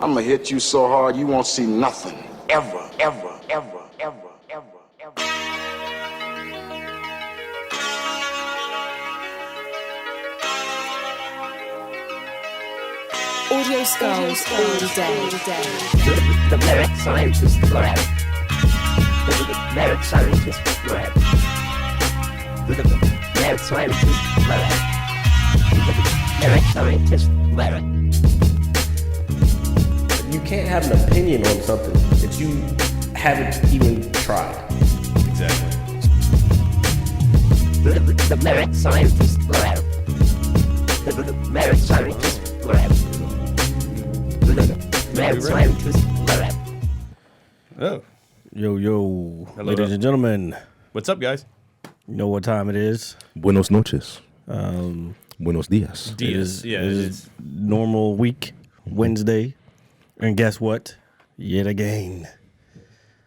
I'm gonna hit you so hard you won't see nothing. Ever, ever, ever, ever, ever, ever. Audio skulls all day. The merit scientist lab. The merit scientist lab. The merit scientist lab. The merit scientist lab. You can't have an opinion on something that you haven't even tried. Exactly. The merit scientist lab. The merit scientist lab. The merit scientist lab. Oh, Yo, Hello. ladies and gentlemen, what's up, guys? you know what time it is? Buenos noches. Buenos dias. Diaz. Yeah, it is. Normal week, Wednesday. And guess what? Yet again,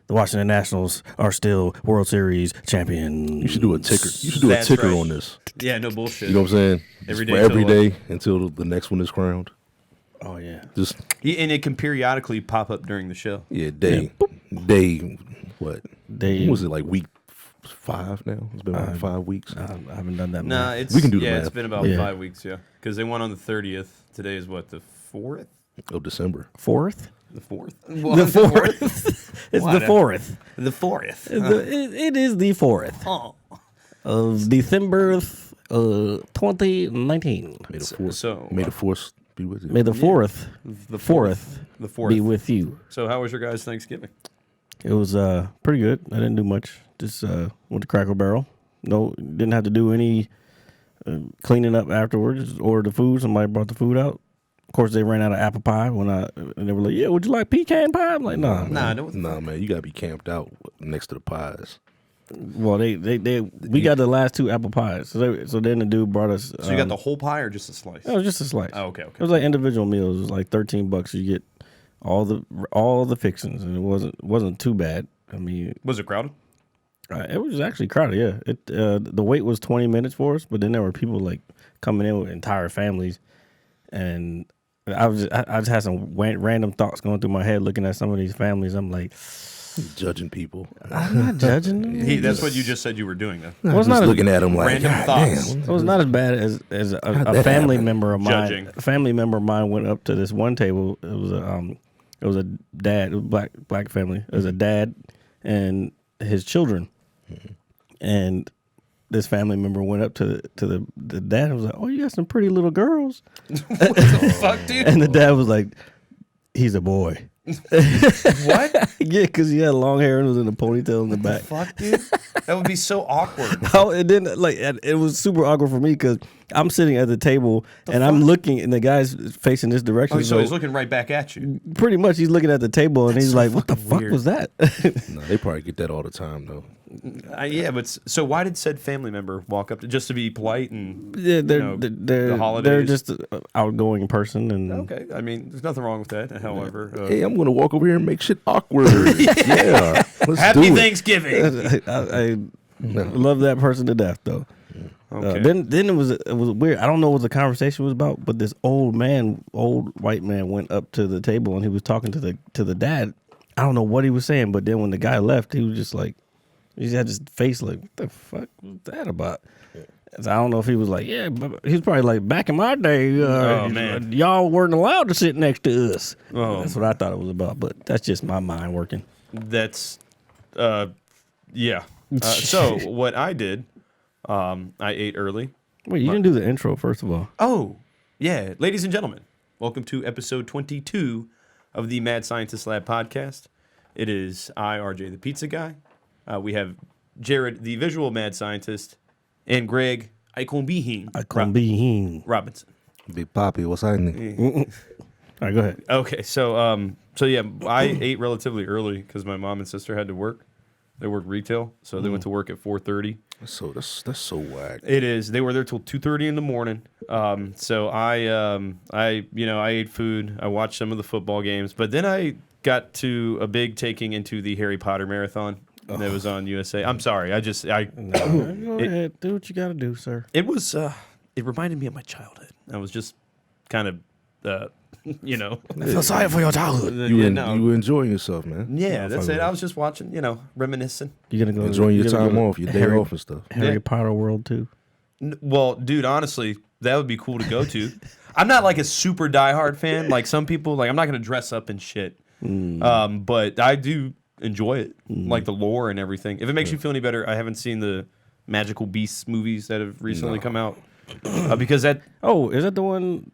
the Washington Nationals are still World Series champions. You should do a ticker. You should do That's a ticker right. on this. Yeah, no bullshit. You know what I'm saying? Every Just day for every till day until the next one is crowned. Oh, yeah. Just And it can periodically pop up during the show. day. What? Day. What was it, like week 5 now? It's been like 5 weeks. I haven't done that. Nah, much. it's We can do the it's math. been about Yeah. 5 weeks, yeah. Because they won on the 30th. Today is what, the 4th? Of December. Fourth? The 4th? The fourth. It's the fourth. The 4th. It is the fourth of December 2019. May the fourth. so, May the force be with you. May the fourth, The fourth, The 4th. be with you. So how was your guys' Thanksgiving? It was pretty good. I didn't do much. Just went to Cracker Barrel. No, didn't have to do any cleaning up afterwards. Just ordered the food. Somebody brought the food out. Of course, they ran out of apple pie and they were like, "Yeah, would you like pecan pie?" I'm like, "Nah, Nah, man." no. Nah, man, you gotta be camped out next to the pies. Well, we got the last 2 apple pies. So then the dude brought us. So you got the whole pie or just a slice? It was just a slice. Oh, okay. It was like individual meals. It was like $13. You get all the fixings, and it wasn't too bad. I mean, Was it crowded? it was actually crowded. Yeah, the wait was 20 minutes for us, but then there were people like coming in with entire families, and I just had some random thoughts going through my head looking at some of these families. I'm like, Judging people. I'm not judging them. That's what you just said you were doing, though. Well, it's Just not as, looking at them like, Random God thoughts. damn. it was not as bad as a that family happen? member of mine. Judging. A family member of mine went up to this one table. It was a dad, black family. It was a dad and his children, and this family member went up to the dad and was like, "Oh, you got some pretty little girls." What the fuck, dude? And the dad was like, "He's a boy." What? Yeah, because he had long hair and was in a ponytail in the back. Fuck, dude? That would be so awkward. Oh, it didn't it was super awkward for me because I'm sitting at the table and I'm looking and the guy's facing this direction. Oh, so he's looking right back at you. pretty much he's looking at the table and he's so like, "What the fucking fuck weird. was that?" Nah, they probably get that all the time, though. Yeah, but so why did said family member walk up just to be polite and Yeah, they're the they're holidays? just an outgoing person and Okay, I mean, there's nothing wrong with that. However, Hey, I'm gonna walk over here and make shit awkward. Yeah, let's Happy do Thanksgiving. I love that person to death though. Okay. Then it was weird. I don't know what the conversation was about, but this old white man went up to the table and he was talking to the dad. I don't know what he was saying, but then when the guy left, he was just like, he had his face like, "What the fuck was that about?" So I don't know if he was like, "Yeah," but he's probably like, "Back in my day, Oh, man. y'all weren't allowed to sit next to us." Oh. That's what I thought it was about, but that's just my mind working. That's, yeah. So what I did, I ate early. Wait, you didn't do the intro first of all. Oh, yeah. Ladies and gentlemen, welcome to episode 22 of the Mad Scientist Lab podcast. It is I, RJ, the pizza guy. We have Jared, the visual mad scientist, and Greg, Iconbehin Robinson. Big Poppy, what's happening? All right, go ahead. Okay, so yeah, I ate relatively early because my mom and sister had to work. They work retail, so they went to work at 4:30. So that's so whack. It is. They were there till 2:30 in the morning. So I ate food. I watched some of the football games, but then I got to a big taking into the Harry Potter marathon that was on USA. I'm sorry. Go ahead, do what you got to do, sir. It was. It reminded me of my childhood. I was just kind of you know. I feel sorry for your childhood. You were enjoying yourself, man. Yeah, that's it. I was just watching, reminiscing. You gonna go Enjoying your you gonna time go off, your day Harry- off and stuff. Harry Yeah. Potter World too. Well, dude, honestly, that would be cool to go to. I'm not like a super diehard fan. Like some people, like I'm not gonna dress up and shit. But I do enjoy it, like the lore and everything. If it makes you feel any better, I haven't seen the Magical Beasts movies that have recently come out because that Oh, is that the one?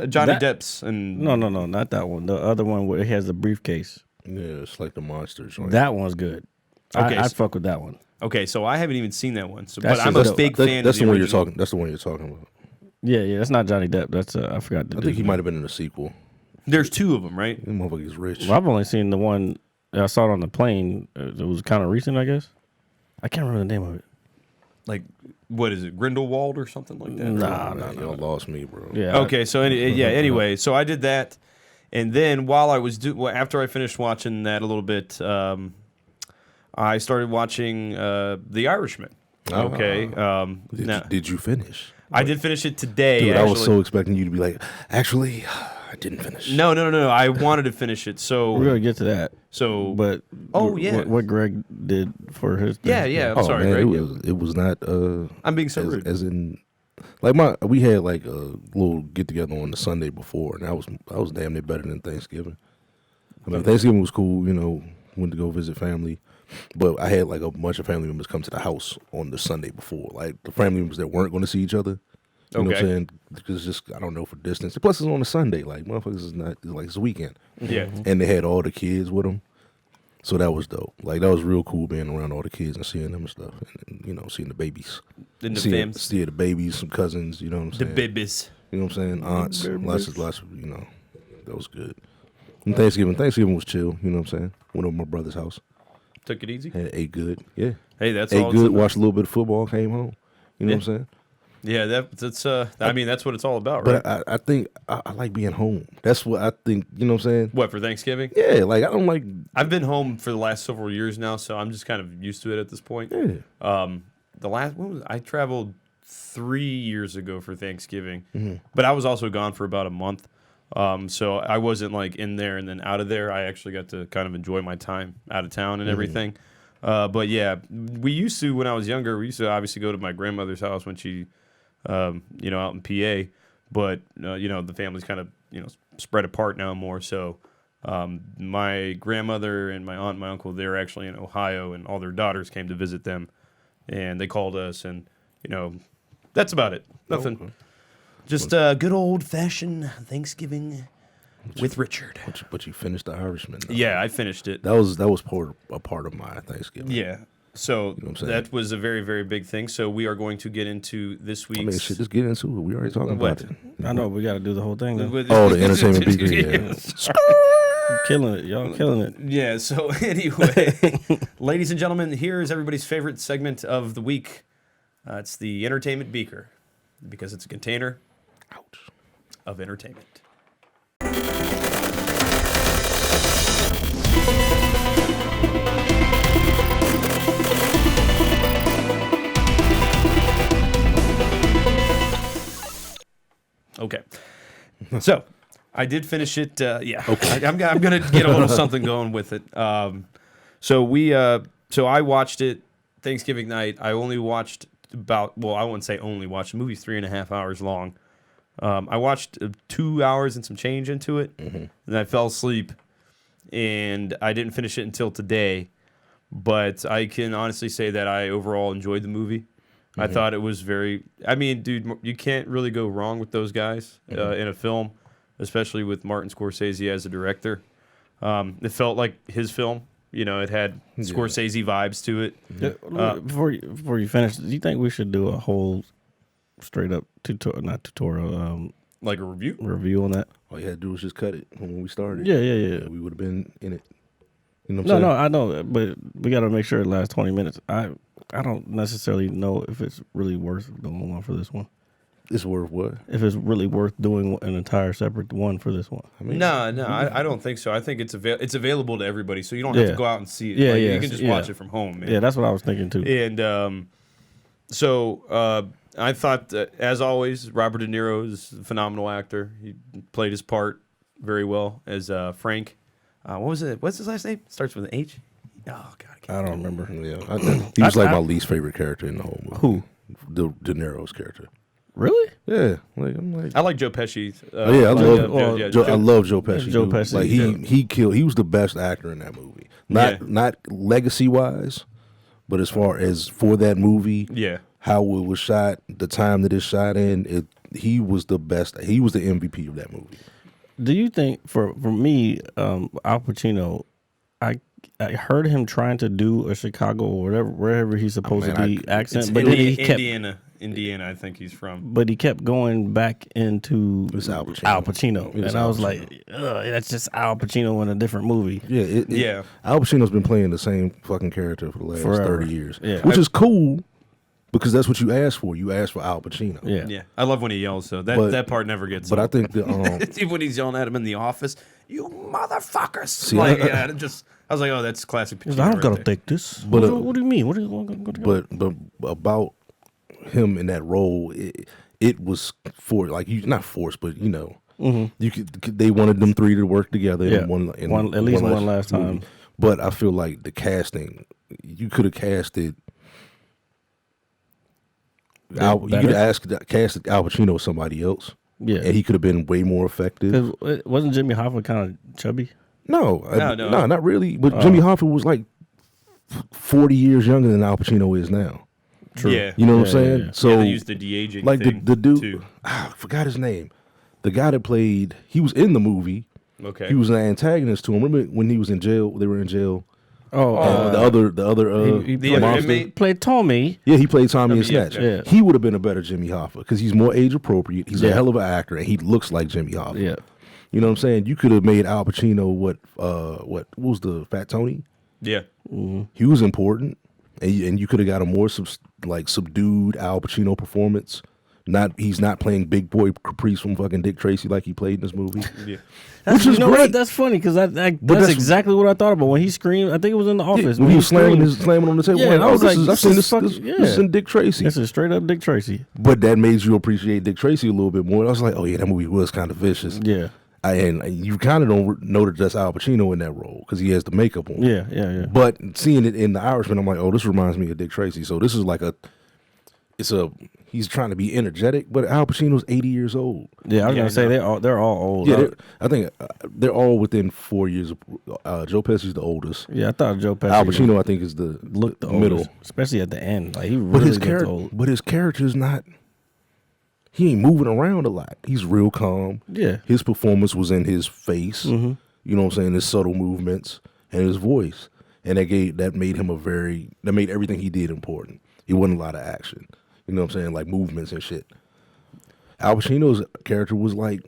Johnny that- Depp's and No, not that one. The other one where it has the briefcase. Yeah, it's like the monsters. Right? That one's good. Okay, I'd fuck with that one. Okay, so I haven't even seen that one. So, That's but I'm just a a- big fan. That's of the one you're original. talking. That's the one you're talking about. Yeah, that's not Johnny Depp. That's I forgot to I do. think he might have been in the sequel. There's two of them, right? That motherfucker's rich. Well, I've only seen the one I saw it on the plane. It was kind of recent, I guess. I can't remember the name of it. Like, what is it, Grindelwald or something like that? Nah, Man, y'all lost me, bro. Yeah. Okay, so anyway, so I did that, and then while I was after I finished watching that a little bit, I started watching The Irishman. Okay, Did you finish? I did finish it today. Dude, actually. I was so expecting you to be like, actually, I didn't finish. No. I wanted to finish it. We're gonna get to that. But Oh, yeah. what Greg did for his thing. yeah. I'm Oh, sorry, man, Greg. it was not. I'm being so as, rude. as in, like we had like a little get together on the Sunday before, and I was damn near better than Thanksgiving. I mean, Thanksgiving was cool, went to go visit family, but I had like a bunch of family members come to the house on the Sunday before, like the family members that weren't going to see each other. You know what I'm Okay. saying? Because just I don't know for distance. Plus, it's on a Sunday. Like motherfuckers is not it's like it's a weekend. Yeah. And they had all the kids with them. So that was dope. Like that was real cool being around all the kids and seeing them and stuff, and seeing the babies, In the seeing fams. the babies, some cousins. You know what I'm The saying? babies. You know what I'm saying? Aunts, lots of. That was good. And Thanksgiving was chill. You know what I'm saying? Went over to my brother's house, Took it easy. ate good. Yeah, Hey, that's ate all. it's good. about. Watched a little bit of football. Came home. You know what I'm saying? Yeah, that's. I mean, that's what it's all about, right? But I think I like being home. That's what I think. You know what I'm saying? What, for Thanksgiving? Yeah, like I don't like. I've been home for the last several years now, so I'm just kind of used to it at this point. Yeah. I traveled 3 years ago for Thanksgiving, Mm-hmm. but I was also gone for about a month. So I wasn't like in there and then out of there. I actually got to kind of enjoy my time out of town and everything. But yeah, we used to, when I was younger, we used to obviously go to my grandmother's house when she, out in PA. But, the family's kind of, spread apart now more. So my grandmother and my aunt and my uncle, they're actually in Ohio, and all their daughters came to visit them. And they called us, and, that's about it. Nothing. Okay. Just a good old-fashioned Thanksgiving with Richard. But you finished The Irishman. Though. Yeah, I finished it. That was a part of my Thanksgiving. Yeah. So what I'm saying? that was a very, very big thing. So we are going to get into this week's... I mean, shit, just get into it. We already talking What? about it. I know we got to do the whole thing. Though. Oh, the entertainment beacon, yeah. Killing it, y'all, killing it. Yeah, so anyway, ladies and gentlemen, here is everybody's favorite segment of the week. It's the entertainment beaker, because it's a container of entertainment. Okay. So, I did finish it. Yeah. Okay. I'm going to get a little something going with it. So I watched it Thanksgiving night. I only watched I wouldn't say only watched. The movie's 3.5 hours long. I watched 2 hours and some change into it, and I fell asleep, and I didn't finish it until today. But I can honestly say that I overall enjoyed the movie. I thought it was dude, you can't really go wrong with those guys in a film, especially with Martin Scorsese as a director. It felt like his film. It had Scorsese vibes to it. Before you finish, do you think we should do a whole straight up tutorial, Like a review? review on that? All you had to do was just cut it when we started. Yeah. We would have been in it. You know what I'm No, saying? I know, but we got to make sure it lasts 20 minutes. I don't necessarily know if it's really worth doing one for this one. It's worth what? If it's really worth doing an entire separate one for this one. I mean, No, I don't think so. I think it's available to everybody, so you don't have to Yeah. go out and see it. Yeah, You can just watch yeah. it from home, man. Yeah, that's what I was thinking too. And so I thought that, as always, Robert De Niro is a phenomenal actor. He played his part very well as Frank. What was it? What's his last name? Starts with an H. Oh God, I don't remember. Yeah, he was like my least favorite character in the whole movie. Who? De Niro's character. Really? Yeah, I'm like. I like Joe Pesci. I I love Joe Pesci. Joe dude. Pesci, Like he killed. He was the best actor in that movie. Not legacy wise, but as far as for that movie, how it was shot, the time that it's shot in, he was the best. He was the MVP of that movie. Do you think for me, Al Pacino, I heard him trying to do a Chicago or wherever he's supposed to be accent, but then he kept Indiana, I think he's from. But he kept going back into Al Pacino. Al Pacino. And I was like, that's just Al Pacino in a different movie. Yeah. Al Pacino's been playing the same fucking character for the last 30 years. Yeah. Which is cool because that's what you asked for. You asked for Al Pacino. Yeah. I love when he yells, so that part never gets But old. I think the even when he's yelling at him in the office, you motherfuckers. See, I was like, oh, that's classic Pacino. I don't gotta there. take this. But, what do you mean? But about him in that role, it was for like not forced, but you could. They wanted them three to work together. Yeah, in at least one last time. But I feel like the casting, you could have casted. You could have casted Al Pacino as somebody else. Yeah, and he could have been way more effective. Wasn't Jimmy Hoffa kind of chubby? No, not really. But Jimmy Hoffa was like 40 years younger than Al Pacino is now. True. Yeah. You know what I'm saying? Yeah. So they used the de-aging like thing the dude, too. I forgot his name. The guy that played, he was in the movie. Okay. He was an antagonist to him. Remember when he was in jail? They were in jail. The other he monster. played Tommy. Yeah, he played Tommy and Snatch. Yeah. He would have been a better Jimmy Hoffa because he's more age appropriate. He's a hell of an actor, and he looks like Jimmy Hoffa. Yeah. You know what I'm saying? You could have made Al Pacino what was the Fat Tony? Yeah. Mm-hmm. He was important, and you could have got a more subdued Al Pacino performance. He's not playing big boy Caprice from fucking Dick Tracy like he played in this movie. Yeah. Which is great. What? That's funny because that's exactly what I thought about when he screamed. I think it was in The Office. When he was slamming on the table. Yeah, I was like, I've seen this is in Dick Tracy. This is straight up Dick Tracy. But that made you appreciate Dick Tracy a little bit more. I was like, oh yeah, that movie was kind of vicious. Yeah. And you kind of don't know that that's Al Pacino in that role because he has the makeup on. Yeah. But seeing it in The Irishman, I'm like, oh, this reminds me of Dick Tracy. So this is like he's trying to be energetic, but Al Pacino's 80 years old. Yeah, I was gonna say they're all old. Yeah, I think they're all within 4 years. Joe Pesci's the oldest. Yeah, I thought Joe Pesci. Al Pacino, I think, is the middle, oldest, especially at the end. Like he really looks old. But his character's not. He ain't moving around a lot. He's real calm. Yeah, his performance was in his face. Mm-hmm. You know what I'm saying? His subtle movements and his voice, and that made him that made everything he did important. He wasn't a lot of action. You know what I'm saying? Like movements and shit. Al Pacino's character was like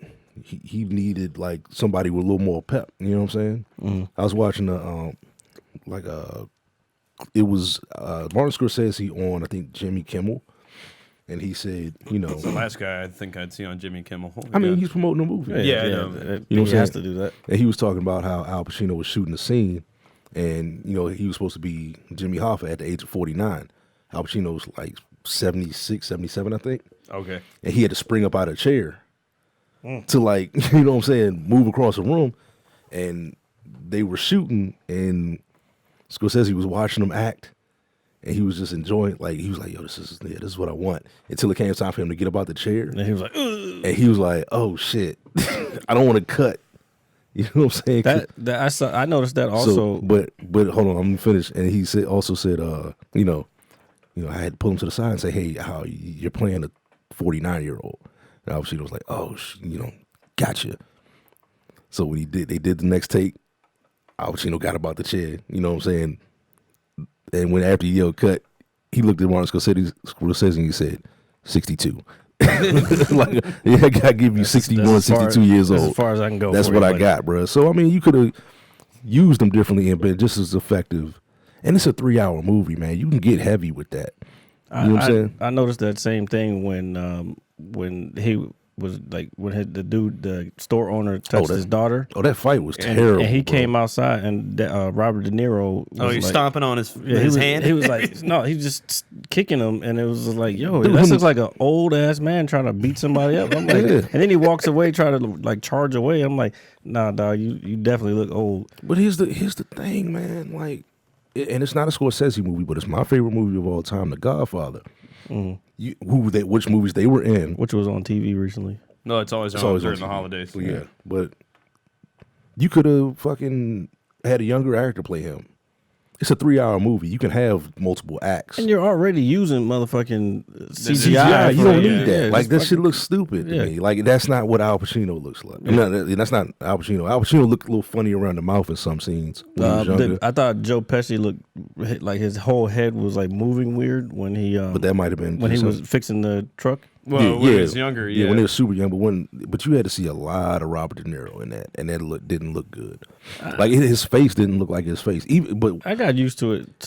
he needed like somebody with a little more pep. You know what I'm saying? Mm-hmm. I was watching it was Martin Scorsese on I think Jimmy Kimmel, and he said, you know, that's the last guy I think I'd see on Jimmy Kimmel. I mean, he's promoting a movie. Yeah, I know. You know what I'm he saying? has to do that. And he was talking about how Al Pacino was shooting the scene, and you know he was supposed to be Jimmy Hoffa at the age of 49. Al Pacino was like 76, 77, I think. Okay. And he had to spring up out of a chair to like, you know what I'm saying, move across the room. And they were shooting, and Scorsese was watching them act, and he was just enjoying. Like he was like, "Yo, this is what I want." Until it came time for him to get up out the chair, And he was like, ugh. and he was like, "Oh shit, I don't want to cut." You know what I'm saying? I noticed that also. So, but hold on, I'm gonna finish. And he said, you know, I had to pull him to the side and say, "Hey, how you're playing a 49-year-old?" And obviously, it was like, "Oh, gotcha." So when they did the next take, Al Pacino got about the chair. You know what I'm saying? And when after he yelled cut, he looked at Martin Scorsese and he said, 62. Like, yeah, I gotta give you 61, 62 years old. As far as I can go. That's what I got, bro. So I mean, you could have used them differently and been just as effective. And it's a 3-hour movie, man. You can get heavy with that. You know what I'm saying? I noticed that same thing when was like when the store owner touched his daughter. Oh, that fight was terrible. And he bro. came outside, and Robert De Niro. Was he's like, stomping on his hand. He was like, no, he's just kicking him, and it was like, yo, that looks like an old ass man trying to beat somebody up. I'm like, and then he walks away, trying to like charge away. I'm like, nah, dog, you definitely look old. But here's the thing, man. Like, and it's not a Scorsese movie, but it's my favorite movie of all time, The Godfather. Which movies they were in, which was on TV recently. No, it's always on during the holidays. Well, yeah, but you could have fucking had a younger actor play him. It's a 3-hour movie. You can have multiple acts. And you're already using motherfucking CGI. CGI. You don't need that. Yeah, like, that shit looks stupid to me. Like, that's not what Al Pacino looks like. That's not Al Pacino. Al Pacino looked a little funny around the mouth in some scenes when he was younger. I thought Joe Pesci looked like his whole head was like moving weird when he. But that might have been when he was fixing the truck. Well, when he was younger, when he was super young. But you had to see a lot of Robert De Niro in that, and that didn't look good. Like, his face didn't look like his face. But I got used to it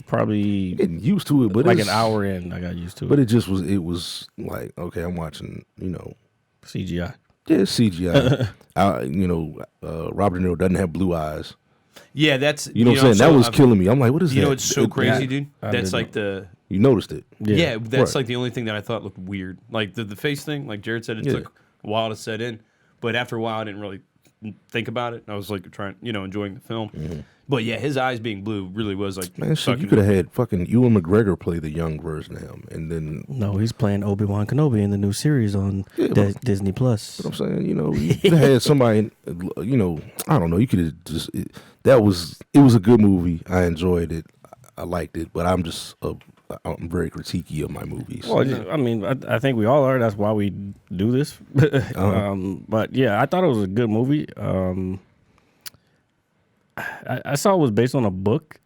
probably getting used to it, but like an hour in, I got used to it. But it was like, okay, I'm watching, CGI. Yeah, it's CGI. Robert De Niro doesn't have blue eyes. Yeah, that's what I'm saying. That was killing me. I'm like, what is that? You know, it's so crazy, dude. That's like you noticed it. Yeah, that's like the only thing that I thought looked weird. Like the face thing, like Jared said, it took a while to set in, but after a while, I didn't really think about it. I was like enjoying the film. Mm-hmm. But yeah, his eyes being blue really was like, man, shit, you could have had fucking Ewan McGregor play the young version of him, and then no, he's playing Obi-Wan Kenobi in the new series on Disney Plus. But I'm saying, you could have had somebody, I don't know, you could have just it was a good movie. I enjoyed it, I liked it, but I'm very critiquey of my movies. Well, I mean, I think we all are. That's why we do this. But yeah, I thought it was a good movie. I saw it was based on a book.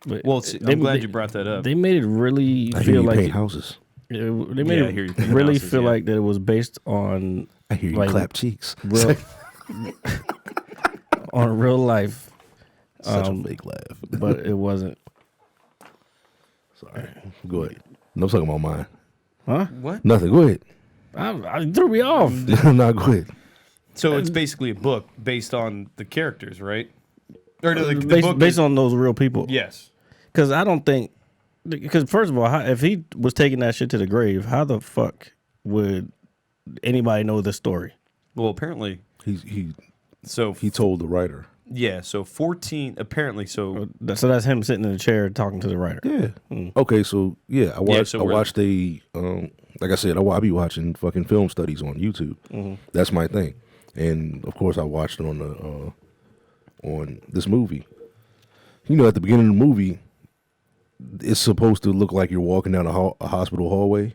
Well, I'm glad you brought that up. They made it really I feel hear you like paint houses. They made it really feel like that it was based on. I hear you clap cheeks. On real life. Such a fake laugh, but it wasn't. Sorry. Go ahead. No, I'm talking about mine. Huh? What? Nothing. Go ahead. I threw me off. No, go ahead. So it's basically a book based on the characters, right? Or the book based on those real people. Yes. Because I don't think. Because first of all, if he was taking that shit to the grave, how the fuck would anybody know the story? Well, apparently he he told the writer. Yeah, so 14 apparently. So that's him sitting in the chair talking to the writer. Yeah. Okay, so I watched. I watched like I said, I be watching fucking film studies on YouTube. Mm-hmm. That's my thing, and of course I watched it on this movie. At the beginning of the movie, it's supposed to look like you're walking down a hospital hallway.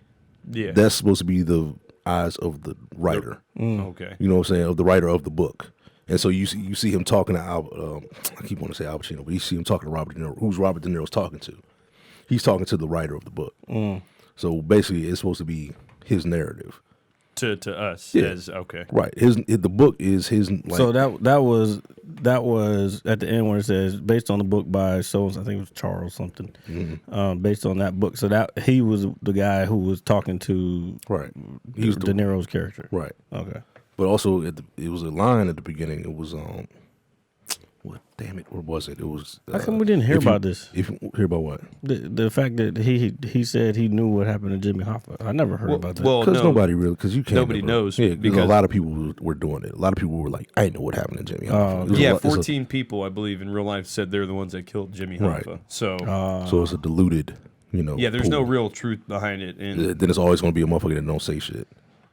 Yeah, that's supposed to be the eyes of the writer. Okay, you know what I'm saying, of the writer of the book. And so you see him talking to I keep wanting to say Al Pacino, but you see him talking to Robert De Niro. Who's Robert De Niro's talking to? He's talking to the writer of the book. So basically, it's supposed to be his narrative to us. Yeah. Okay, right. The book is his. Like, so that was at the end where it says based on the book by I think it was Charles something. Mm-hmm. Based on that book, so that he was the guy who was talking to He was De Niro's character. Right. Okay. But also, it was a line at the beginning. It was what? Damn it! Where was it? It was. How come we didn't hear about this? If you hear about what? The fact that he said he knew what happened to Jimmy Hoffa. I never heard about that. Well, because nobody really. Because you can't. Nobody knows. Yeah, because a lot of people were doing it. A lot of people were like, "I didn't know what happened to Jimmy Hoffa." Yeah, 14 people, I believe, in real life said they're the ones that killed Jimmy Hoffa. Right. So it's a diluted. Yeah, there's no real truth behind it. And then it's always going to be a motherfucker that don't say shit.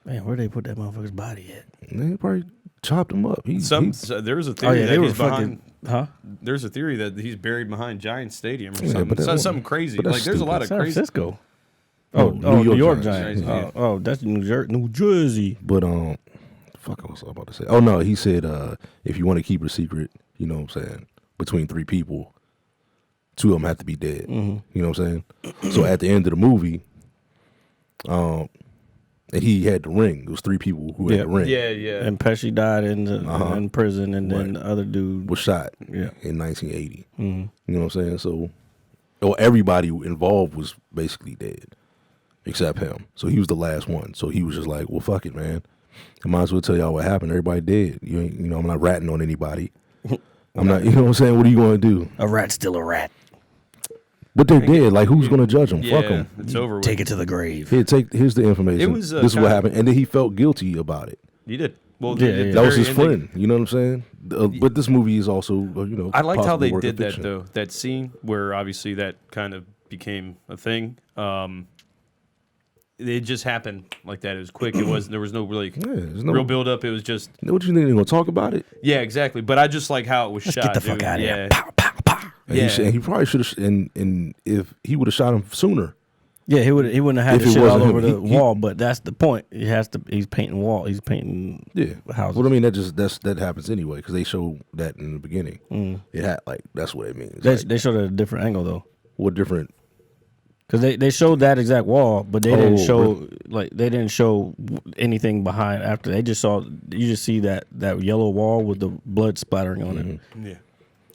Man, where they put that motherfucker's body at? They probably chopped him up. There's a theory that he's behind. There's a theory that he's buried behind Giant Stadium or something. Something crazy. Like there's a lot of San crazy. Francisco. New York Giants. That's New Jersey. But fuck, I was about to say. Oh no, he said if you want to keep a secret, you know what I'm saying, between 3 people, 2 of them have to be dead. Mm-hmm. You know what I'm saying? So at the end of the movie, and he had the ring. It was 3 people who had the ring. Yeah, yeah. And Pesci died in prison, and then the other dude was shot. Yeah. In 1980. Mm-hmm. You know what I'm saying? So, everybody involved was basically dead, except him. So he was the last one. So he was just like, "Well, fuck it, man." I might as well tell y'all what happened. Everybody dead. I'm not ratting on anybody. I'm not. You know what I'm saying? What are you going to do? A rat's still a rat. But they're dead. Like, who's going to judge them? Yeah, Fuck them. it's over with. Take it to the grave. Here's the information. It was, this is what happened, and then he felt guilty about it. You did. Well, Yeah, at the yeah. That was very his ending- friend. You know what I'm saying? But this movie is also, I liked how possible they work did of that fiction. though. That scene where obviously that kind of became a thing. It just happened like that. It was quick. There was no really there's no- real build up. It was just What you think they're gonna talk about it? yeah, exactly. But I just like how it was shot. Get the fuck dude. out of Yeah. here. Pow, pow, pow. And Yeah. he probably should have. And if he would have shot him sooner, Yeah, he wouldn't have had If the it shit all wasn't over him, the he- wall, but that's the point. He's painting wall. He's painting houses. Well, I mean that happens anyway because they show that in the beginning. It had that's what it means. They showed it at a different angle though, What different? because they showed that exact wall, but they didn't Oh, show they didn't show anything behind after. They just saw you just see that yellow wall with the blood splattering on it. Yeah.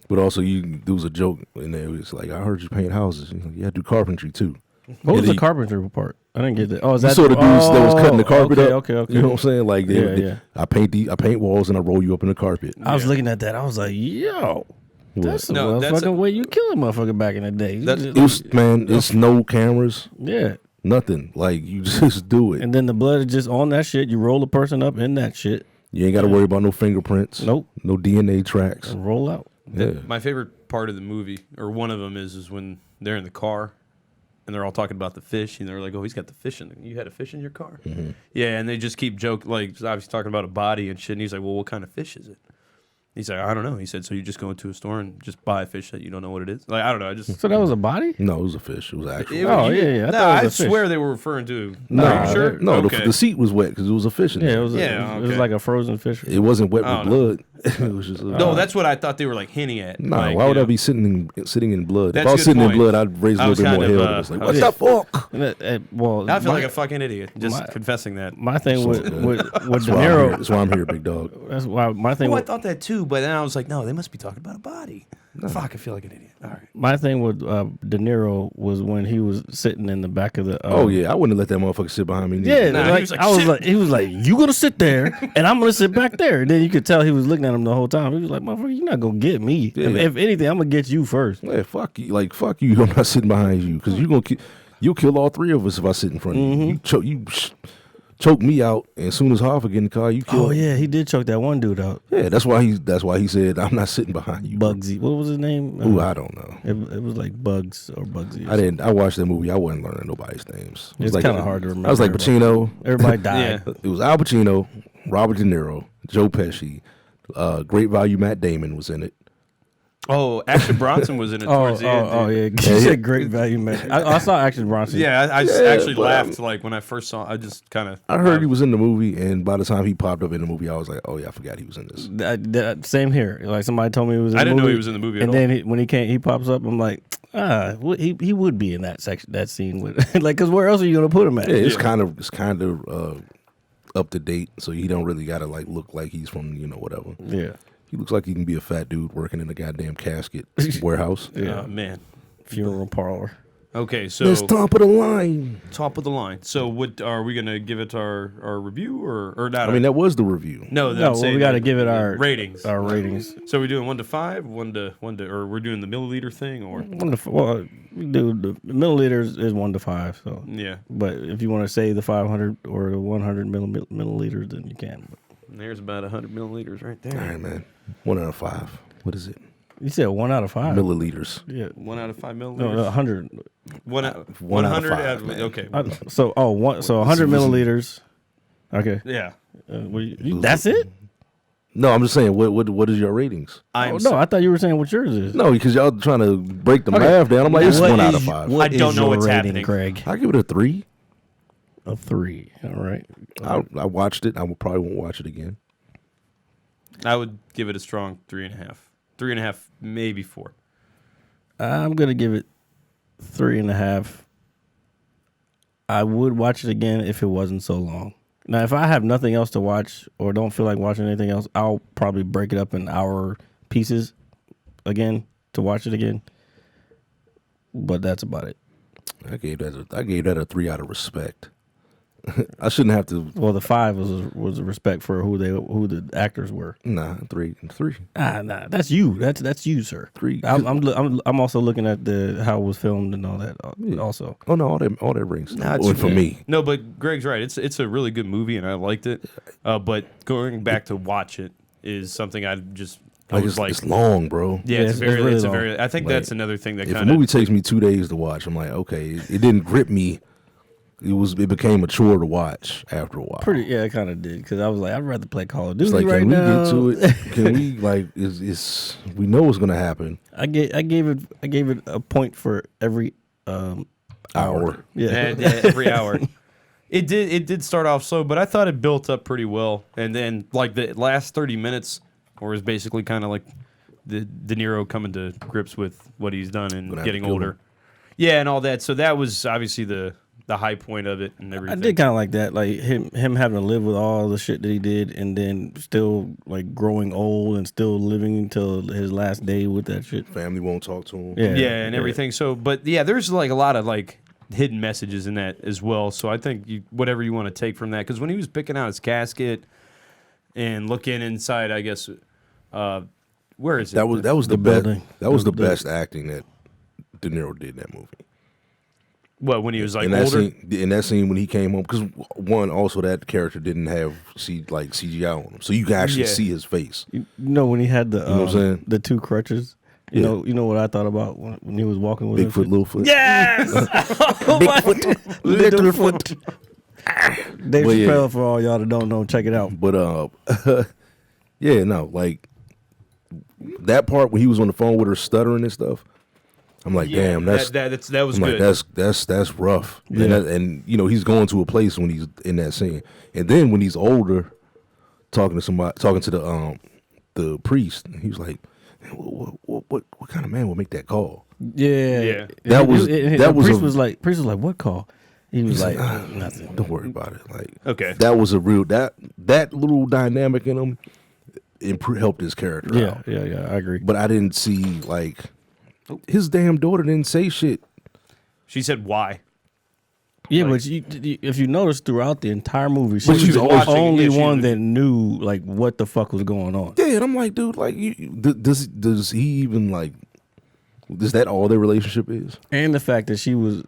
But also, there was a joke in there. It was like, I heard you paint houses. He's like, yeah, I do carpentry too. What was Yeah, the carpenter part? I didn't get that. Oh, is You that saw the dudes that was cutting the carpet okay, up. Okay. You know what I'm saying? Like, Yeah. I paint walls and I roll you up in the carpet. I was looking at that. I was like, yo, that's the No, that's motherfucking way you kill a motherfucker back in the day. You That's- just- It was, man, it's no cameras, yeah. nothing. Like, you just do it. And then the blood is just on that shit. You roll a person up in that shit You ain't got to worry about no fingerprints. Nope. No DNA tracks. and roll out. Yeah. My favorite part of the movie, or one of them, is when they're in the car and they're all talking about the fish, and they're like, "Oh, he's got the fish in. You had a fish in your car?" Mm-hmm. Yeah, and they just keep joking, like obviously talking about a body and shit. And he's like, "Well, what kind of fish is it?" He's like, "I don't know." He said, "So you just go into a store and just buy a fish that you don't know what it is?" Like, I don't know. I just So that was a body? No, it was a fish. It was actual. Oh, yeah. I thought it was a fish. swear they were referring to. No, Are you sure? no, Okay. the seat was wet because it was a fish in Yeah, there. it was. Yeah, It was okay. like a frozen fish. It wasn't wet I with don't know. blood. It was just. No, that's what I thought they were like hinting at. Nah, like, why would you I know. be sitting in blood? That's If I a was good sitting in point. blood, I'd raise a I little was bit more kind of, hell. It's like, I what was- the fuck? Well, I feel like a fucking idiot just my- confessing that. my thing with De That's why I'm here. Niro. That's why I'm here, big dog. That's why my thing. Oh, I With, thought that too, but then I was like, no, they must be talking about a body. Fuck, I feel like an idiot. All right. my thing with De Niro was when he was sitting in the back of the. Oh yeah, I wouldn't let that motherfucker sit behind me. Yeah, neither. Nah, he like, was like, I was "Sit." like, he was like, "You gonna sit there, and I'm gonna sit back there." And then you could tell he was looking at him the whole time. He was like, "Motherfucker, you're not gonna get me. Yeah. If anything, I'm gonna get you first." Yeah, fuck you. Like fuck you. I'm not sitting behind you because you'll kill all three of us if I sit in front of you. You choke me out, and as soon as Hoffa get in the car, you kill. Oh yeah, he did choke that one dude out. Yeah, that's why he said I'm not sitting behind you. Bugsy, what was his name? Ooh, I don't know. It was like Bugs or Bugsy. Or I didn't. I watched that movie. I wasn't learning nobody's names. It was It's kinda hard to remember I was like everybody. Pacino. Everybody died. Yeah. It was Al Pacino, Robert De Niro, Joe Pesci, Great Value Matt Damon was in it. Oh, Action Bronson was in it towards the end. Dude. Yeah, you said Great Value man. I saw Action Bronson. Yeah, I Yeah, actually but, laughed like when I first saw. I just kind of. I heard he was in the movie, and by the time he popped up in the movie, I was like, "Oh yeah, I forgot he was in this." Same here. Like somebody told me he was. In I the didn't know movie, he was in the movie at And all. then when he pops up, I'm like, he would be in that section, that scene with like, because where else are you gonna put him at? Yeah, it's kind of up to date, so he don't really gotta like look like he's from whatever. Yeah. He looks like he can be a fat dude working in a goddamn casket warehouse. Yeah. Man. Funeral parlor. Okay, so That's top of the line. top of the line. So, what are we gonna give it our review or not? I mean, that was the review. no, No, well, we got to give it our ratings. Our ratings. So we're doing 1 to 5, 1 to, or we're doing the milliliter thing, or Well, we do the milliliters is 1 to 5. So, yeah. but if you want to say the 500 or the 100 milliliters, then you can. But There's about 100 milliliters right there. All right, man. 1 out of 5. What is it? you said 1 out of 5. Milliliters. Yeah. 1 out of 5 milliliters. No, 100. 1 out. 1 out of 100. five, man. Okay. So 100 milliliters. Okay. Yeah. That's it? No, I'm just saying. What is your ratings? I'm No, I thought you were saying what yours is. No, because y'all trying to break the math down. I'm like, it's What 1 out is- of 5. What I don't is know your what's rating, happening. Craig? I give it a 3. A 3. All right. I watched it. Probably won't watch it again. I would give it a strong 3.5. 3.5, maybe 4. I'm gonna give it 3.5. I would watch it again if it wasn't so long. Now, if I have nothing else to watch or don't feel like watching anything else, I'll probably break it up in hour pieces again to watch it again. But that's about it. I gave that a 3 out of respect. I shouldn't have to. Well, the 5 was a respect for who the actors were. Nah, three. Nah, that's you. That's you, sir. 3. I'm also looking at how it was filmed and all that. Also, Oh no, all that rings. Nah, it's Went for okay. me. No, but Greg's right. It's a really good movie, and I liked it. But going back to watch it is something I was like, It's long, bro. yeah, it's really a long. very. I think Like, that's another thing that If a kind of. movie takes me 2 days to watch, I'm like, okay, it didn't grip me. It became a chore to watch after a while. it kind of did because I was like, I'd rather play Call of Duty It's like, right can we now. get to it? Can we like? We know what's gonna happen. I gave it a point for every Hour. Yeah. Every hour. It did start off slow, but I thought it built up pretty well. And then like the last 30 minutes was basically kind of like the De Niro coming to grips with what he's done and Gonna have getting to kill older. him. Yeah, and all that. So that was obviously the high point of it and I everything. did kind of like that, like him having to live with all the shit that he did, and then still like growing old and still living until his last day with that shit. Family won't talk to him. Yeah, Yeah, and everything. So, but yeah, there's like a lot of like hidden messages in that as well. So I think whatever you want to take from that, because when he was picking out his casket and looking inside, I guess, where is it? That was the best. building. That was the The- best acting that De Niro did in that movie. What, when he was like in that older? scene when he came home, because one, also that character didn't have CGI on him, so you can actually Yeah. see his face. You know when he had the know what I'm saying? the 2 crutches. You know what I thought about when he was walking with Bigfoot, Littlefoot. Yes, Bigfoot, Littlefoot. Dave Well, yeah. Chappelle, for all y'all that don't know, check it out. But yeah, no, like that part when he was on the phone with her stuttering and stuff. I'm like, Yeah, damn, that was I'm good. like, that's rough. Yeah. And you know, he's going to a place when he's in that scene, and then when he's older, talking to the priest, and he was like, what kind of man would make that call? Yeah, That was- that was priest a- was like what call? He was like Nothing. Don't worry about it. Like, Okay. that was a real that little dynamic in him helped his character out. Yeah, I agree. But I didn't see like his damn daughter didn't say shit. She said why. Yeah, Like- but if you notice throughout the entire movie, she But was she's the always- only yeah, she one was- that knew like what the fuck was going on. Yeah, and I'm like, dude, like, does he even like? Is that all their relationship is? And the fact that she was,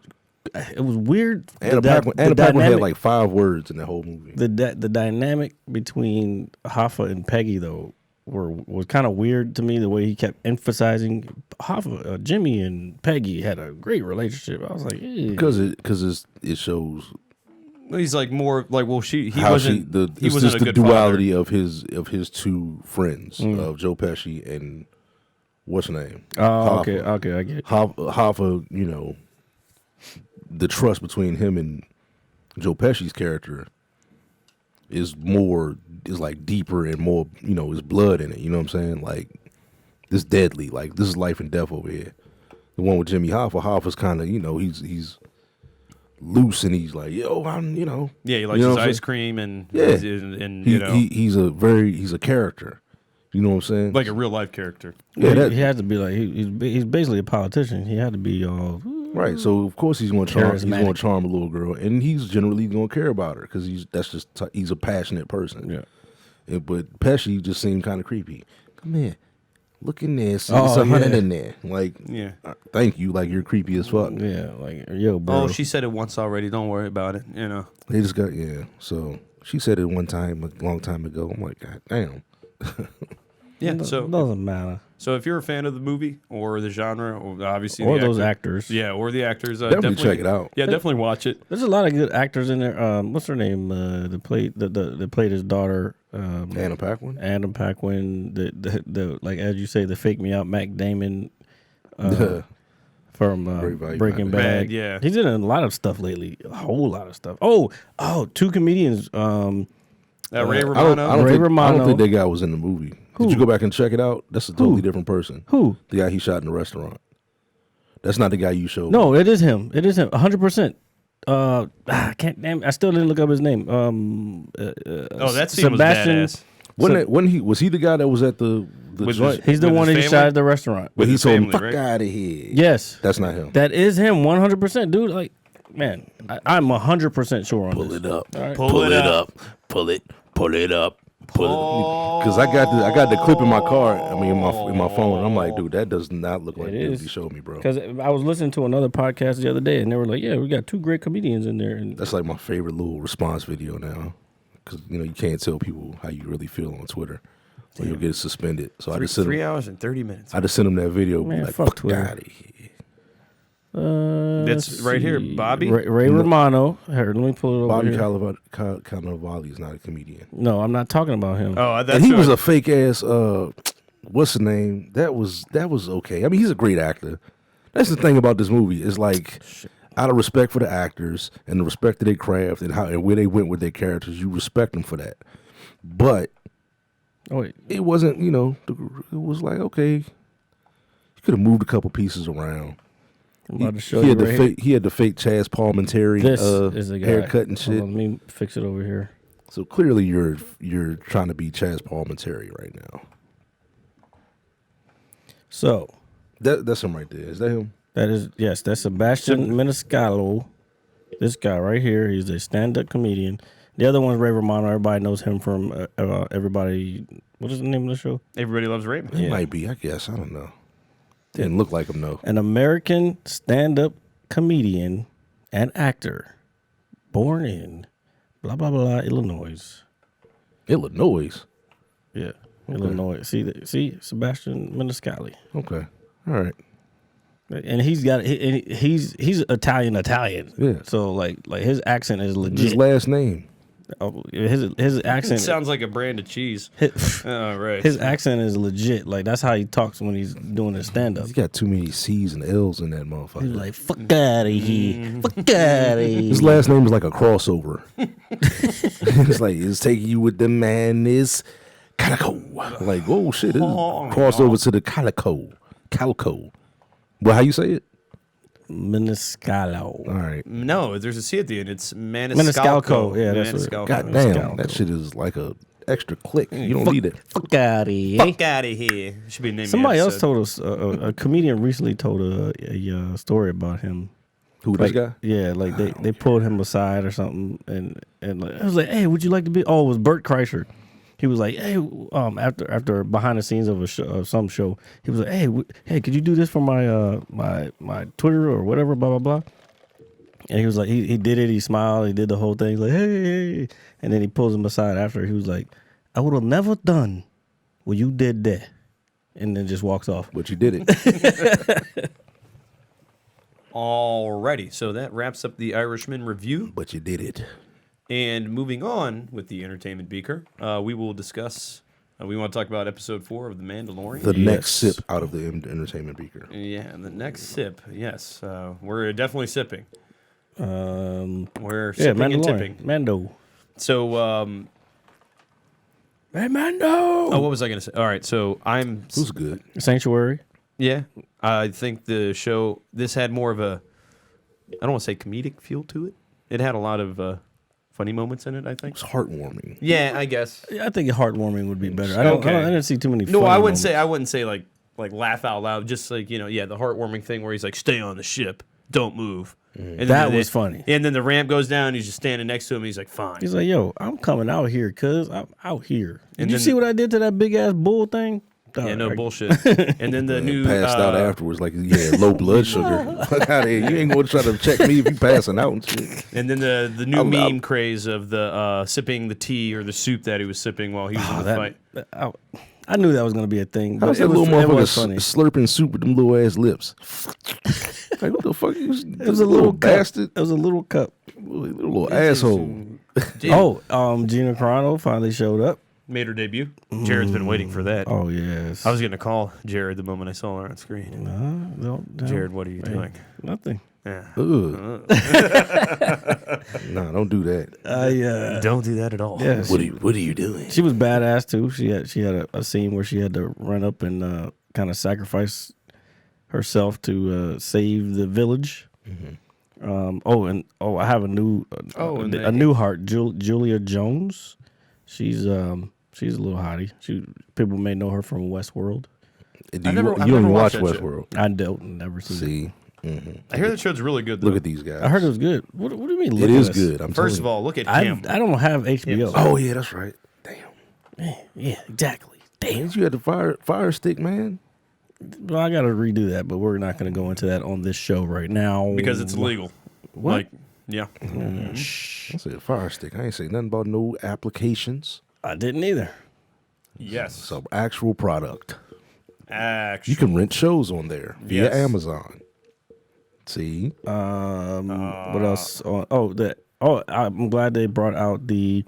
it was weird. Anna Paquin had like 5 words in the whole movie. the dynamic between Hoffa and Peggy though was kind of weird to me. The way he kept emphasizing Hoffa, Jimmy and Peggy had a great relationship. I was like, Because it shows He's like more like, well, he how wasn't. He it's wasn't just a the good duality of his 2 friends Mm. of Joe Pesci and what's her name? oh, Hoffa. okay, I get it. Hoffa, you know, the trust between him and Joe Pesci's character is like deeper and more, you know, is blood in it. You know what I'm saying? Like, this deadly. Like, this is life and death over here. The one with Jimmy Hoffa's kind of, you know, he's loose and he's like, yo, I'm, you know. Yeah, he likes you know his what I'm ice saying? cream and Yeah. and you know, he's a character. You know what I'm saying? like a real life character. yeah, that, he had to be like he's basically a politician. He had to be all right. So of course he's going to charm. He's Charismatic. going to charm a little girl, and he's generally going to care about her because he's a passionate person. yeah. But Pesci just seemed kind of creepy. Come here, look in there. See, Oh, it's 100 yeah. in there. Like, Yeah. thank you. Like, you're creepy as fuck. Yeah, like yo, bro. Oh, she said it once already. Don't worry about it. You know. They just got So she said it one time, a long time ago. I'm like, God damn. Yeah. It So doesn't matter. so if you're a fan of the movie or the genre or obviously Or the those actor- actors. yeah, or the actors, Definitely check it out. Yeah, definitely watch it. There's a lot of good actors in there. What's her name? That played his daughter. Anna Paquin. Adam Paquin. The like as you say, the fake me out Mac Damon. From Great Value Breaking Bad. Bad. Bad, yeah. He's in a lot of stuff lately. A whole lot of stuff. Oh, 2 comedians. Ray I Romano. don't Ray think, I Romano. don't think that guy was in the movie. Who? Did you go back and check it out? That's a totally different person. Who? The guy he shot in the restaurant. That's not the guy you showed. No, it is him. It is him. 100%. I can't. Damn. I still didn't look up his name. Oh, that scene Sebastian- was badass. Was he the guy that was at the With joint? He's the With one his that he family? shot at the restaurant. But he his told him, family, "Fuck right? out of here." Yes, That's not him. that is him. 100%, dude. Like, man, I'm 100% sure on Pull this. it up. right. Pull it up. Pull it up. Because I got the clip in my car. I mean, in my phone. And I'm like, dude, that does not look like It the dude is. he showed me, bro. Because I was listening to another podcast the other day, and they were like, "Yeah, we got 2 great comedians in there." And That's like my favorite little response video now. Because, you can't tell people how you really feel on Twitter. So you'll get suspended. So I just sent 3 him, hours and 30 minutes. I just sent him that video. Man, Like, fuck fuck Twitter. outta here. That's let's right here, see. Bobby. Ray Romano. Here, let me pull it over Bobby here. Cannavale is not a comedian. No, I'm not talking about him. Oh, that's And he right. was a fake ass. What's his name? That was okay. I mean, he's a great actor. That's the thing about this movie. Is like, out of respect for the actors and the respect to their craft and how and where they went with their characters, you respect them for that. But Oh wait, it wasn't. It was like, okay, you could have moved a couple pieces around. I'm about to show He you had the right fake. He had the fake Chaz Palminteri This is a guy. haircut and Hold shit. on, let me fix it over here. So clearly, you're trying to be Chaz Palminteri right now. So That's him right there. Is that him? that's Sebastian Maniscalco. This guy right here, he's a stand-up comedian. The other one's Ray Romano. Everybody knows him from everybody. What is the name of the show? Everybody Loves Raymond. It might be. I guess. I don't know. Didn't look like him though. An American stand-up comedian and actor, born in blah blah blah Illinois. Illinois. Yeah, Illinois. See Sebastian Maniscalco. Okay. All right. And he's Italian. Yeah. So like his accent is His legit. last name. His It accent sounds like a brand of cheese. Oh, right. his accent is legit. Like that's how he talks when he's doing his stand up. He's got too many C's and L's in that motherfucker. He's like, fuck out of here. Fuck out of here. His last name is like a crossover. It's like, it's taking you with the man is Calico. Like, oh shit, it's crossover to the Calico. Well, how you say it? Maniscalco. All right. No, there's a C at the end. It's Maniscalco. Yeah, that's what it- Maniscalco. God damn, that shit is like a extra click. You don't need it. Fuck out of here. Fuck out of here. Should be a name. of the Somebody else episode. told us, a comedian recently told a story about him. Who, this Like, guy? yeah, like they pulled him aside or something, and like, I was like, hey, would you like to be? Oh, it was Bert Kreischer. He was like, hey, after behind the scenes of a show, of some show, he was like, hey, could you do this for my my Twitter or whatever, blah blah blah. And he was like, he did it. He smiled. He did the whole thing. He's like, hey, and then he pulls him aside after. He was like, I would have never done what you did there, and then just walks off. But you did it. Alrighty, so that wraps up the Irishman review. But you did it. And moving on with the entertainment beaker, we will discuss. We want to talk about episode 4 of The Mandalorian. The next sip out of the entertainment beaker. Yeah, the next sip. Yes, we're definitely sipping. We're Yeah, sipping and Mandalorian. tipping. Mando. So, Hey, Mando. oh, what was I going to say? All right, so Who's good? Sanctuary. Yeah, I think the show, this had more of a, I don't want to say comedic feel to it. It had a lot of funny moments in it, I think. It's heartwarming. Yeah, I guess. I think heartwarming would be better. I Okay. didn't see too many. No, funny I wouldn't moments. say like laugh out loud. Just like, the heartwarming thing where he's like, stay on the ship, don't move. And then That was funny. And then the ramp goes down. He's just standing next to him. He's like, fine. He's like, "Yo, I'm coming out here, cuz I'm out here." Did And you then- see what I did to that big ass bull thing? Yeah, no Alright. bullshit. And then the new Passed out afterwards like he had low blood sugar. Fuck out of here. You ain't going to try to check me if you passing out and shit. and then the new I'm- meme craze of the sipping the tea or the soup that he was sipping while he was in the fight. I knew that was gonna be a thing. But How's it that little was motherfucker funny. slurping soup with them little ass lips? Like, what the fuck? It was a little cup. bastard. It was a little cup. Little asshole. Oh, Gina Carano finally showed up. Made her debut. Jared's been waiting for that. Oh yes. I was going to call Jared the moment I saw her on screen. Don't- Jared, what are you doing? Nothing. Yeah. Ugh. Nah, don't do that. Don't do that at all. Yeah, What are you doing? she was badass too. She had a scene where she had to run up and kind of sacrifice herself to save the village. I have a new a new heart, Julia Jones. She's a little hottie. People may know her from Westworld. You I've don't never even watched watch that show. Westworld. I don't never seen it. See, I hear that show's really good, though. Look at these guys. I heard it was good. What do you mean? It look is at us? good. I'm First telling of you. all, look at I him. don't have HBO. Oh yeah, that's right. Damn. Yeah, exactly. Damn. You had the fire stick, man. Well, I got to redo that, but we're not going to go into that on this show right now Because it's illegal. What? Like, yeah. I said fire stick. I ain't say nothing about no applications. I didn't either. Yes. Some actual product. Actually. You can rent shows on there via Yes. Amazon. See? What else? I'm glad they brought out the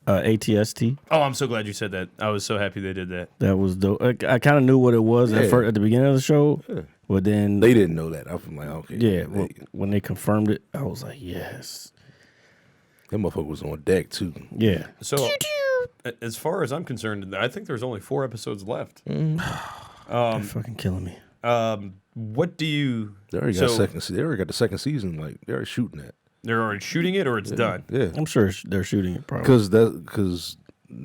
ATST. Oh, I'm so glad you said that. I was so happy they did that. That was dope. I kind of knew what it was Yeah. at the beginning of the show, but then They didn't know that. I'm like, okay. yeah, when they confirmed it, I was like, yes, That motherfucker was on deck too. yeah. So, as far as I'm concerned, I think there's only 4 episodes left. They're fucking killing me. What do you... They already got the second season. Like they're already shooting that. They're already shooting it, or it's done? Yeah. I'm sure they're shooting it probably. Because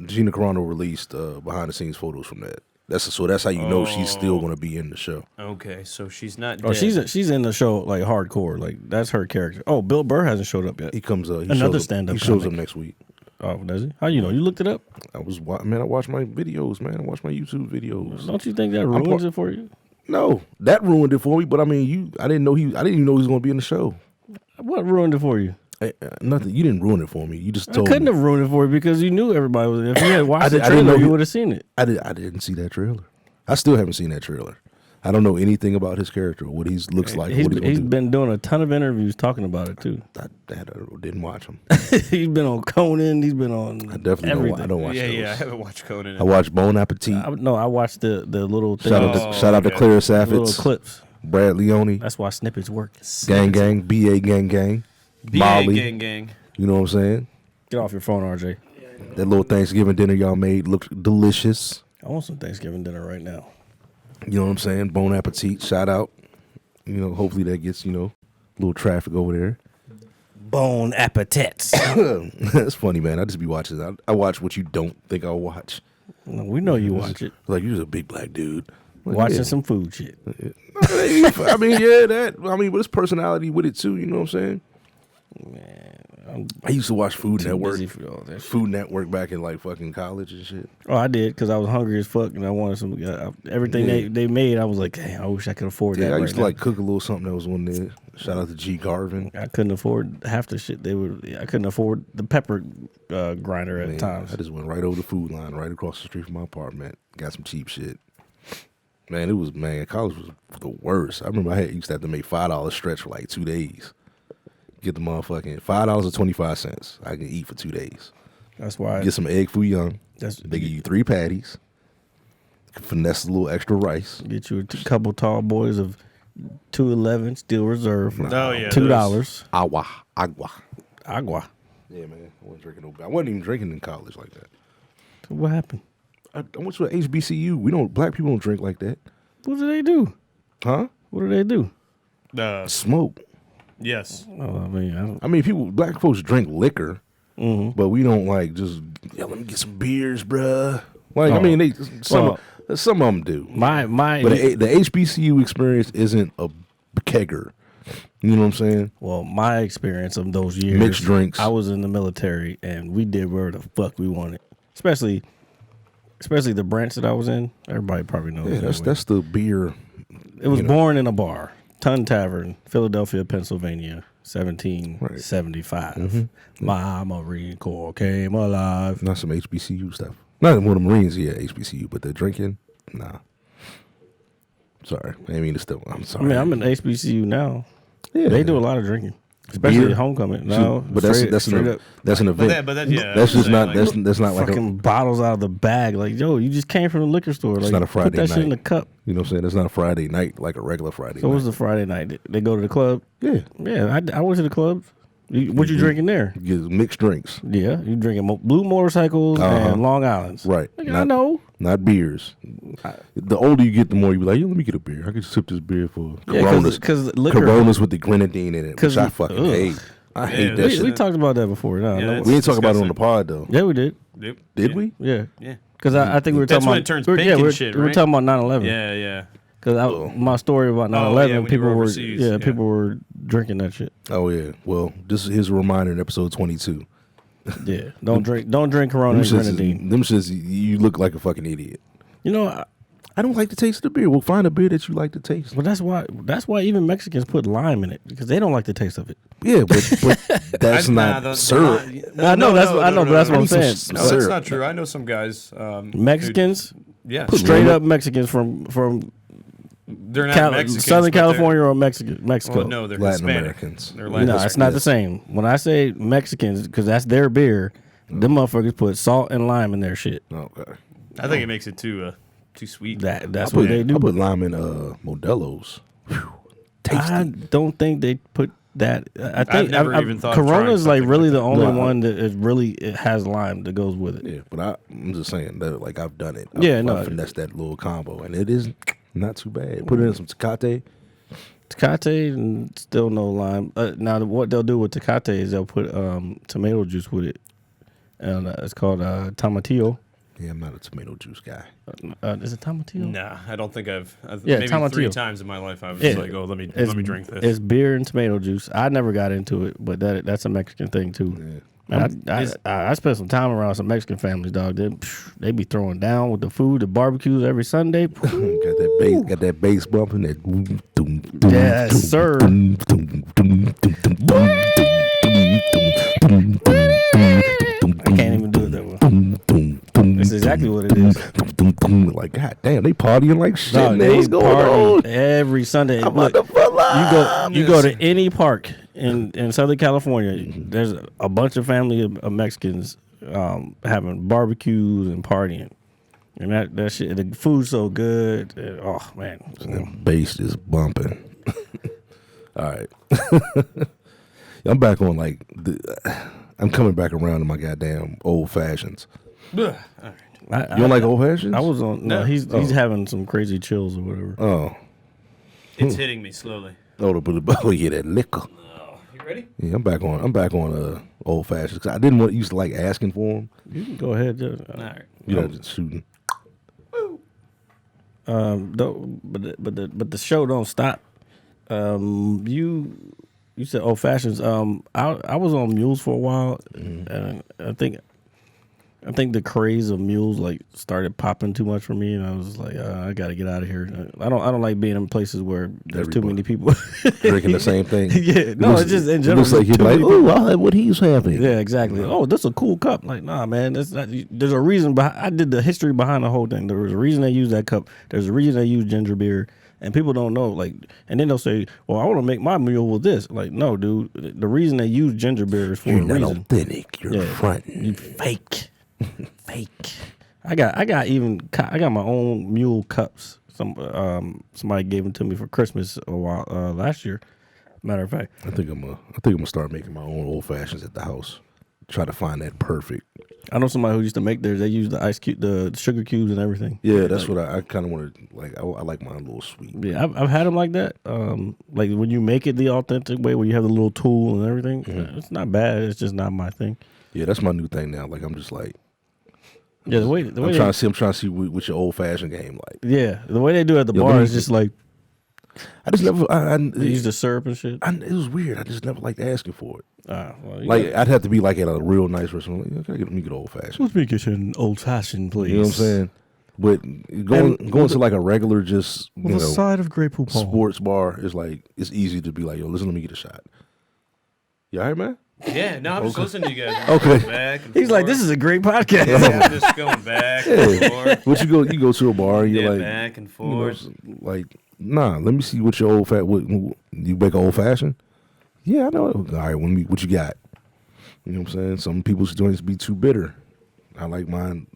Gina Carano released behind the scenes photos from that. That's how you know she's still going to be in the show. Okay, so she's not dead. Oh, she's in the show like hardcore. Like that's her character. Oh, Bill Burr hasn't showed up yet. He comes he Another shows up- stand-up He shows up comic. next week. Oh, does he? How you know? You looked it up? I watch my videos, man. I watch my YouTube videos. Don't you think that ruins it for you? No, that ruined it for me. But I mean, I didn't even know he was going to be in the show. What ruined it for you? Nothing. You didn't ruin it for me. You just I told couldn't me. have ruined it for you because you knew everybody was. If you had watched I the didn't know trailer, you he- would have seen it. I didn't see that trailer. I still haven't seen that trailer. I don't know anything about his character, what he looks like. He's what he's gonna do. been doing a ton of interviews talking about it too. I didn't watch him. He's been on Conan. He's been on. I definitely everything. I don't watch those. Yeah, I haven't watched Conan. I watched Bon Appetit. I watched the little thing. Shout out to Claire little Saffitz, clips. Brad Leone, That's why snippets work. Gang, BA Gang, BA Molly. gang. You know what I'm saying? Get off your phone, RJ. That little Thanksgiving dinner y'all made looked delicious. I want some Thanksgiving dinner right now. You know what I'm saying? Bon Appetit, shout out. You know, hopefully that gets, a little traffic over there. Bon appetits. That's funny, man. I just be watching. I watch what you don't think I'll watch. No, we know you watch it. Like, you're just a big black dude. Like, Watching yeah. some food shit. I mean, yeah, but it's personality with it too. You know what I'm saying? I used to watch Food Network. Busy for all that shit. Food Network back in like fucking college and shit. Oh, I did because I was hungry as fuck and I wanted some. Everything they made, I was like, damn, I wish I could afford that. Yeah, I right used to now. like cook a little something that was on there. Shout out to G Garvin. I couldn't afford half the shit they would. I couldn't afford the pepper grinder at Man, times. I just went right over the food line, right across the street from my apartment. Got some cheap shit. Man, college was the worst. I remember I used to have to make $5 stretch for like 2 days. Get the motherfucking $5.25. I can eat for 2 days. That's why. Get some egg foo young. That's They give you 3 patties. Finesse a little extra rice. Get you a couple tall boys of 211 Steel Reserve for Oh, yeah, $2. Agua. Agua. Yeah, man. I wasn't even drinking in college like that. So what happened? I went to an HBCU. Black people don't drink like that. What do they do? Huh? What do they do? Smoke. Yes. Oh, I mean, black folks drink liquor, Mm-hmm. but we don't like just, let me get some beers, bruh. Like, Oh. I mean, some of them do. my But the HBCU experience isn't a kegger. You know what I'm saying? well, my experience of those years, Mixed drinks. I was in the military and we did whatever the fuck we wanted, especially the branch that I was in. Everybody probably knows. Yeah, that that's the beer. It was you know. born in a bar, Ton Tavern, Philadelphia, Pennsylvania, 1775. My Marine Corps came alive. Not some HBCU stuff. Not one of the Marines here at HBCU, but the drinking, nah. Sorry, I didn't mean to step. I'm I sorry. mean, I'm in HBCU now. Yeah. They do a lot of drinking, especially Beer? at homecoming. No, but that's straight an up. event. That's just not. like, That's not like Fucking bottles out of the bag. Like, yo, you just came from the liquor store. Like, not a put Friday that shit in night. the cup. You know what I'm saying? It's not a Friday night like a regular Friday So night. what's the Friday night? They go to the club. Yeah. Yeah, I went to the club. What you drinking there? Get mixed drinks. Yeah, you drinking blue motorcycles and Long Islands. Right. Like, I know. Not beers. The older you get, the more you be like, yo, let me get a beer. I can sip this beer for Yeah, Coronas. because liquor. Coronas with the grenadine in it, which 'Cause I fucking ugh. hate. I hate that we shit. talked about that before. No, Yeah, no. it's- We didn't talk about it on disgusting. the pod, though. Yeah, we did. Did we? Yeah. Yeah. Because I think we were That's talking when about it turns we were- pink yeah, and we were, shit, we were right? talking about 9/11. Yeah. Because my story about 9/11, when you people were were overseas, people were drinking that shit. Oh yeah. Well, this is his reminder in episode 22. Yeah, don't drink Corona and grenadine. Them shits, you look like a fucking idiot. You know, I don't like the taste of the beer. We'll find a beer that you like to taste. but that's why even Mexicans put lime in it because they don't like the taste of it. Yeah, but that's not syrup. I know that's what I'm saying. No, that's not true. I know some guys. Mexicans, Yeah, straight up Mexicans from they're not Mexicans. Southern but they're- California or Mexico. Well, no, they're Latin Hispanic. Americans. They're Latin No, Americans. it's not the same. When I say Mexicans, because that's their beer, them motherfuckers put salt and lime in their shit. Okay. I think it makes it too sweet. That's what they do. I put lime in Modelo's. Whew. Tasty. I don't think they put that. I think I've never even thought of Corona trying is like something really like the that. only one that is really it has lime that goes with it. Yeah, but I'm just saying that like I've done it. I finessed that little combo, and it is not too bad. Put it in some Tecate. Tecate and still no lime. Now what they'll do with Tecate is they'll put tomato juice with it, and it's called tomatillo. Yeah, I'm not a tomato juice guy. Is it tomatillo? Nah, I don't think I've Yeah, maybe tomatillo. 3 times in my life I was Yeah. like, oh, let me drink this. It's beer and tomato juice. I never got into it, but that's a Mexican thing too. Man, I spent some time around some Mexican families, dog. They be throwing down with the food, the barbecues every Sunday. got that bass bumping. Yes, sir. I can't even do it that way. That's exactly what it is. Like, god damn, they partying like shit. Dog, man. they What's going party on? every Sunday. I'm Look, about to fall out. you go to any park in Southern California, there's a bunch of family of Mexicans having barbecues and partying. And that shit, the food's so good. Oh man, That bass is bumping. All right. I'm back on I'm coming back around to my goddamn old fashions. Ugh. All right. You don't like old fashions? I was on. No, he's having some crazy chills or whatever. Oh. It's hitting me slowly. Oh yeah, that liquor. You ready? Yeah, I'm back on old fashions because I didn't used to like asking for them. You can go ahead. All right. You know, just shooting. But the show don't stop. You said old fashions. I was on mules for a while, and I think the craze of mules like started popping too much for me, and I was like, I got to get out of here. I don't like being in places where there's too many people Drinking the same thing. Yeah, no, it's just in It general. looks like there's you're too like, many people. oh, I'll have what he's having. Yeah, exactly. Oh, that's a cool cup. Like, nah, man, that's not. There's a reason behind. I did the history behind the whole thing. There was a reason they used that cup. There's a reason they use ginger beer, and people don't know. Like, and then they'll say, "Well, I want to make my mule with this." Like, no, dude. The reason they use ginger beer is for You're a not reason. authentic. You're fronting. You fake, fake. I got my own mule cups. Somebody gave them to me for Christmas a while last year. Matter of fact, I think I'm gonna start making my own old fashions at the house. Try to find that perfect. I know somebody who used to make theirs. They use the ice cube, the sugar cubes, and everything. Yeah, that's what I kind of want to like. I like mine a little sweet. Yeah, I've had them like that. Like when you make it the authentic way, where you have the little tool and everything. It's not bad. It's just not my thing. Yeah, that's my new thing now. Like I'm just like, Yeah, the way I'm trying to see what your old fashioned game like. yeah, the way they do it at the Yo, bar let me- is just like I just never. they use the syrup and shit. it was weird. I just never liked asking for it. Well, Like I'd have to be like at a real nice restaurant. Like, okay, let me get old fashioned. let me get you an old fashioned, please. You know what I'm saying? But going to like a regular just With a side of Grey Poupon. sports bar is like it's easy to be like, yo, listen, let me get a shot. You all right, man? Yeah, no, I'm just listening to you guys. Okay. Back and He's like, forth. this is a great podcast. Yeah, I'm just going back and forth. But you go to a bar and you're Yeah, like, back and you know, forth. like, nah, let me see what your what you make old fashioned. Yeah, I know. All right, what you got? You know what I'm saying? Some people's joints be too bitter. I like mine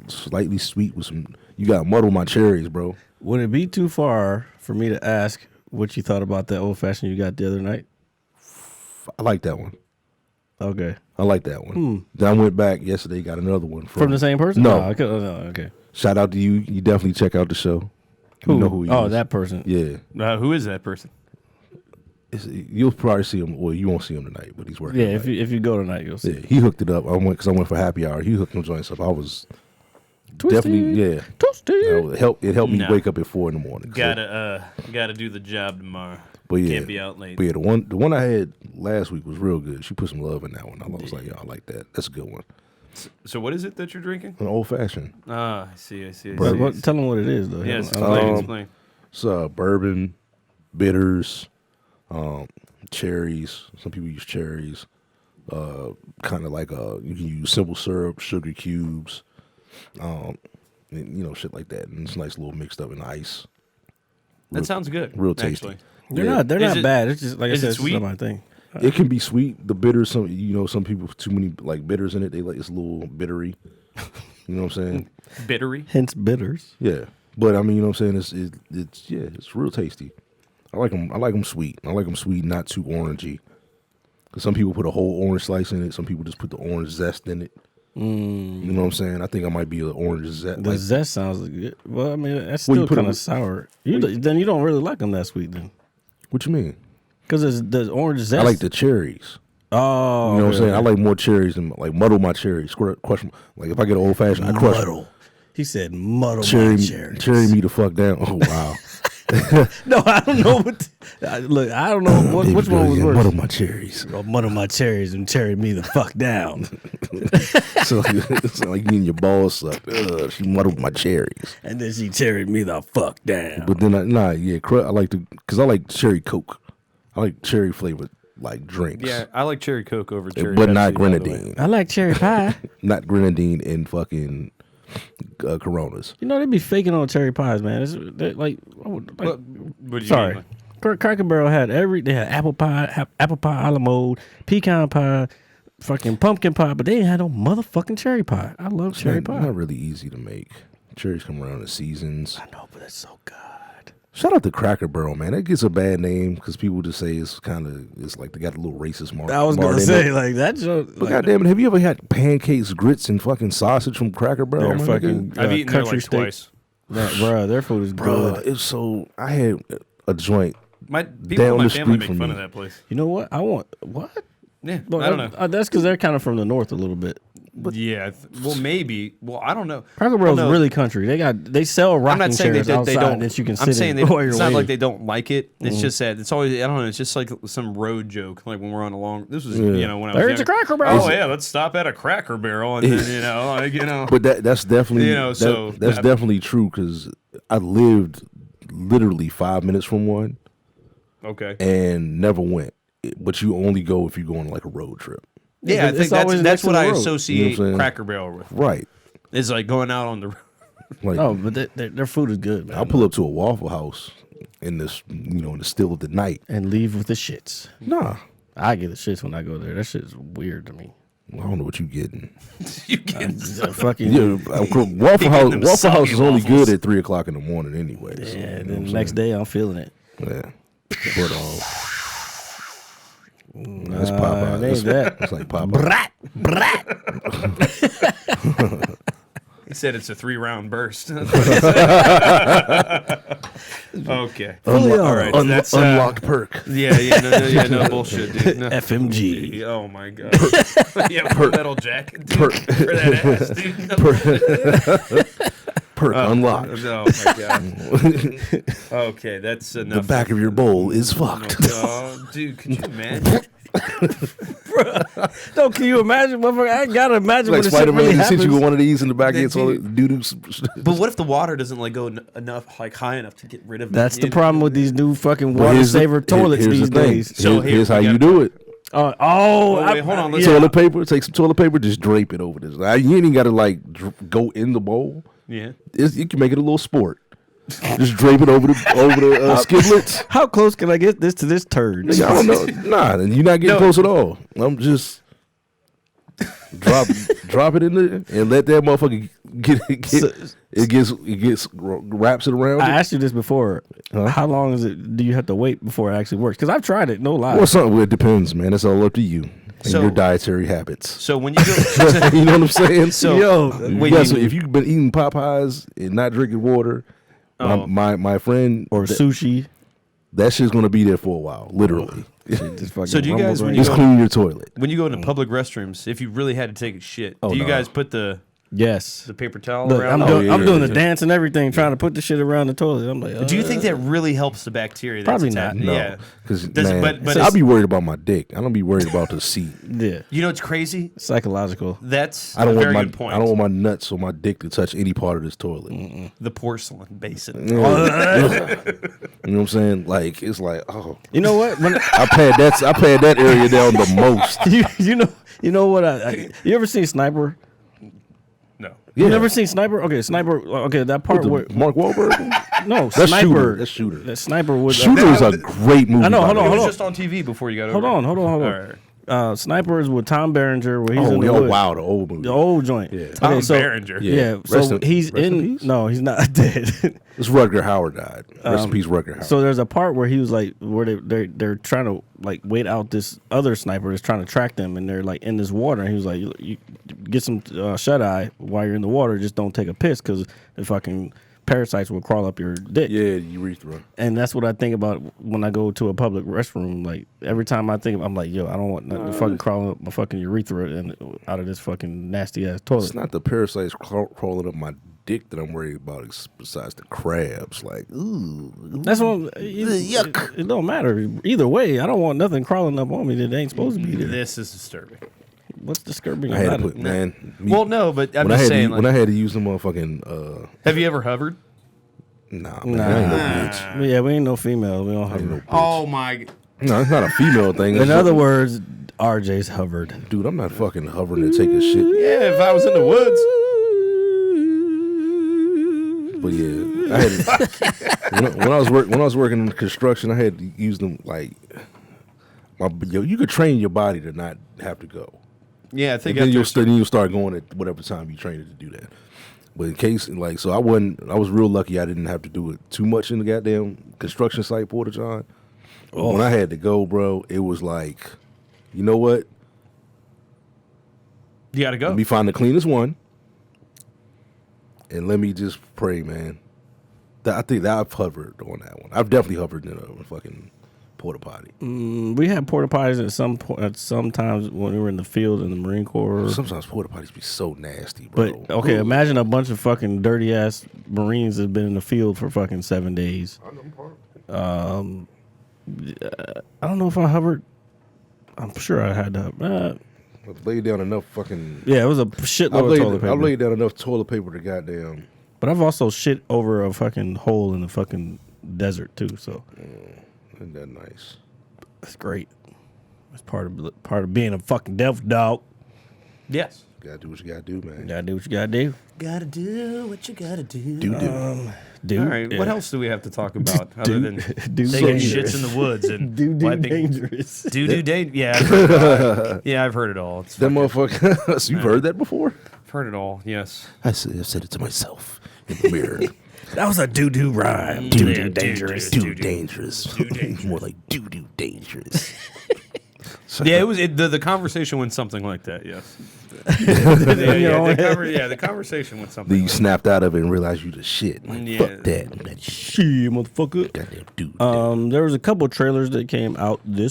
slightly sweet with some. You got to muddle my cherries, bro. Would it be too far for me to ask what you thought about that old fashioned you got the other night? I like that one. Okay. I like that one. Then I went back yesterday, got another one From the same person? No. Okay. Okay. Shout out to you. You definitely check out the show. You know who he is. that person. Yeah. Who is that person? You'll probably see him. Well, you won't see him tonight, but he's working. Yeah, tonight. if you go tonight, you'll see. Yeah, he hooked it up. I went for happy hour. He hooked them joints up. I was Definitely, yeah. Toasty. It helped me No. wake up at 4 in the morning. Gotta do the job tomorrow. But yeah, Can't be out late. But yeah, the one I had last week was real good. She put some love in that one. I was like, I like that. That's a good one. So what is it that you're drinking? An old fashioned. Ah, I see. Tell them what it is, though. Yes, I don't- explain. It's bourbon, bitters, cherries. Some people use cherries. Kind of like you can use simple syrup, sugar cubes, and, shit like that. And it's nice little mixed up in ice. That sounds good. Real tasty. Actually. They're Is not it- bad. It's just like I is it said, it's sweet? not my thing. It can be sweet. The bitters, some people too many like bitters in it. They like it's a little bittery. You know what I'm saying? Bittery. Hence bitters. Yeah, but I mean, you know what I'm saying? It's real tasty. I like them. I like them sweet. I like them sweet, not too orangey. Because some people put a whole orange slice in it. Some people just put the orange zest in it. You know what I'm saying? I think I might be an orange zest. The zest sounds good. Well, I mean, that's still kind of sour. Then you don't really like them that sweet, then. What you mean? Because the orange zest. I like the cherries. Oh, You know what I'm saying? I like more cherries than like muddle my cherries. Crush them. Like if I get an old fashioned, I crush muddle. He said muddle cherry, my cherries. cherry me the fuck down. Oh wow. No, I don't know what. Look, I don't know which one was worse. Muddle my cherries. Oh, muddle my cherries and cherry me the fuck down. So it's like you getting your balls sucked. Ugh, she muddled my cherries. And then she cherried me the fuck down. But then I like because I like cherry Coke. I like cherry flavored like drinks. Yeah, I like cherry Coke over cherry but Pepsi, not by the way. grenadine. I like cherry pie. Not grenadine and fucking Coronas. You know, they be faking on cherry pies, man. Like What do you sorry. mean? Cracker Barrel they had apple pie a la mode, pecan pie, fucking pumpkin pie, but they ain't had no motherfucking cherry pie. I love cherry pie. Not really easy to make. Cherries come around in seasons. I know, but it's so good. Shout out to Cracker Barrel, man. That gets a bad name because people just say it's like they got a little racist mark. I was gonna say like that joke. But goddamn it, have you ever had pancakes, grits, and fucking sausage from Cracker Barrel? They're my fucking nigga? I've eaten there country like steak. twice. Bruh, their food is good. Bruh, it's so. I had a joint. My people Down in my the family street make from fun me. of that place. You know what? I want what? Yeah, Well, I don't know. That's because they're kind of from the north a little bit. Yeah, well, maybe. Well, I don't know. Cracker Barrel's Well, no. really country. They sell rocking I'm not saying chairs they outside don't. that you can I'm sit saying in. they, while you're it's not like waiting. they don't like it. It's just that it's always. I don't know. It's just like some road joke. Like when we're on a long. This was when I was There's a younger. Cracker Barrel. Oh yeah, let's stop at a Cracker Barrel and then But that's definitely that's I- definitely true because I lived literally 5 minutes from one Okay. and never went. But you only go if you go on like a road trip. Yeah, I It's think always that's next to what the I road. associate You know what I'm saying? Cracker Barrel with. Right. It's like going out on the road. Like Oh, but their food is good, man. I'll pull up to a Waffle House in this, in the still of the night. And leave with the shits. Nah. I get the shits when I go there. That shit's weird to me. I don't know what you getting. You get Fucking Yeah, Waffle House. them Waffle House soggy is only waffles. good at 3:00 in the morning anyway. So, yeah. you know Then what the I'm next day I'm feeling it. saying? Yeah. But that's Popeye. it ain't that. It's like Popeye. Brat. He said it's a 3-round burst. Okay. All right. That's Unlocked perk. No bullshit, dude. No. FMG. Oh my god. Yeah, Full Metal Jacket, dude. For that ass, dude. Perk unlocked. Oh my god. Okay, that's enough. The back of your bowl is fucked. Oh, dude, could you imagine? No, can you imagine? Motherfucker? I gotta imagine Like when this shit Spider-Man, really he sent happens. you one of these in the back. They It's all do. doo-doo. But what if the water doesn't like go enough, like high enough to get rid of? That's it, the you know? problem with these new fucking Well, water here's the- saver toilets here's these the thing. days. So Here's here, how we you gotta- do it. Wait, hold on. Let's Toilet paper. Take some toilet paper. Just drape it over this. You ain't even got to like go in the bowl. Yeah. You can make it a little sport. Just drape it over the skiblets. How close can I get this to this turd? Nigga, I don't know. Nah, you're not getting No. close at all. I'm just drop it in there and let that motherfucker wraps it around. I it. asked you this before. Huh? How long is it? Do you have to wait before it actually works? Because I've tried it. No lie. Well, it depends, man. It's all up to you and So- your dietary habits. So when you go, You know what I'm saying? So- Yo, wait, if you've been eating Popeyes and not drinking water, my friend, or sushi. that shit's gonna be there for a while, literally. So do you guys when you Just go clean your toilet. when you go into public restrooms, if you really had to take a shit, Oh, do you no. guys put the Yes. The paper towel Look, around. I'm doing the dance and everything, trying to put the shit around the toilet. I'm like, Do you think that really helps the bacteria? That's Probably attached? not. No, Yeah. because Does it- but I'll be worried about my dick. I don't be worried about the seat. Yeah, You know what's crazy? psychological. That's I don't a very want good point. I don't want my nuts or my dick to touch any part of this toilet. The porcelain basin. You know what I'm saying? Like it's like, oh, You know what? When, I pad that area down the most. you know what? You ever seen Sniper? No. You never seen Sniper? Okay, Sniper. Okay, that part where Mark Wahlberg. no That's Sniper. Shooter. That's Shooter. That Sniper was Shooter is a great movie. I know, by hold the on, way. It was hold just on TV before you got Hold over. on. All right. Sniper is with Tom Berenger, where he's in the Oh, woods. wow, the old movie. The old joint. Yeah. Tom Berenger. Yeah. Rest So in- he's rest in in. peace? No, he's not dead. It's Rutger Hauer died. Rest in peace, Rutger Hauer. So there's a part where he was like, where they're trying to like wait out this other sniper that's trying to track them, and they're like in this water, and he was like, you get some shut eye while you're in the water, just don't take a piss because the fucking parasites will crawl up your dick. yeah, urethra. And that's what I think about when I go to a public restroom. Like every time I think, I'm like, yo, I don't want nothing to fucking crawling up my fucking urethra and out of this fucking nasty ass toilet. It's not the parasites crawling up my dick that I'm worried about. Besides the crabs, like, ooh, That's what yuck. It don't matter either way. I don't want nothing crawling up on me that ain't supposed to be there. This is disturbing. What's disturbing I had about to put it? man. Well, no, but I'm when I just had saying. when I had to use the motherfucking Have you ever hovered? nah, man, I ain't no bitch. Yeah, we ain't no female. We don't I ain't no hover. bitch. Oh my! No, it's not a female thing. In It's other just- words, RJ's hovered. dude, I'm not fucking hovering to take a shit. Yeah, if I was in the woods. But yeah, I had when I was working in construction, I had to use them like you could train your body to not have to go. Yeah, I think And then after you'll start going at whatever time you train it to do that. But in case like so, I was real lucky. I didn't have to do it too much in the goddamn construction site, Porta John. But when I had to go, bro, it was like, you know what? you got to go. Let me find the cleanest one, and let me just pray, man. I think that I've hovered on that one. I've definitely hovered in a fucking porta potty. We had porta potties at some times when we were in the field in the Marine Corps. Sometimes porta potties be so nasty, bro. But okay, imagine a bunch of fucking dirty ass Marines that's been in the field for fucking 7 days. I don't know if I hovered. I'm sure I had to. I've laid down enough fucking. Yeah, it was a shitload of toilet paper. I've laid down enough toilet paper to goddamn. But I've also shit over a fucking hole in the fucking desert too. So Isn't that nice? that's great. It's part of being a fucking devil dog. yes. Gotta do what you gotta do, man. You gotta do what you gotta do. Gotta do what you gotta do. Do. Dude, All right. What else do we have to talk about other than Dude taking dangerous. shits in the woods and Dude, wiping? dangerous. Do date? Yeah, I've heard it all. Yeah, I've heard it all. It's That fucking- motherfucker. So you've heard that before? I've heard it all. Yes. I've said it to myself in the mirror. That was a doo-doo rhyme. Doo-doo dangerous. dangerous. dangerous. More like doo-doo dangerous. Yeah, it was. The conversation went something like that. Yes. The conversation went something. Then you like snapped out of it and realized you the shit. Like, Yeah. fuck that. That shit. Shit, motherfucker. Goddamn dude. There was a couple trailers that came out the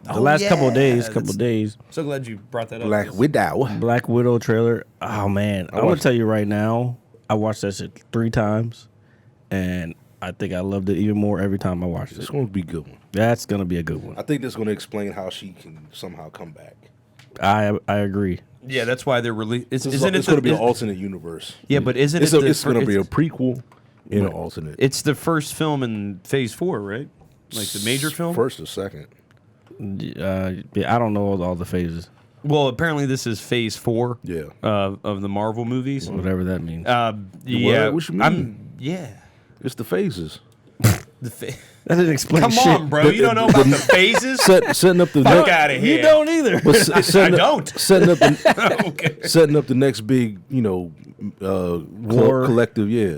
last couple of days. that. So glad you brought that up. Black Yes. Widow. Black Widow trailer. Oh man, I'm gonna watched tell you right now. I watched that shit 3 times, and I think I loved it even more every time I watched it. It's going to be a good one. That's gonna be a good one. I think that's going to explain how she can somehow come back. I agree. Yeah, that's why they're releasing. It's Isn't it going to be an is- alternate universe. Yeah, but isn't It's, it? it's going to be a prequel in an alternate. It's the first film in Phase 4, right? Like the major film. First or second. Yeah, I don't know all the phases, Well, apparently this is Phase 4. Yeah. Of the Marvel movies. whatever that means. Yeah. What you mean? Yeah. It's the phases. The that didn't explain Come shit. on, bro. You don't know about the phases? Setting up the Fuck next. out of here. You don't either. But setting I up- don't. Setting up the Okay. setting up the next big, War. collective. Yeah.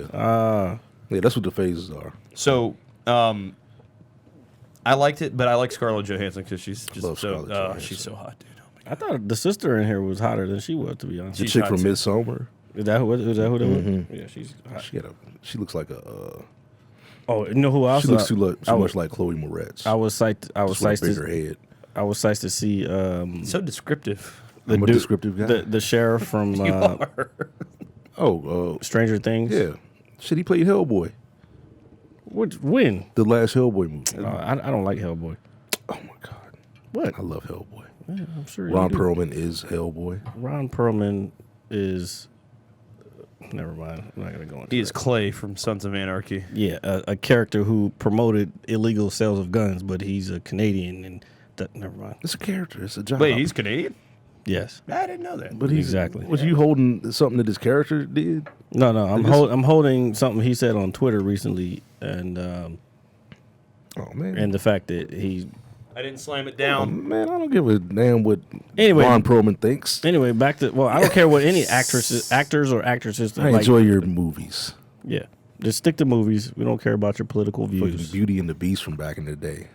Yeah, that's what the phases are. So, I liked it, but I like Scarlett Johansson because she's just Love Scarlett Johansson. she's so hot, dude. Oh my God. I thought the sister in here was hotter than she was, to be honest. The She's chick hot from too. Midsommar. Is that who that was? Yeah, she's hot. She looks like a. Oh, you know who else? She looks too much like Chloe Moretz. I was psyched. I was Just with a psyched. bigger head. I was psyched to see. So descriptive. I'm a dude- descriptive guy. The sheriff from Stranger Things. Yeah. Shit, he played Hellboy. When? The last Hellboy movie. I don't like Hellboy. Oh my god. What? I love Hellboy. Yeah, I'm sure Ron you do. Perlman is Hellboy. Ron Perlman is. Never mind. I'm not gonna go into He is it. Clay from Sons of Anarchy. Yeah, a character who promoted illegal sales of guns, but he's a Canadian and never mind. It's a character. It's a job. Wait, he's Canadian? Yes. I didn't know that. But he's, Exactly. Was you holding something that his character did? No. I'm holding something he said on Twitter recently, and Oh man. the fact that he. I didn't slam it Oh, down. man, I don't give a damn what Anyway. Ron Perlman thinks. Anyway, back to I don't care what any actors or actresses. I enjoy your movies. Yeah, just stick to movies. We don't care about your political Fucking views. Beauty and the Beast from back in the day.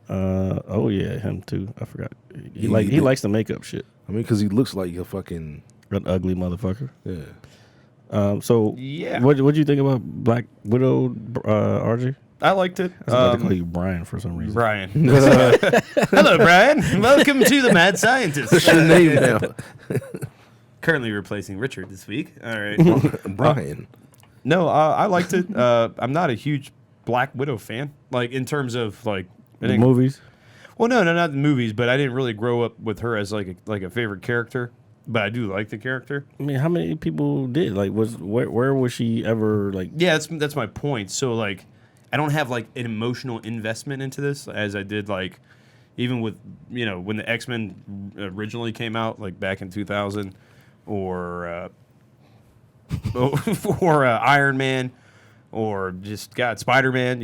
Oh yeah, him too. I forgot. He did. likes the makeup shit. I mean, because he looks like a fucking An ugly motherfucker. yeah. So Yeah. what do you think about Black Widow, RJ? I liked it. I was about to call you Brian for some reason. Brian. Hello, Brian. Welcome to the Mad Scientist. What's your name now? Currently replacing Richard this week. All right. Brian. No, I liked it. I'm not a huge Black Widow fan. Like in terms of like I The think- movies. Well, no, not the movies, but I didn't really grow up with her as like a favorite character. But I do like the character. I mean, how many people did? Like, where was she ever like? Yeah, that's my point. So like, I don't have like an emotional investment into this as I did like, even with when the X-Men originally came out like back in 2000, or or Iron Man, or just Spider-Man.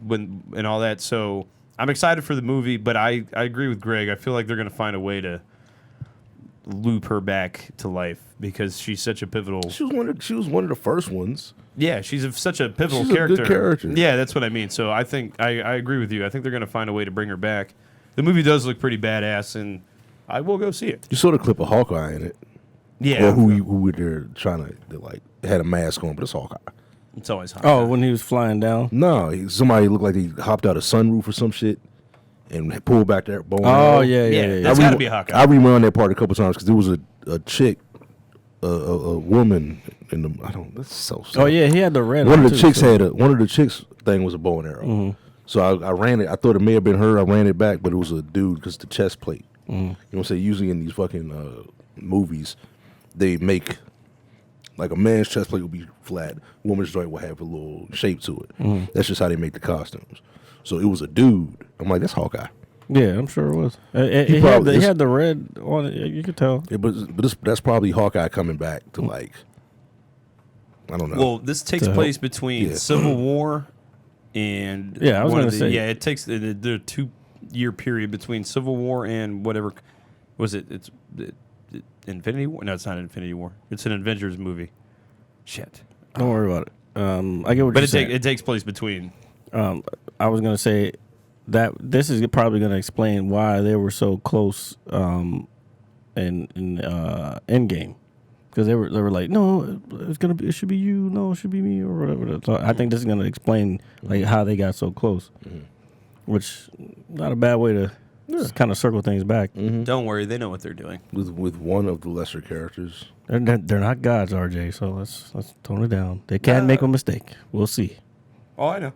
When and all that. So I'm excited for the movie, but I agree with Greg. I feel like they're gonna find a way to loop her back to life because she's such a pivotal. She was one of the first ones. Yeah, she's such a pivotal She's a character. good character. Yeah, that's what I mean. So I think I agree with you. I think they're going to find a way to bring her back. The movie does look pretty badass, and I will go see it. You saw the clip of Hawkeye in it. Yeah, Or who they're trying to they like had a mask on, but it's Hawkeye. it's always hot. Oh, when he was flying down. No, somebody looked like he hopped out a sunroof or some shit and pulled back that bone. Oh yeah. That's got to be Hawkeye. I rewound that part a couple times because there was a chick, a woman in the. I don't. That's so. Sad. Oh yeah, he had the red. One on, of the too, chicks so- had one of the chicks thing was a bow and arrow. So I ran it. I thought it may have been her. I ran it back, but it was a dude because the chest plate. You know what I'm saying? Usually in these fucking movies, they make like a man's chest plate will be flat, woman's joint will have a little shape to it. That's just how they make the costumes. So it was a dude. I'm like, that's Hawkeye. Yeah, I'm sure it was. He had the red on it. You could tell. Yeah, but that's probably Hawkeye coming back to like. I don't know. Well, this takes To place help. between Yeah. Civil War and Yeah, I was one gonna of the- say. Yeah, it takes the 2-year period between Civil War and whatever was it? It's Infinity War. No, it's not Infinity War. It's an Avengers movie. Shit. Don't worry about it. I get what But you're saying. it takes place between. I was gonna say that this is probably gonna explain why they were so close in Endgame, because they were like, no, it should be you, no, it should be me, or whatever. So I think this is gonna explain like how they got so close, which not a bad way to just kind of circle things back. Don't worry, they know what they're doing. with one of the lesser characters. They're not gods, RJ. So let's tone it down. They can make a mistake. We'll see. Oh, I know.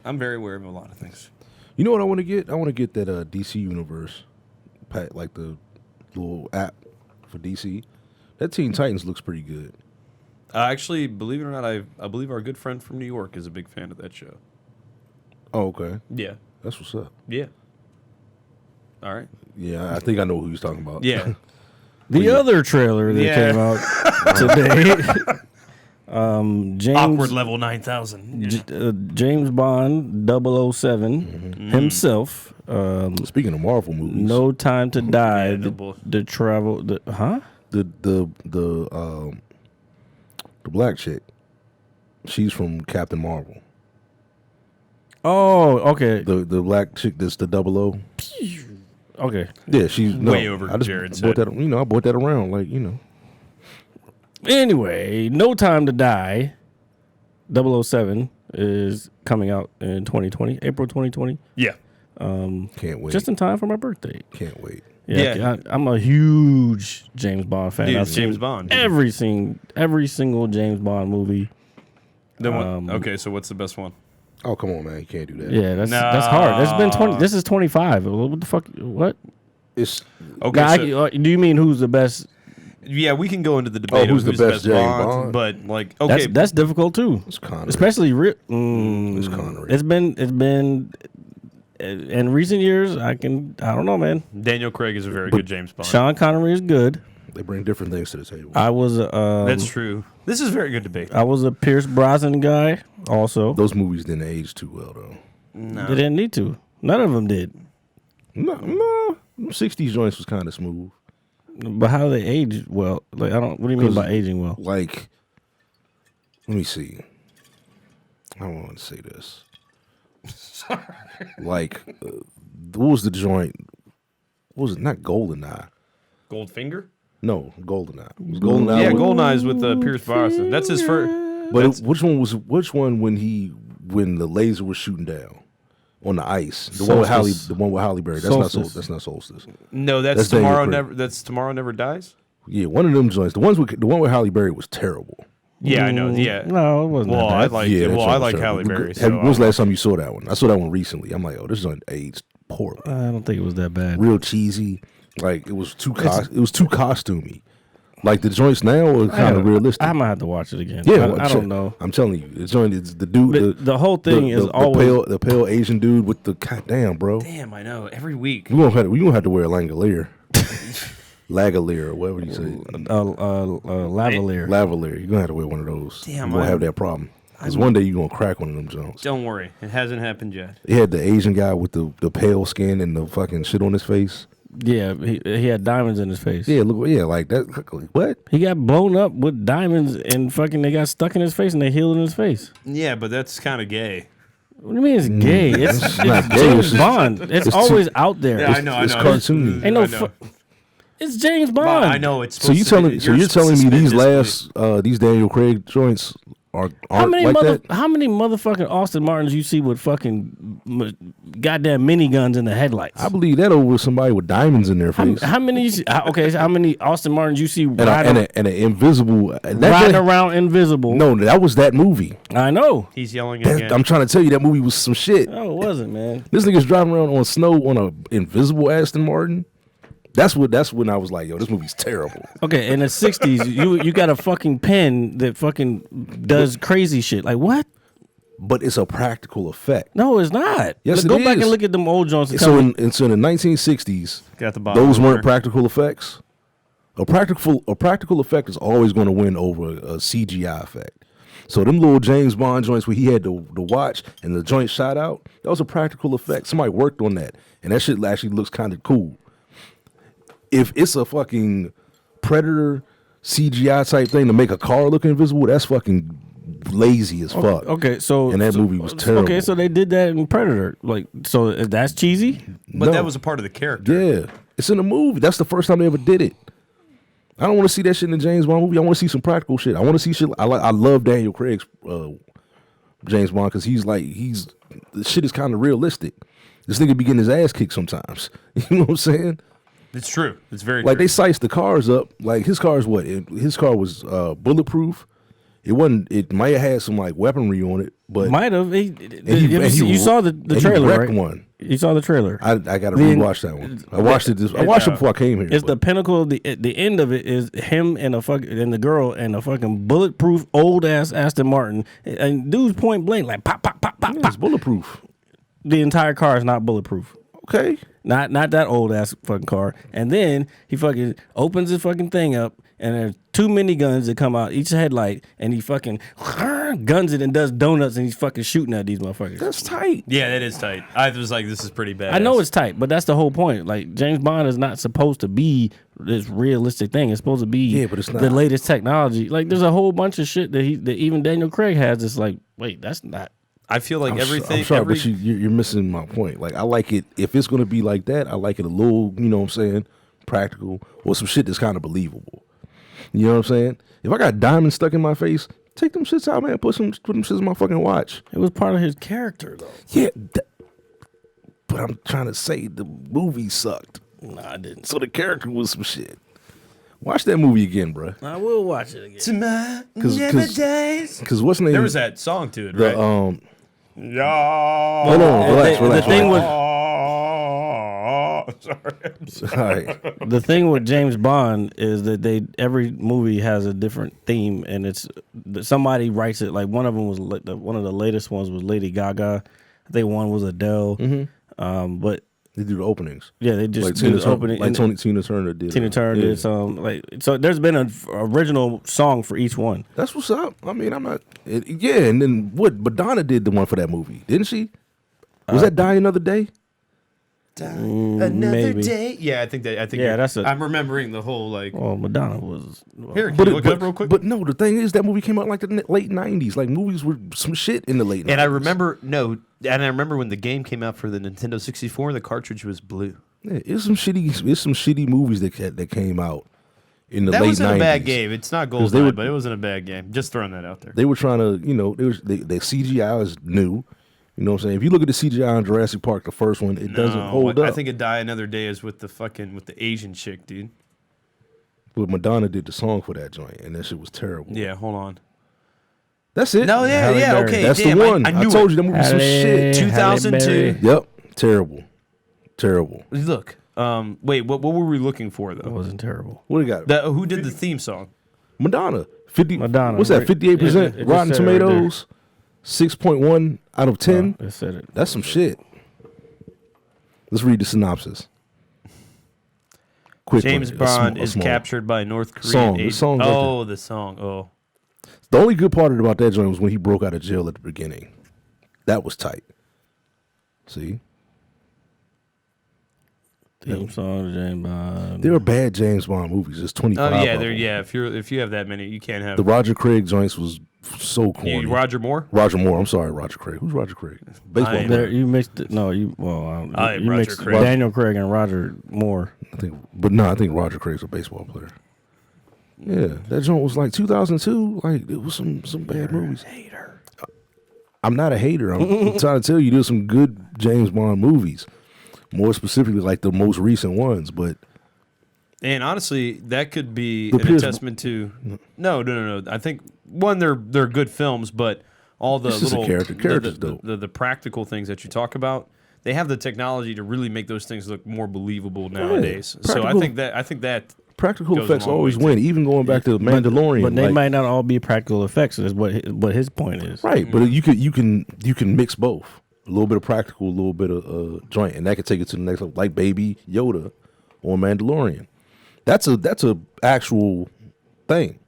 I'm very aware of a lot of things. You know what I want to get? I want to get that DC Universe, like the little app for DC. That Teen Titans looks pretty good. Actually, believe it or not, I believe our good friend from New York is a big fan of that show. Oh, okay. Yeah. That's what's up. Yeah. All right. Yeah, I think I know who he's talking about. Yeah. The other trailer that Yeah. came out today. James Awkward level 9,000. James Bond 007 himself. Speaking of Marvel movies, No Time to Die. Yeah, the travel. the black chick, she's from Captain Marvel. Oh, okay. The black chick that's the 00. Okay. Yeah, she's Way over I just Jared's bought head. that. I bought that around, Anyway, No Time to Die 007 is coming out in 2020, April 2020. Yeah. Can't wait. Just in time for my birthday. Can't wait. Yeah. I'm a huge James Bond fan. Dude, I've it's James seen Bond. every single James Bond movie. Okay, so what's the best one? Oh, come on, man. You can't do that. Yeah, that's hard. It's been 20. This is 25. What the fuck? What? It's Okay, Now, do you mean who's the best? yeah, we can go into the debate who's of the best James Bond? but like, okay, That's difficult too. It's Connery. Especially It's Connery. It's been in recent years. I don't know, man. Daniel Craig is a very good James Bond. Sean Connery is good. They bring different things to the table. I was That's true. This is a very good debate. I was a Pierce Brosnan guy. Also, Those movies didn't age too well, though. No. they didn't need to. None of them did. No. 60s joints was kind of smooth. But how they age well? Like I don't. What do you mean by aging well? Like, let me see. I don't want to say this. Sorry. Like, what was the joint? What was it? Not Goldeneye. Goldfinger? No, Goldeneye. It was Goldeneye. Yeah, with- Goldeneye is with Pierce Brosnan. That's his first. But which one when the laser was shooting down on the ice? The one with Halle Berry. That's not Solstice. No, that's That's Daniel Tomorrow Craig. Never. That's Tomorrow Never Dies. Yeah, one of them joints. The one with Halle Berry was terrible. Yeah, I know. Yeah. No, it wasn't. Well, that I bad. like. Yeah, that well, joint I was like terrible. Halle Berry. When was the last time you saw that one? I saw that one recently. I'm like, oh, this joint aged poorly. I don't think it was that bad. Real cheesy. Like it was too costumey. Like the joints now are kind of realistic. I might have to watch it again. Yeah, I don't know. I'm telling you, the joint is the dude. The whole thing is always the pale Asian dude with the goddamn bro. Damn, I know. Every week. We gonna have to wear a Langolier, Lagolier, or whatever you say. lavalier. Lavalier. You're gonna have to wear one of those. Damn, you're gonna have that problem. Because one day you're gonna crack one of them joints. Don't worry, it hasn't happened yet. He had the Asian guy with the pale skin and the fucking shit on his face. Yeah, he had diamonds in his face. Yeah, like that. What? He got blown up with diamonds and fucking they got stuck in his face and they healed in his face. Yeah, but that's kind of gay. What do you mean it's gay? It's not gay, James it's just- Bond. It's always out there. Yeah, I know. It's cartoony. Ain't no I know. it's James Bond. But I know it's. So you're telling me these these Daniel Craig joints aren't like that? How many motherfucking Austin Martins you see with fucking goddamn miniguns in the headlights? I believe that over somebody with diamonds in their face. How many? You see, okay, so how many Austin Martins you see and riding an invisible around invisible? No, that was that movie. I know. He's yelling again. I'm trying to tell you that movie was some shit. No, it wasn't, man. This nigga's driving around on snow on a invisible Aston Martin. That's when I was like, yo, this movie's terrible. Okay, in the 60s, you got a fucking pen that fucking does crazy shit. Like what? But it's a practical effect. No, it's not. Yes, Go it back is. and look at them old Jones. So in the 1960s, Got the bottom those over weren't practical effects. A practical effect is always going to win over a CGI effect. So them little James Bond joints where he had the watch and the joint shot out, that was a practical effect. Somebody worked on that, and that shit actually looks kind of cool. If it's a fucking Predator CGI type thing to make a car look invisible, that's fucking lazy as fuck. Okay, so And that movie was terrible. Okay, so they did that in Predator. Like, so that's cheesy. But No. that was a part of the character. Yeah, it's in the movie. That's the first time they ever did it. I don't want to see that shit in a James Bond movie. I want to see some practical shit. I want to see shit. I love Daniel Craig's James Bond because the shit is kind of realistic. This nigga be getting his ass kicked sometimes. You know what I'm saying? It's true. It's very Like true. they sized the cars up. Like his car is what? His car was bulletproof. It wasn't. It might have had some like weaponry on it, but Might have. he You saw the and he trailer, wrecked right? one. You saw the trailer. I got to The- rewatch that one. I watched it. I watched it before I came here. It's the but- pinnacle. The end of it is him and the girl and a fucking bulletproof old ass Aston Martin, and dude's point blank like pop pop pop pop It's pop. bulletproof. The entire car is not bulletproof. Okay. Not that old ass fucking car. And then he fucking opens his fucking thing up, and there's two miniguns that come out each headlight, and he fucking guns it and does donuts, and he's fucking shooting at these motherfuckers. That's tight. Yeah, that is tight. I was like, this is pretty bad. I know it's tight, but that's the whole point. Like James Bond is not supposed to be this realistic thing. It's supposed to be Yeah, but it's the not. latest technology. Like there's a whole bunch of shit that even Daniel Craig has. It's like, wait, that's not. I feel like everything. I'm sorry, every, but you're missing my point. Like I like it if it's gonna be like that. I like it a little, you know what I'm saying, practical or some shit that's kind of believable. You know what I'm saying? If I got diamonds stuck in my face, take them shits out, man. Put them shits in my fucking watch. It was part of his character though. Yeah, but I'm trying to say the movie sucked. Nah, I didn't. So the character was some shit. Watch that movie again, bro. I will watch it again. Tomorrow Cause what's the name? There was that song to it, the right? Yeah. Hold on, relax. The thing with Sorry. All right. the thing with James Bond is that every movie has a different theme, and it's somebody writes it. Like one of them was one of the latest ones was Lady Gaga. I think one was Adele. But They do the openings. yeah, they just Like do the opening. like Tina Turner did. Tina Turner did some so. There's been an original song for each one. That's what's up. I mean, I'm not. Yeah, and then what? Madonna did the one for that movie, didn't she? Was that Die Another Day? Another maybe. day. Yeah, I think Yeah, you're- that's a- I'm remembering the whole like. Well, Madonna was. Here, can you look it up real quick? But no, the thing is that movie came out in like the late '90s. Like movies were some shit in the late '90s. And I remember when the game came out for the Nintendo 64, the cartridge was blue. Yeah, it's some shitty movies that came out in the That late wasn't 90s. a bad game. It's not Because they GoldenEye, were- but it wasn't a bad game. Just throwing that out there. They were trying to, the CGI is new. You know what I'm saying? If you look at the CGI on Jurassic Park, the first one, it doesn't hold up. I think it Die Another Day is with the Asian chick, dude. But Madonna did the song for that joint, and that shit was terrible. Yeah, hold on. That's it. No, yeah, Halle yeah, Berry. okay. That's damn, the one. I knew told it. you that movie was some shit. 2002. Yep. Terrible. Look, wait, what were we looking for It though? wasn't terrible. What do you got? Who did the theme song? Madonna. Madonna, What's that? right? 58% It just Rotten said it right there. Tomatoes. 6.1 out of 10. It said it. That's some shit. Let's read the synopsis. Quick James one. Bond A is small. captured by North Korean Song. The agents. song's right Oh, the song. Oh, The only good part about that joint was when he broke out of jail at the beginning. That was tight. See? Theme song, James Bond. There are bad James Bond movies. There's 25 oh yeah, of there. them. Yeah, if you have that many, you can't have. The Roger Craig joints was so corny. Roger Moore. Roger Moore. I'm sorry, Roger Craig. Who's Roger Craig? Baseball I am- player. There, you mixed it. No, you. Well, I don't, I am you Roger mixed Craig. Daniel Craig and Roger Moore. I think Roger Craig's a baseball player. Yeah, that joint was like 2002. Like it was some bad movies. Hater. I'm not a hater. I'm trying to tell you, there's some good James Bond movies. More specifically, like the most recent ones. But And honestly, that could be The an Pierce- attestment to. No. I think one, they're good films, but all the It's just a little character. Character's dope. the practical things that you talk about, they have the technology to really make those things look more believable nowadays. So I practical- think that practical goes a effects long always way, win. Even going back to Mandalorian. But they like- might not all be practical effects. Is what his point is. right. But you can mix both. A little bit of practical, a little bit of joint, and that could take it to the next level. Like Baby Yoda or Mandalorian. That's a actual thing.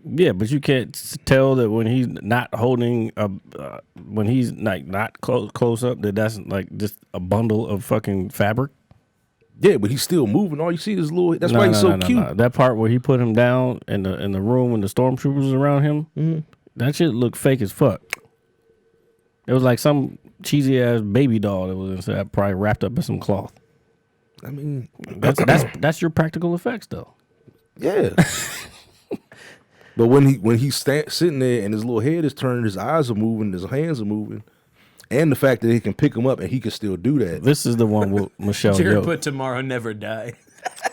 Yeah, but you can't tell that when he's not holding when he's like not close up that's like just a bundle of fucking fabric. Yeah, but he's still moving. All you see is little. That's why he's so cute. No. That part where he put him down in the room when the stormtroopers was around him, that shit looked fake as fuck. It was like some cheesy ass baby doll that was inside, probably wrapped up in some cloth. I mean, That's your practical effects though. yeah. But when he's sitting there and his little head is turning, his eyes are moving, his hands are moving, and the fact that he can pick him up and he can still do that. This is the one with Michelle Jared Yeoh. put Tomorrow Never Die.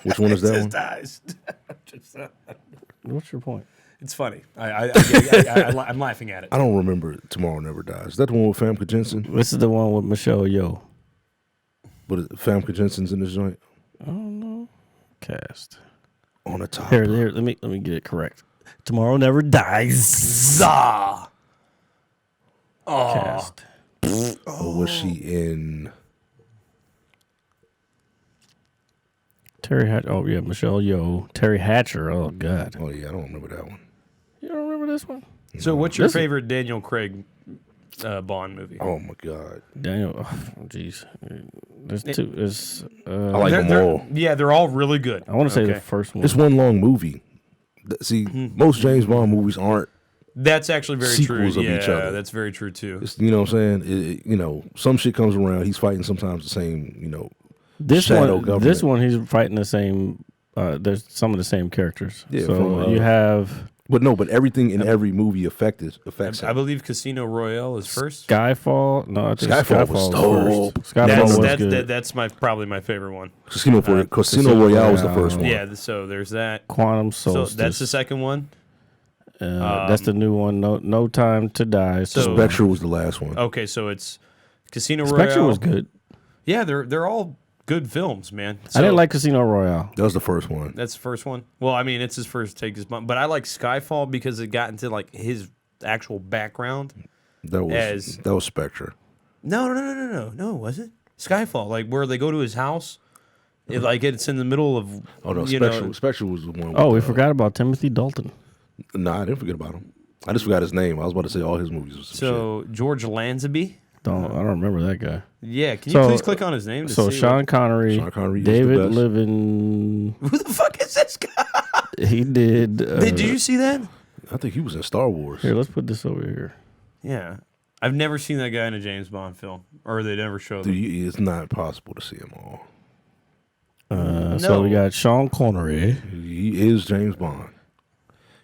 Which one is that Says one? dies. What's your point? It's funny. I'm laughing at it. I don't remember Tomorrow Never Dies. Is that the one with Famke Jensen? This is the one with Michelle Yeoh. But Famke Jensen's in this joint? Cast. On the top. Here, let me get it correct. Tomorrow Never Dies. Cast. Or was she in... Terry Hatcher. Oh yeah, Michelle Yeoh. Terry Hatcher. Oh god. Oh, yeah, I don't remember that one. You don't remember this one? So, what's your This is- favorite Daniel Craig Bond movie? Oh, my God. Daniel. Oh jeez. There's two. There's. I like them all. Yeah, they're all really good. I want to say Okay. the first one. It's one long movie. See, most James Bond movies aren't. That's actually very Sequels true. of each Yeah, other. that's very true too. It's, you know what I'm saying? Some shit comes around. He's fighting sometimes the same, This shadow one. government. This one. He's fighting the same. There's some of the same characters. Yeah, So from, you have But everything in every movie affects I him. believe Casino Royale is first. Skyfall. No, I think Skyfall was dope. first. Skyfall was good. That's probably my favorite one. Casino Royale was the first one. Yeah, so there's that. Quantum So Solstice. that's the second one. That's the new one. No Time to Die. So- Spectre was the last one. Okay, so it's Casino Royale. Spectre was good. Yeah, they're all good films, man. I didn't like Casino Royale. That was the first one. That's the first one. Well, I mean, it's his first take as but I like Skyfall because it got into like his actual background. That was Spectre. No, was it Skyfall? Like where they go to his house, it's in the middle of. Oh no, Spectre was the one. Oh, we forgot about Timothy Dalton. No, I didn't forget about him. I just forgot his name. I was about to say all his movies was some So George Lazenby. I don't remember that guy. Yeah, can you please click on his name? So Sean Connery, David Liven. Who the fuck is this guy? He did. Did you see that? I think he was in Star Wars. Here, let's put this over here. Yeah, I've never seen that guy in a James Bond film, or they never show them. Dude, it's not possible to see them all. So we got Sean Connery, He is James Bond.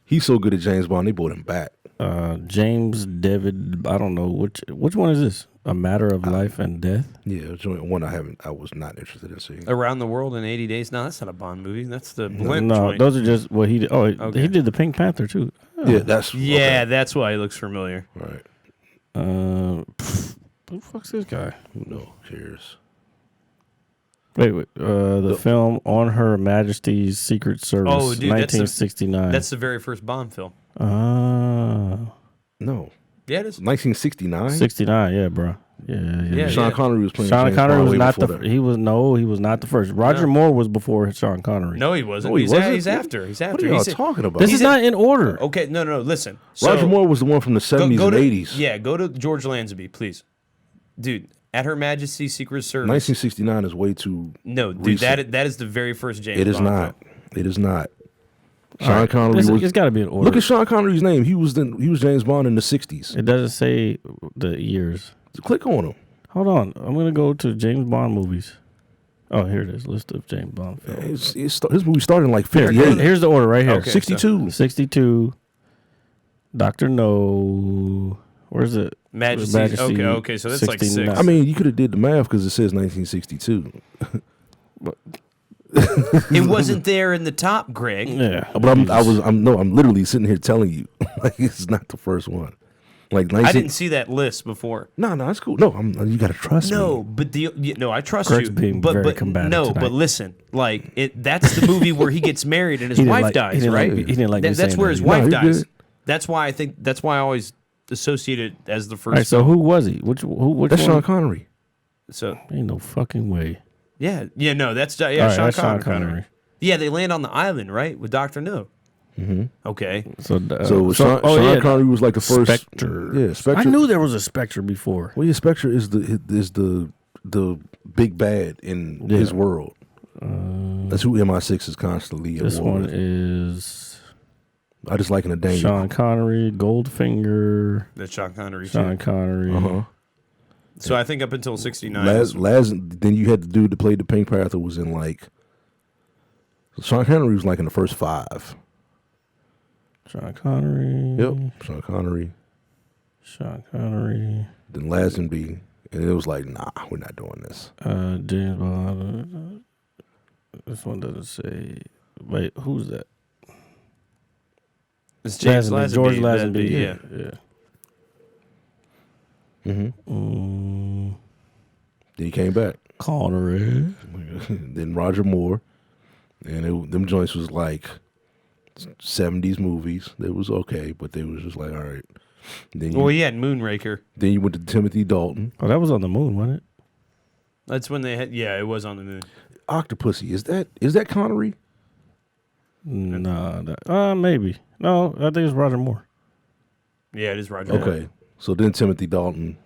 He's so good at James Bond, they brought him back. James David. I don't know which one is this? A Matter of Life and Death. Yeah, it's one I was not interested in seeing. Around the World in 80 Days. No, that's not a Bond movie. That's the blimp No, joint. those are just what he did. Oh, Okay. he did the Pink Panther too. Yeah, that's That's why he looks familiar. right. Who the fuck's this guy? No cares. Wait. The film On Her Majesty's Secret Service, Oh, dude, 1969. That's the very first Bond film. No, Yeah, it is. 1969. 69. Yeah, bro. Yeah. Sean Connery was playing. Sean James Connery Bond was way not before that. he was not the first. Roger Moore was before Sean Connery. No, he wasn't. No, he wasn't? He's after. He's after. What are y'all He's talking about? This is not in order. Okay, no. Listen. Roger So, Moore was the one from the 70s go and to, 80s. Yeah, go to George Lazenby, please. Dude, At Her Majesty's Secret Service. 1969 is way too. No, dude, recent. that is the very first James It is Bond not. film. It is not. Sean Connery was. It's got to be in order. Look at Sean Connery's name. He was James Bond in the 60s. It doesn't say the years. Click on him. Hold on. I'm going to go to James Bond movies. Oh, here it is. List of James Bond films. His movie started in like 58. Here's the order right here. Okay. 62. 62. Dr. No. Where's it? Majesty. Okay. So that's like 69. 6. I mean, you could have did the math because it says 1962. It wasn't there in the top, Greg. Yeah. But I'm literally sitting here telling you, like it's not the first one. Like I didn't see that list before. No, it's cool. No, you got to trust No, me. but I trust Greg's you. being but very combative no, tonight. but listen, like that's the movie where he gets married and his wife dies, right? He didn't like me That's saying where that his either. wife you're dies. good. That's why I always associate it as the first. All right, so who was he? Which That's one? Sean Connery. So Ain't no fucking way. no, that's All right, Sean that's Sean Connery. Connery. Yeah, they land on the island, right, with Dr. No. Mm-hmm. Okay. So Sean Connery was like the first. Spectre. Yeah, Spectre. I knew there was a Spectre before. Well, yeah, Spectre is the big bad in his world. That's who MI6 is constantly. This at war one with. is I just like in a dang. Sean Connery, Goldfinger. That's Sean Connery. Sean Too. Connery. So I think up until 69. Then you had the dude that played the Pink Panther was in like. Sean Connery was like in the first 5. Sean Connery. Yep, Sean Connery. Sean Connery. Then Lazenby, and it was like, nah, we're not doing this. James Bond. This one doesn't say. Wait, who's that? It's James Lazenby, Lazenby. George That'd Lazenby. be- Yeah. Then he came back. Connery. Then Roger Moore, and them joints was like 70s movies. They was okay, but they was just like, all right. Then you, Well, he had Moonraker. then you went to Timothy Dalton. Oh, that was on the moon, wasn't it? That's when they had. Yeah, it was on the moon. Octopussy, is that Connery? Nah, maybe. No, I think it's Roger Moore. Yeah, it is Roger. Moore. Okay, so then Timothy Dalton,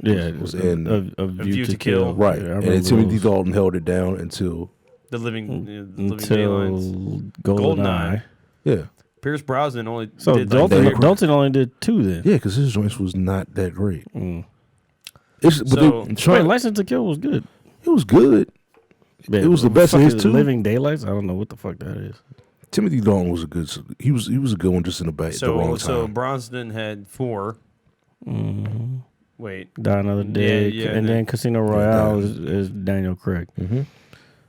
Yeah, was in A View to Kill. Kill. right? Yeah, I and remember then Timothy those. Dalton held it down until The Living Until Daylights. GoldenEye. yeah, Pierce Brosnan only So did like Dalton only did 2 then. yeah, because his joints was not that great. Mm. So- Wait, License to Kill was good. it was good. Man, It was the best in his fucking 2. Living Daylights. I don't know what the fuck that is. Timothy Dalton was a good. He was a good one, just in the wrong time. So Brosnan had 4. Wait, Die Another Day, yeah, and then Casino Royale Yeah. is Daniel Craig, Mhm.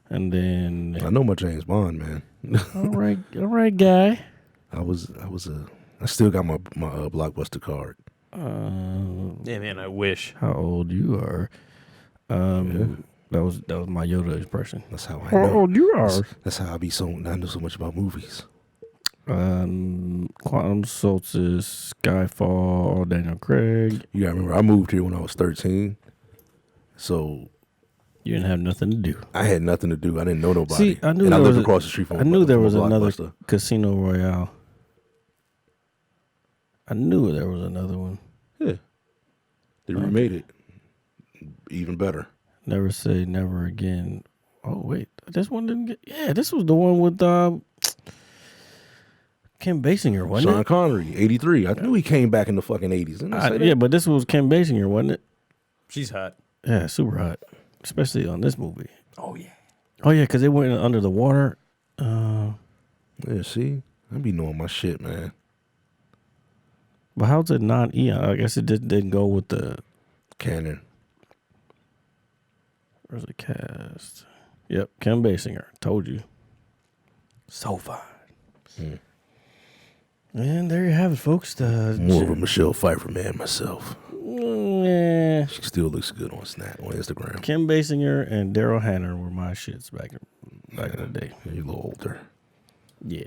and then I know my James Bond, man. all right, guy. I still got my Blockbuster card. yeah, man, I wish. How old you are? That was my Yoda expression. That's how I How know. old you are? That's how I know so much about movies. Quantum Solstice, Skyfall, Daniel Craig. You gotta remember, I moved here when I was 13, so You didn't have nothing to do. I had nothing to do. I didn't know nobody. See, I knew and I there lived was across the street from. I knew there from a was another Blockbuster. Casino Royale. I knew there was another one. Yeah, they remade it even better. Never Say Never Again. Oh wait, this one didn't get. Yeah, this was the one with Kim Basinger, wasn't Sean it? Connery, 83. I knew he came back in the fucking 80s. Didn't I say that? Yeah, but this was Kim Basinger, wasn't it? She's hot. Yeah, super hot, especially on this movie. Oh yeah. Oh yeah, because they went under the water. Yeah, see, I be knowing my shit, man. But how's it not Eon? I guess it didn't go with the. Canon. Where's the cast? Yep, Kim Basinger. Told you. So fine. And there you have it, folks. More of a Michelle Pfeiffer man myself. Yeah. She still looks good on Instagram. Kim Basinger and Daryl Hannah were my shits back in the day. You're a little older. Yeah.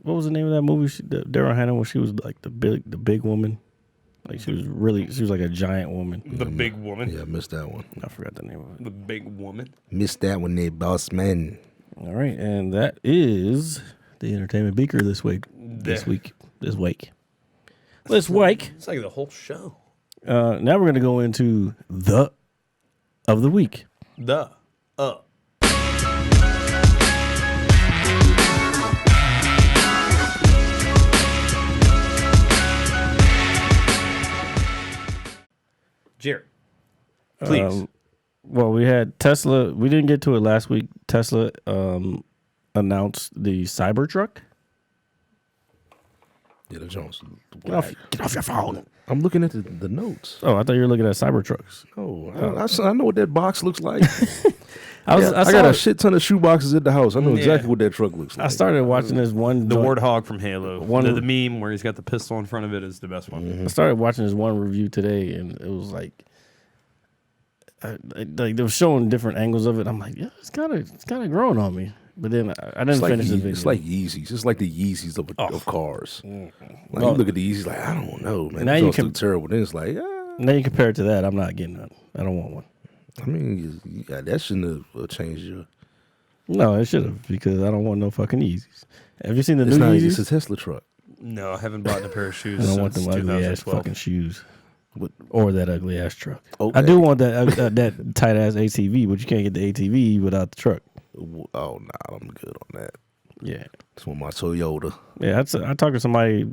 What was the name of that movie? Daryl Hannah, when she was like the big woman. Like she was like a giant woman. The big woman. Yeah, I missed that one. I forgot the name of it. The big woman. Missed that one, they boss man. All right, and that is the entertainment beaker this week. This week. It's like the whole show. Now we're gonna go into the of the week. Jared, please. Well, we had Tesla. We didn't get to it last week. Tesla announced the Cybertruck. Yeah, the Jones. Get off your phone. I'm looking at the notes. Oh, I thought you were looking at Cybertrucks. Oh, I know what that box looks like. I got a shit ton of shoe boxes at the house. I know exactly what that truck looks like. I started watching this one. The Warthog from Halo. One- the meme where he's got the pistol in front of it is the best one. I started watching this one review today, and it was like they were showing different angles of it. I'm like, yeah, it's kind of growing on me. But then I didn't finish the video. It's like Yeezys. It's like the Yeezys of cars. Like you look at the Yeezys, like I don't know, man. Now These you look can- terrible. Then it's like, Now you compare it to that, I'm not getting one. I don't want one. I mean, that shouldn't have changed you. No, it should have, because I don't want no fucking Yeezys. Have you seen the It's new not. Yeezys? It's a Tesla truck. No, I haven't bought a pair of shoes I don't want since them ugly ass 2012. fucking shoes. Or that ugly ass truck. Okay. I do want that that tight ass ATV, but you can't get the ATV without the truck. Oh nah, I'm good on that. Yeah, It's with my Toyota. yeah. I talked to somebody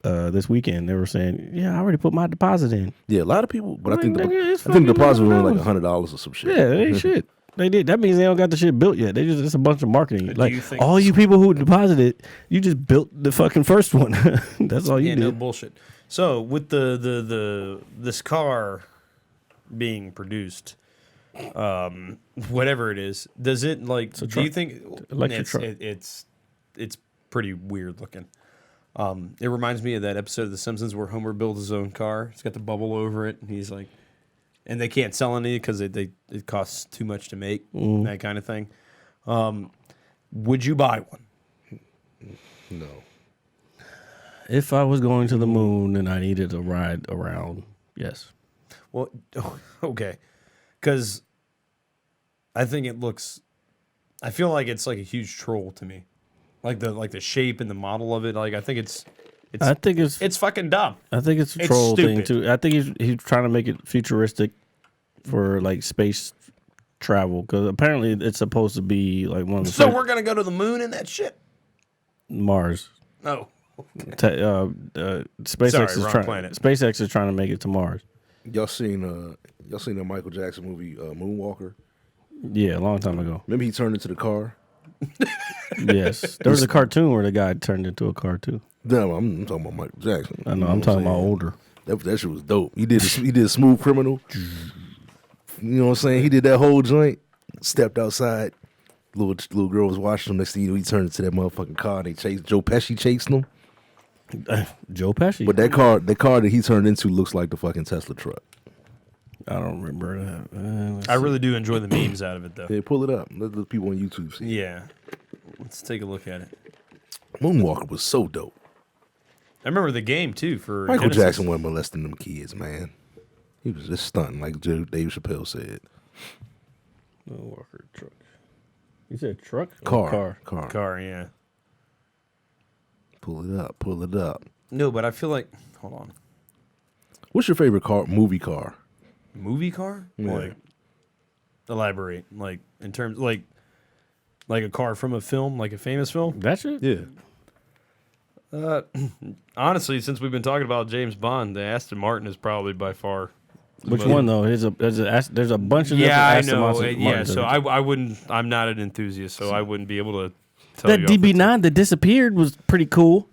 this weekend. They were saying, "Yeah, I already put my deposit in." Yeah, a lot of people, but I think Like, nigga, it's I think the fucking deposit was only like $100. $100 or some shit. Yeah, it ain't shit. They did. That means they don't got the shit built yet. It's a bunch of marketing. Do Like you think- all you people who deposited, you just built the fucking first one. That's all you Yeah, did. no bullshit. So with this car being produced, whatever it is, does it like? Do truck. you think Electric it's, truck. It's pretty weird looking. It reminds me of that episode of The Simpsons where Homer builds his own car. It's got the bubble over it, and he's like, and they can't sell any because it costs too much to make, that kind of thing. Would you buy one? No. If I was going to the moon and I needed a ride around, yes. Well, okay, because I think it looks. I feel like it's like a huge troll to me, like the shape and the model of it. Like I think it's I think it's fucking dumb. I think it's a it's troll thing stupid. too. I think he's trying to make it futuristic for like space travel, because apparently it's supposed to be like one of the So first- we're gonna go to the moon and that shit. Mars. Oh, SpaceX Sorry, is wrong trying. planet. SpaceX is trying to make it to Mars. Y'all seen the Michael Jackson movie Moonwalker? Yeah, a long time ago. Remember he turned into the car? Yes, there was a cartoon where the guy turned into a car too. No, I'm talking about Michael Jackson. I know. You I'm what talking about saying? older. That shit was dope. He did Smooth Criminal. You know what I'm saying? He did that whole joint. Stepped outside. Little girl was watching him. Next thing you know, he turned into that motherfucking car. They chased Joe Pesci chasing him. Joe Pesci. But that car that he turned into looks like the fucking Tesla truck. I don't remember that. I really do enjoy the memes out of it, though. Yeah, pull it up. Let the people on YouTube see. Yeah. Let's take a look at it. Moonwalker was so dope. I remember the game, too, for Michael Genesis. Jackson wasn't molesting them kids, man. He was just stunting, like Dave Chappelle said. Walker truck. You said truck? Car. Car, yeah. Pull it up. Pull it up. No, but I feel like... Hold on. What's your favorite movie car? Movie car? Yeah. Like, elaborate. Like, in terms... Like a car from a film, like a famous film? That shit? Yeah. Honestly, since we've been talking about James Bond, the Aston Martin is probably by far... Which one though? There's a bunch of different Yeah, I Aston know. Martins. Yeah, so I wouldn't... I'm not an enthusiast, so I wouldn't be able to tell that you. off the top. DB9 that disappeared was pretty cool.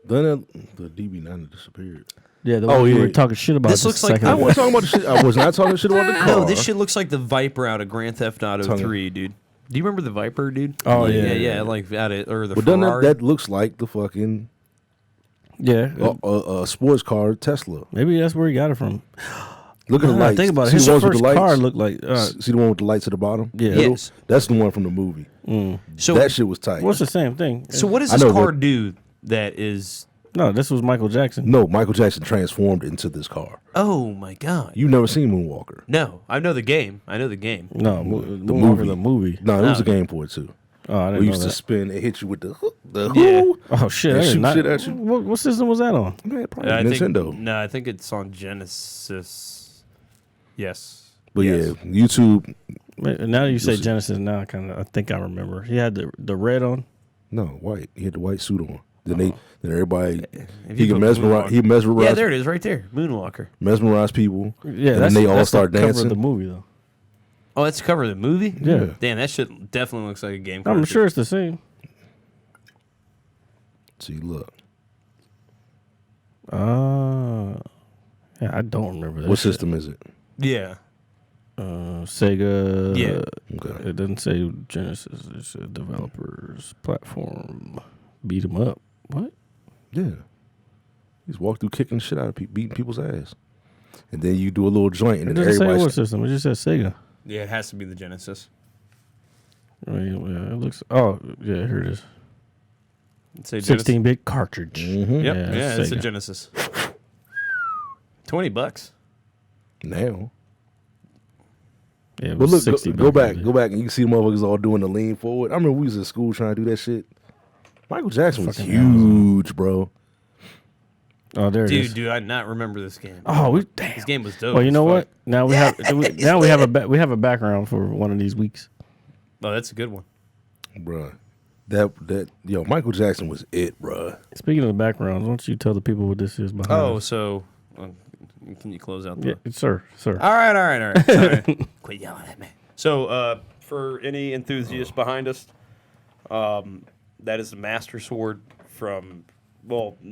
Then the DB9 disappeared. Yeah, the one you were talking shit about. This just looks a like- second I ago. wasn't talking about the shit. I was not talking shit about the car. No, this shit looks like the Viper out of Grand Theft Auto Tongue. 3, dude. Do you remember the Viper, dude? Oh, yeah, yeah. like out of, or the But doesn't Ferrari. that looks like the fucking Yeah, sports car Tesla. maybe that's where he got it from. Look at the lights. Think about it. See His the ones with first the lights? car looked like. See the one with the lights at the bottom? Yeah. Middle? Yes. That's the one from the movie. So That shit was tight. What's the same thing? So what does I this know, car but- do that is... No, this was Michael Jackson. No, Michael Jackson transformed into this car. Oh, my God. You've never seen Moonwalker. No, I know the game. I know the game. No, The movie. movie. The movie. No, it was Oh. a game for it too. Oh, I We didn't know used to that. spin. It hit you with the Yeah. who? Oh shit! They I did shoot not, shit at you. what system was that on? Man, probably I Nintendo. Think, no, I think it's on Genesis. Yes. But Yes. yeah, YouTube. Now that you say see. Genesis, now I think I remember. He had the red on. No, white. He had the white suit on. Then everybody If he you can go mesmerize. Moonwalker. He mesmerized. Yeah, there it is, right there. Moonwalker. Mesmerize people. Yeah, and then they all that's start the cover dancing. of the movie though. Oh, that's the cover of the movie? Yeah. Damn, that shit definitely looks like a game. I'm character. sure it's the same. See, look. Yeah, I don't remember that. What shit. system is it? Yeah. Sega. Yeah. Okay. It doesn't say Genesis. It's a developer's platform. Beat 'em up. What? Yeah. He's walked through kicking the shit out of people, beating people's ass. And then you do a little joint, and It then doesn't say everybody. what system. It just says Sega. Yeah, it has to be the Genesis. I mean, yeah, it looks. Oh, yeah, here it is. Say Genesis. 16-bit cartridge. Yep. Yeah, Yeah, it's a Sega. Genesis. $20. Now. Yeah, it But was look, 60 go back back, and you can see the motherfuckers all doing the lean forward. I remember we was in school trying to do that shit. Michael Jackson was Fucking huge, bro. Oh, there it is. Dude, I not remember this game. Oh, damn. This game was dope. Well, you as know fuck. what? Now we have now we have a background for one of these weeks. Oh, that's a good one. Bruh. That Michael Jackson was it, bruh. Speaking of the backgrounds, why don't you tell the people what this is behind? Oh, us? so can you close out the... yeah, sir. All right. Sorry. Quit yelling at me. So, for any enthusiasts behind us, that is the Master Sword from,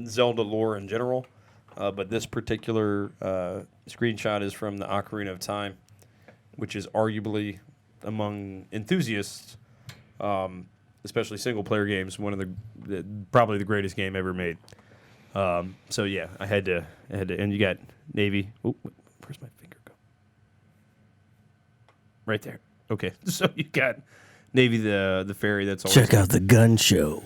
Zelda lore in general. But this particular screenshot is from the Ocarina of Time, which is arguably, among enthusiasts, especially single-player games, one of the probably the greatest game ever made. So yeah, I had to, and you got Navy. Oh, where's my finger go? Right there. Okay, so you got Navy the fairy that's always Check out the gun show.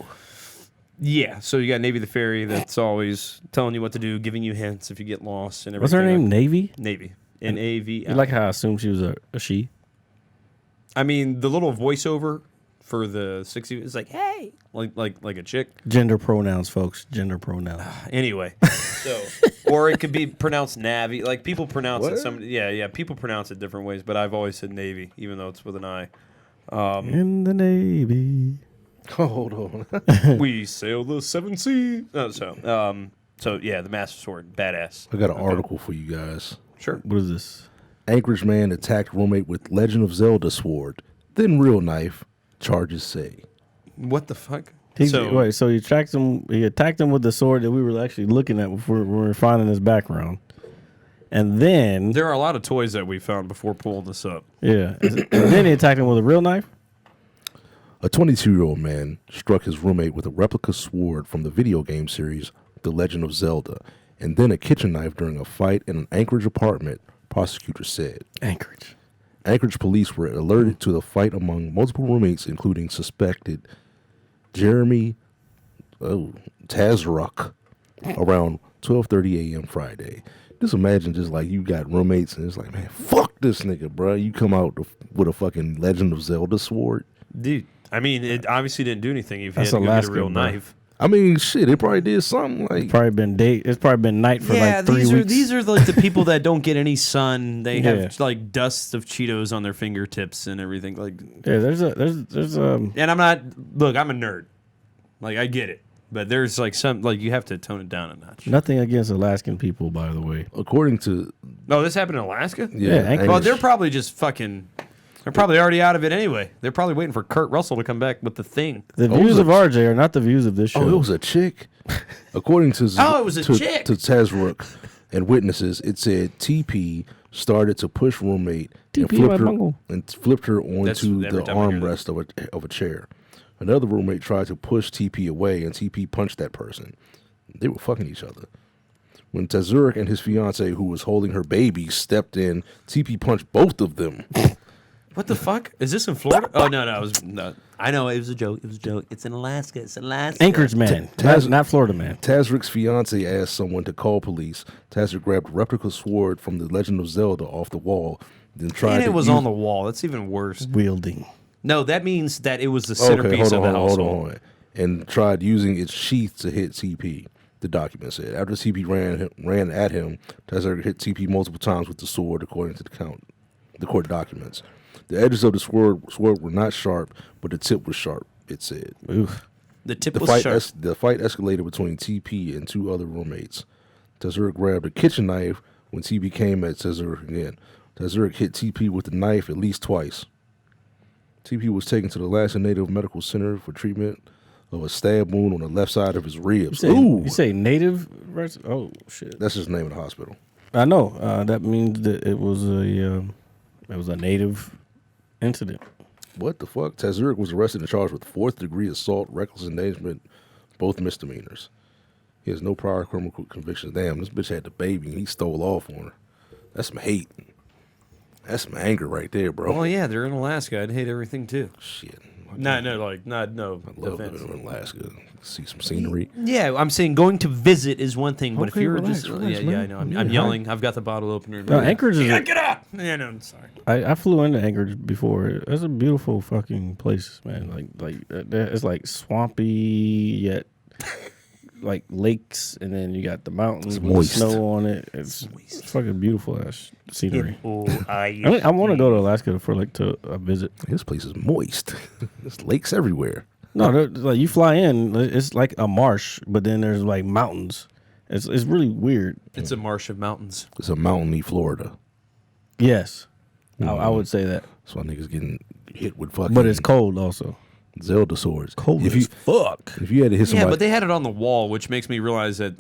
Yeah, so you got Navy the fairy that's always telling you what to do, giving you hints if you get lost and everything. What's her name? Navy. Navy. N-A-V-I. You like how I assumed she was a she? I mean, the little voiceover for the 60 is like, hey, like a chick. Gender pronouns, folks. Gender pronouns. Anyway, so or it could be pronounced Navy. Like people pronounce What? it yeah. People pronounce it different ways, but I've always said Navy, even though it's with an I. In the Navy. Oh, hold on. We sail the seven seas. So yeah, the Master Sword, badass. I got an article for you guys. Sure. What is this? Anchorage man attacked roommate with Legend of Zelda sword, then real knife, charges say. What the fuck? So he attacked him. He attacked him with the sword that we were actually looking at before we were finding his background. And then there are a lot of toys that we found before pulling this up. Yeah, and then he attacked him with a real knife. A 22-year-old man struck his roommate with a replica sword from the video game series The Legend of Zelda, and then a kitchen knife during a fight in an Anchorage apartment, prosecutors said. Anchorage police were alerted to the fight among multiple roommates, including suspected Jeremy Tazaruk, around 12:30 a.m. Friday. Just imagine just like you got roommates and it's like, man, fuck this nigga, bro. You come out with a fucking Legend of Zelda sword. Dude, I mean, it obviously didn't do anything if you That's had to go get a Alaska, real bro. knife. I mean, shit, it probably did something like. It's probably been night for like 3 weeks. These are like the people that don't get any sun. They Yeah. have like dust of Cheetos on their fingertips and everything. Like, Yeah, there's and I'm not. Look, I'm a nerd. Like, I get it, but there's like some like you have to tone it down a notch. nothing against Alaskan people, by the way. According to. No, this happened in Alaska. Anchorage. Well, they're probably just fucking. They're probably already out of it anyway. They're probably waiting for Kurt Russell to come back with the thing. The views of RJ are not the views of this show. Oh, it was a chick. According to It was a chick. to Tazaruk and witnesses, it said TP started to push roommate and TP, flipped her That's onto every the time I hear armrest of a chair. Another roommate tried to push TP away, and TP punched that person. They were fucking each other. When Tazaruk and his fiance, who was holding her baby, stepped in, TP punched both of them. What the fuck? Is this in Florida? Oh no, it was no. I know it was a joke. It was a joke. It's in Alaska. It's Alaska. Anchorage man, not Florida man. Tazaruk's fiance asked someone to call police. Tazaruk grabbed a replica sword from The Legend of Zelda off the wall, then tried And to it was use- on the wall. That's even worse. Wielding. No, that means that it was the centerpiece of the household. hold on. And tried using its sheath to hit TP. The document said after TP ran at him, Tazaruk hit TP multiple times with the sword, according to the court documents. The edges of the sword were not sharp, but the tip was sharp. It said. Oof. The tip The was fight sharp. the fight escalated between TP and two other roommates. Tazaruk grabbed a kitchen knife when TP came at Tazaruk again. Tazaruk hit TP with the knife at least twice. TP was taken to the Alaska Native Medical Center for treatment of a stab wound on the left side of his ribs. You say native? Oh shit! That's just the name of the hospital. I know. That means that it was a native incident. What the fuck? Tazaruk was arrested and charged with 4th-degree assault, reckless endangerment, both misdemeanors. He has no prior criminal convictions. Damn, this bitch had the baby and he stole off on her. That's some hate. That's some anger right there, bro. Well, yeah, they're in Alaska. I'd hate everything too. Shit. No I love offense. living in Alaska. See some scenery. Yeah, I'm saying going to visit is one thing, but if Okay, you're relax, just relax, yeah, man. I know. I'm Yeah, yelling. I've got the bottle opener. No, Anchorage is. Get up! Yeah, no, I'm sorry. I flew into Anchorage before. It's a beautiful fucking place, man. It's like swampy yet like lakes, and then you got the mountains with the moist. snow on it. It's fucking beautiful ass scenery. I want to go to Alaska for to a visit. This place is moist. There's lakes everywhere. No, like you fly in, it's like a marsh, but then there's like mountains. It's really weird. It's a marsh of mountains. It's a mountainy Florida. Yes, I would say that. That's why niggas getting hit with fucking. But it's cold also. Zelda swords. Cold If as you fuck. if you had to hit somebody, Yeah, but they had it on the wall, which makes me realize that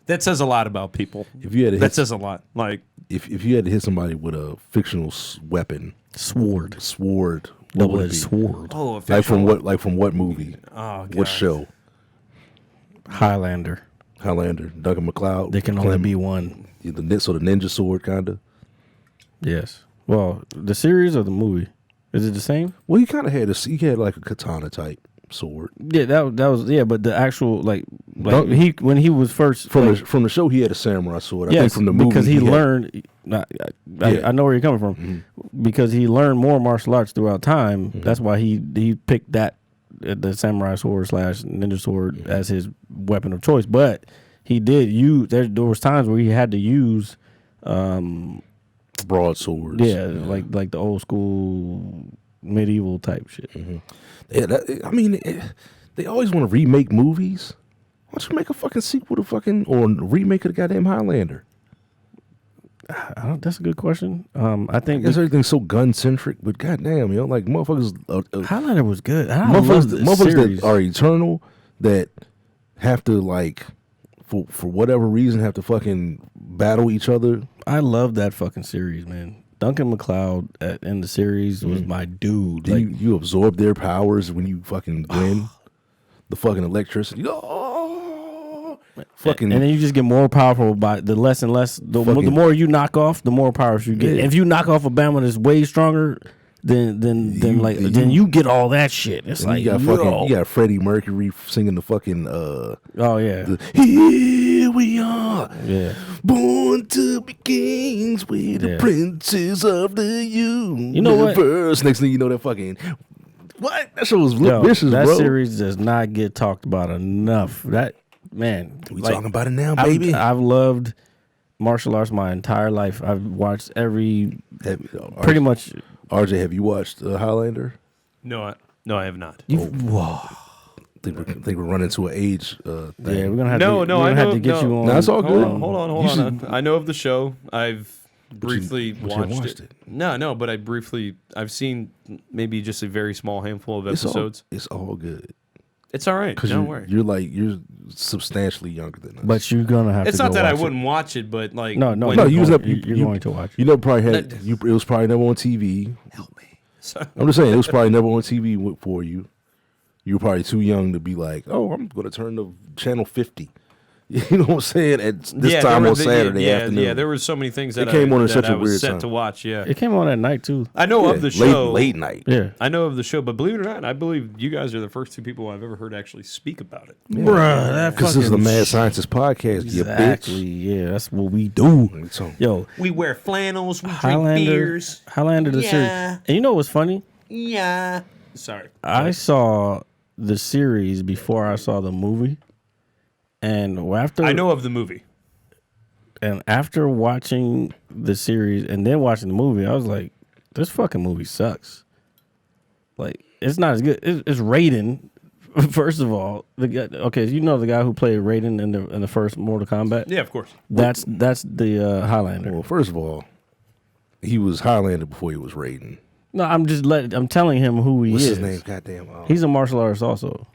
that says a lot about people. if you had to That hit, says a lot. Like, if you had to hit somebody with a fictional weapon, Sword. what would Double-edged it be? sword. oh, Like from what movie? Oh, God. What show? Highlander. Highlander. Duncan MacLeod. There can only be one. the ninja sword kind of. Yes. Well, the series or the movie? Is it the same? Well, he kind of had he had like a katana type sword. Yeah, that was but the actual Don't- when he was first From the show, he had a samurai sword. I think from the movie because he had- learned. I know where you're coming from because he learned more martial arts throughout time. That's why he picked that the samurai sword / ninja sword as his weapon of choice. But he did use there was times where he had to use broadswords. like the old school medieval type shit. Yeah, they always want to remake movies. Why don't you make a fucking sequel to or remake of the goddamn Highlander? That's a good question. I I think guess everything's so gun centric, but goddamn, like motherfuckers, Highlander was good. I motherfuckers, love the motherfuckers series. that are eternal that have to like for whatever reason have to fucking battle each other. I love that fucking series, man. Duncan MacLeod in the series was my dude. Like, You absorb their powers when you fucking win. The fucking electricity. Fucking and then you just get more powerful by the less and less. The more you knock off, the more powers you get. Yeah. If you knock off a Bama that's way stronger, then you get all that shit. It's like you got Freddie Mercury singing the fucking oh yeah, here we are, yeah. born to be kings, we're the Yeah. princes of the universe. You know what? Next thing you know, that fucking what? That show was Yo, vicious, that bro. series does not get talked about enough. That man, We like, talking about it now, baby. I've loved martial arts my entire life. I've watched pretty much. RJ, have you watched Highlander? No, I have not. I think we're running to an age thing. Yeah, we're gonna have No, to. no, we're I gonna have know- to get no. you on. No, it's all good. Hold on. You should- I know of the show. I've briefly but you haven't watched watched it. it. No, but I've seen maybe just a very small handful of episodes. It's all good It's all right. because Don't worry. you're substantially younger than us. But you're gonna have It's to. not go that I watch it. wouldn't watch it, but like No, when- No, you're you was going, up- you- you're you- going to watch. you never probably had. It was probably never on TV. help me. So, I'm just saying it was probably never on TV for you. You were probably too young to be like, oh, I'm going to turn to channel 50. You know what I'm saying? At this yeah, time there on were- Saturday yeah, afternoon. Yeah, there were so many things that It came on at that such I a was weird set time. to watch. Yeah, It came on at night too. I know Yeah, of the show. late night. Yeah, I know of the show, but believe it or not, I believe you guys are the first two people I've ever heard actually speak about it. bruh. That Because this is the fucking Mad Scientist podcast, Exactly. you Yeah, that's what we do. bitch. So, Yo, We wear flannels, we drink Highlander. beers. Highlander the Yeah. series. And you know what's funny? Yeah. Sorry. I saw the series before I saw the movie, and after I know of the movie. and after watching the series and then watching the movie, I was like, this fucking movie sucks. Like, it's not as good. It's Raiden. First of all, the guy. Okay, you know the guy who played Raiden in the first Mortal Kombat. Yeah, of course. That's the Highlander. well, first of all, he was Highlander before he was Raiden. No, I'm telling him who he What's is. his name? Goddamn. He's a martial artist also.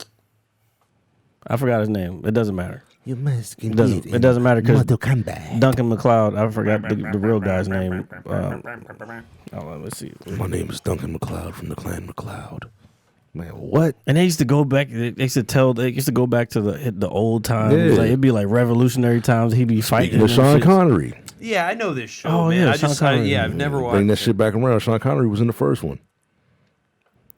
I forgot his name. It doesn't matter. You must It doesn't matter because Kombat. Duncan MacLeod. I forgot the real guy's name. Let's see. My name is Duncan MacLeod from the Clan MacLeod. Man, what? And they used to go back. They used to go back to the old times. Yeah. Like, it'd be like revolutionary times. He'd be fighting. Speaking of and Sean shit. Connery, Yeah, I know this show, Oh, man. yeah, I Sean just, Connery. I've never watched bring that it. shit back around. Sean Connery was in the first one.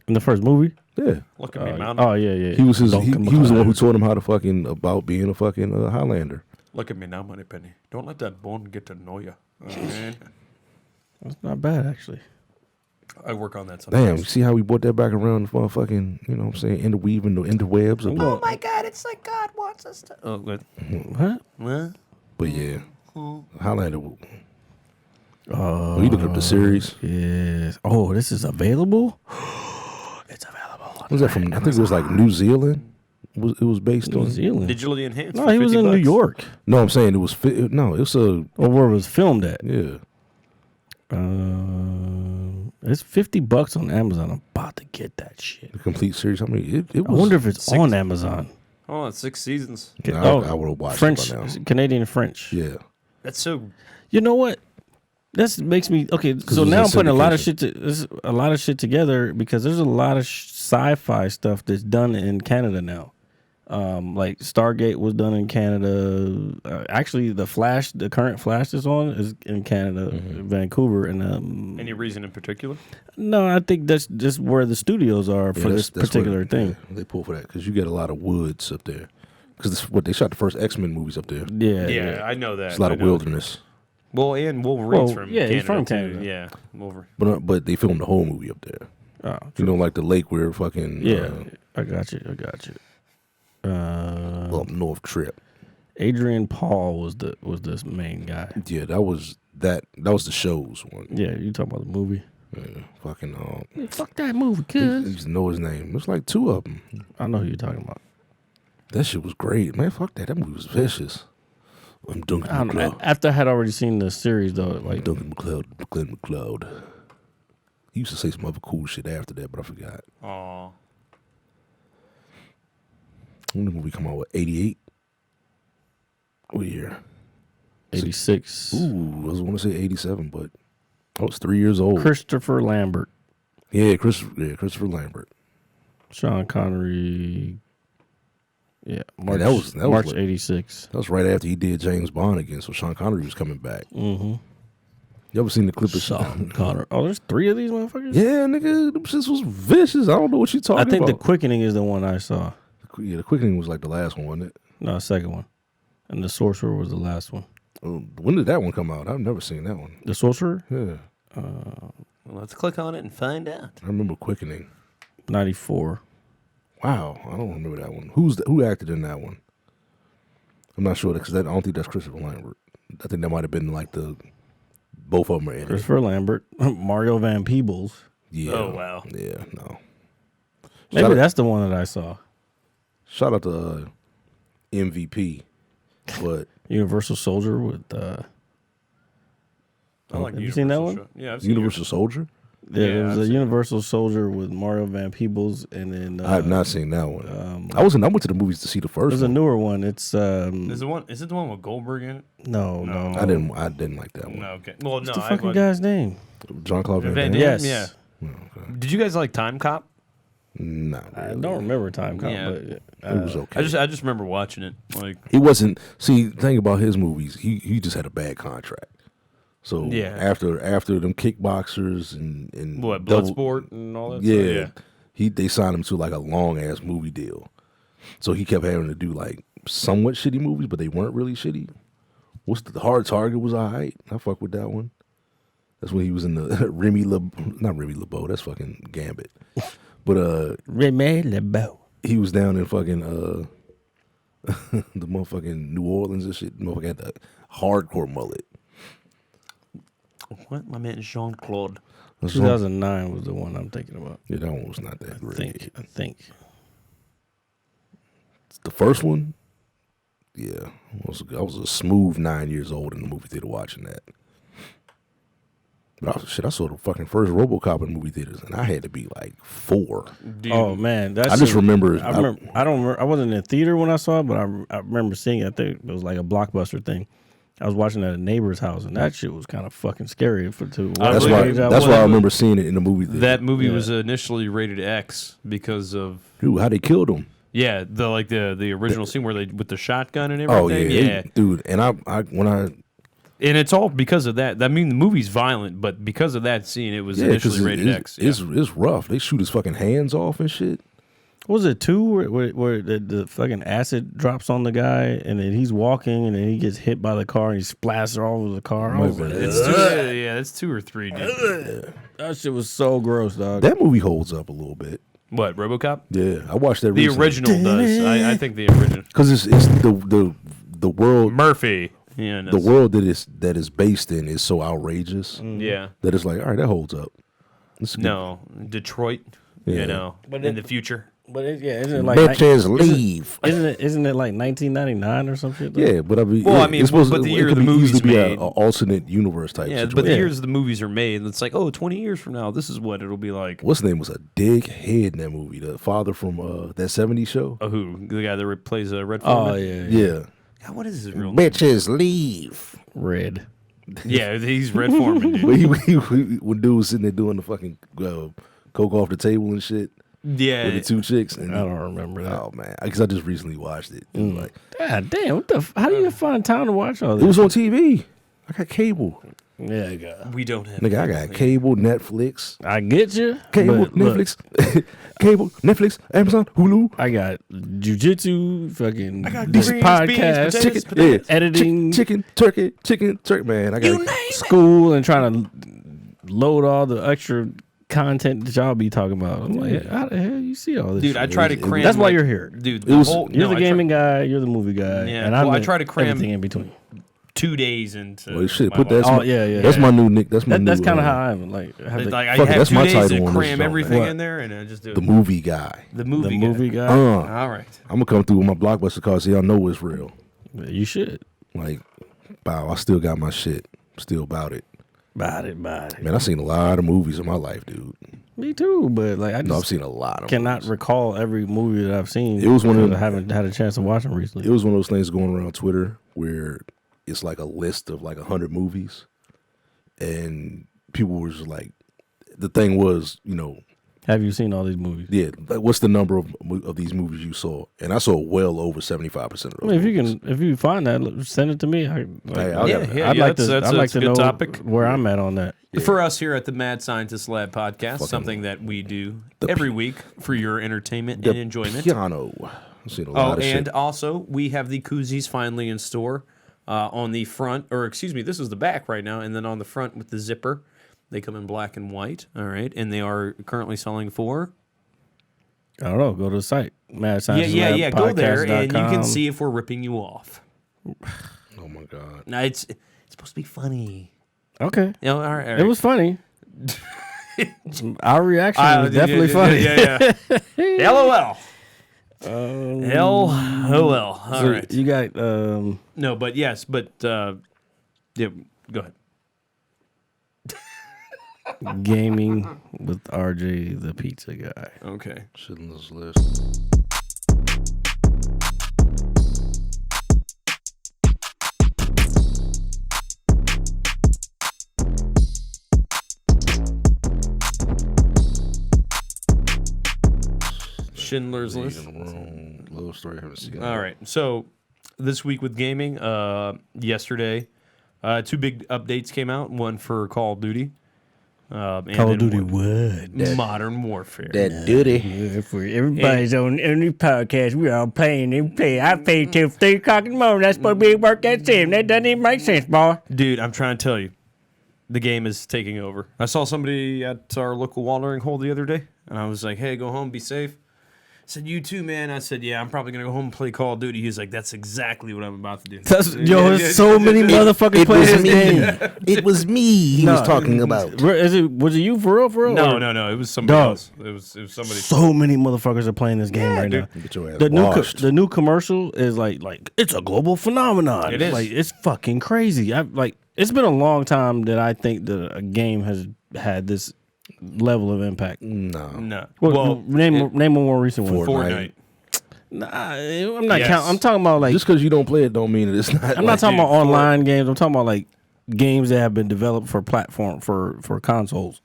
in the first movie. Yeah, Look at me, Mountain. Oh yeah. he was he Duncan was the one who MacLeod. taught him how to fucking about being a fucking Highlander. Look at me now, Moneypenny. Don't let that bone get to know you. Man. That's not bad actually. I work on that Damn, sometimes. you see how we brought that back around the fucking, you know what I'm saying, interweaving the interwebs. Of Oh my God, it's like God wants us to. Oh, good. What? What? But yeah, Highlander. Oh, you look up the series. Yes. Oh, this is available. It's available. What was that from? I think it was like New Zealand. It was based New on. Zealand. Digitally enhanced. No, for he was 50 in New bucks. York. No, I'm saying it was. No, it's a Or where it was filmed at. yeah. It's $50 on Amazon. I'm about to get that shit. The complete series. I mean, it I was. wonder if it's on Amazon. Hold on, 6 seasons. No, I would've watched it French, by now. Canadian French. Yeah. That's so. You know what? That makes me okay. So it was now in I'm putting a lot of syndication. shit together because there's a lot of sci-fi stuff that's done in Canada now. Like Stargate was done in Canada. Actually, the current Flash that's on is in Canada, Vancouver, and Any reason in particular? no, I think that's just where the studios are for this that's particular what, thing. yeah, they pull for that because you get a lot of woods up there. Because what they shot the first X-Men movies up there. Yeah, I know that. It's a lot I of know wilderness. Well, and Wolverine's Well, from yeah, Canada. he's from too. Canada. Yeah, Wolverine. But they filmed the whole movie up there. Oh, You know, like the lake where fucking yeah. I got you. up north trip. Adrian Paul was this main guy. Yeah, that was the show's one. Yeah, you talking about the movie? Yeah, fucking Fuck that movie, I cuz. used to know his name. There's like 2 of them. I know who you're talking about. That shit was great, man. Fuck that. That movie was vicious. I'm Duncan I don't know. McLeod. After I had already seen the series, though, like Duncan McLeod. Glenn McLeod. He used to say some other cool shit after that, but I forgot. Aw. When did the movie come out? What, 88? What year? 86. Ooh, I was want to say 87, but I was 3 years old. Christopher Lambert, Yeah, Christopher Lambert. Sean Connery. Yeah, March, that was March like- 86. That was right after he did James Bond again, so Sean Connery was coming back. Mm-hmm. You ever seen the clip of Sean Connery. Oh, there's 3 of these motherfuckers? Yeah, nigga, them shits was vicious. I don't know what you talking I think about. The Quickening is the one I saw. The Quickening was like the last one, wasn't it? No, the second one. And The Sorcerer was the last one. When did that one come out? I've never seen that one. The Sorcerer? Yeah, Well, let's click on it and find out. I remember Quickening. 94. Wow, I don't remember that one. Who acted in that one? I'm not sure because I don't think that's Christopher Lambert. I think that might have been like both of them are in it. Christopher Lambert. Mario Van Peebles. Yeah. Oh, wow. Yeah, no. Maybe that's the one that I saw. Shout out to MVP, but Universal Soldier with I like have you seen that one? Show. Yeah, I've seen Universal Soldier. Yeah, Yeah, there was I've a seen Universal Soldier with Mario Van Peebles, and then I have not seen that one. I went to the movies to see the first there's a one. newer one. It's Is it the one with Goldberg in it? no. I didn't like that one. No, okay. Well, What's no. the fucking guy's name? John Claude Van Van Damme. Damme? Yes. Yeah. Did you guys like Time Cop? Not I really. don't remember Time Cop, Yeah. but It was okay. I just remember watching it. Like, He wasn't. See, the thing about his movies, he just had a bad contract. So Yeah. after them kickboxers and what, double- Bloodsport and all that yeah, stuff? they signed him to like a long ass movie deal. So he kept having to do like somewhat shitty movies, but they weren't really shitty. What's the Hard Target was alright. I fuck with that one. That's when he was in the not Remy LeBeau. That's fucking Gambit. But Remy LeBeau. he was down in fucking the motherfucking New Orleans and shit. Motherfucker had the hardcore mullet. What? My man Jean-Claude. 2009 was the one I'm thinking about. Yeah, that one was not that great. I think. The first one, yeah, I was a smooth 9 years old in the movie theater watching that. But I saw the fucking first RoboCop in movie theaters, and I had to be like 4. Dude, Oh man, that's I just remember. I remember. I don't. I wasn't in theater when I saw it, but I remember seeing it. I think it was like a Blockbuster thing. I was watching at a neighbor's house, and that shit was kind of fucking scary. That's really- why. that That's was- why I remember seeing it in the movie theater. that movie Yeah. was initially rated X because of Dude, how they killed him? the original scene where they with the shotgun and Oh everything. yeah, dude. And And it's all because of that. I mean, the movie's violent, but because of that scene, it was initially rated X. Yeah. It's rough. They shoot his fucking hands off and shit. Was it 2 where the fucking acid drops on the guy, and then he's walking, and then he gets hit by the car, and he splatters all over the car? I was like, It's 2, it's 2 or 3, dude. that shit was so gross, dog. That movie holds up a little bit. What, RoboCop? Yeah, I watched that. The recently. original does. I think the original. Because it's the world. Murphy. Yeah, The world that is based in is so outrageous Yeah. that it's like, all right, that holds up. It's good. No, Detroit. Yeah. You know, But in it- the future. But isn't it like Bitches leave. Isn't it like 1999 or some shit? though? Yeah, but I mean, Well, yeah, I mean, it's supposed but the to, year it could the movie's easily be made. an alternate universe type Yeah, situation. but the years the movies are made, it's like, 20 years from now, this is what it'll be like. What's his name was a dickhead in that movie. The father from that '70s show. Oh, who? The guy that plays Red Oh Foreman? yeah. Yeah. God, what is his real name? Bitches leave. Red. Yeah, he's Red Foreman, dude. But when dude was sitting there doing the fucking coke off the table and shit Yeah. with the 2 chicks. And I don't remember that. Oh man, because I just recently watched it. It was like God damn! What the? How do you find time to watch all this? it was on TV. I got cable, Yeah, God. We don't have. nigga. I got cable, Netflix, I get you. cable, but look, Netflix, cable, Netflix, Amazon, Hulu. I got jujitsu, fucking got this greens, podcast, beans, potatoes, Yeah, editing, chicken, turkey, man. I got school, and trying to load all the extra content that y'all be talking about. I'm like, how the hell you see all this? Dude, shit? I try to cram. That's why like- you're here. Dude. It was- You're the I gaming guy. You're the movie guy. Yeah, and well, I the- try to cram- everything in between. 2 days into. Well, shit, my put life. that. Oh, yeah. That's my new nick. That's my new. That's kind of how I am. Like, I have the, Like I Fuck it, have that's 2 my days title to on this cram show, everything man. in there, and I just do the it. movie guy. The movie. movie guy. All right. I'm gonna come through with my Blockbuster card so y'all know it's real. You should. Like, wow, I still got my shit. Still about it. About it. Man, I've seen a lot of movies in my life, dude. Me too, but like I've seen a lot of cannot movies. recall every movie that I've seen. It was one of them, I haven't had a chance to watch them recently. It was one of those things going around Twitter where it's like a list of like 100 movies, and people were just like, the thing was, Have you seen all these movies? yeah, like, what's the number of these movies you saw? And I saw well over 75% of those. I mean, if you find that, send it to me. I'd like to a good know topic. where I'm at on that. For us here at the Mad Scientist Lab podcast, something that we do every week for your entertainment and enjoyment. Piano. I've seen a lot of and shit. also we have the koozies finally in store on the front, or excuse me, this is the back right now, and then on the front with the zipper. They come in black and white, all right, and they are currently selling for. I don't know. Go to the site, Mad Scientist Yeah. Lab Go there, and you podcast.com. can see if we're ripping you off. Oh my god. Now it's supposed to be funny. Okay, All right. it was funny. Our reaction was definitely funny. Yeah. LOL. LOL. All So right. you got No, but yes, but yeah. Go ahead. gaming with RJ the Pizza Guy. Okay. Schindler's List. Schindler's List. Little story I haven't seen. All right. So this week with gaming, yesterday, two big updates came out. One for Call of Duty. And Call of then Duty one- what? Modern Warfare. That duty. Yeah, for everybody's on any podcast. We're all playing and play. I pay till 3 o'clock in the morning. That's supposed to be work at 7. That doesn't even make sense, boy. Dude, I'm trying to tell you, the game is taking over. I saw somebody at our local watering hole the other day, and I was like, hey, go home, be safe. I said, you too, man. I said, yeah, I'm probably going to go home and play Call of Duty. He's like, that's exactly what I'm about to do. There's so many motherfuckers playing this game. It was me he was talking about. Was it you for real? No. It was somebody Dog. else. It was somebody. So many motherfuckers are playing this game right now. Get your ass The new commercial is like it's a global phenomenon. It is. Like it's fucking crazy. It's been a long time that I think that a game has had this level of impact. No. Well, name a more recent one. Fortnite. Nah, I'm not Yes. counting. I'm talking about like Just because you don't play it don't mean it's not. I'm not talking dude, about online games. I'm talking about like games that have been developed for platform for consoles.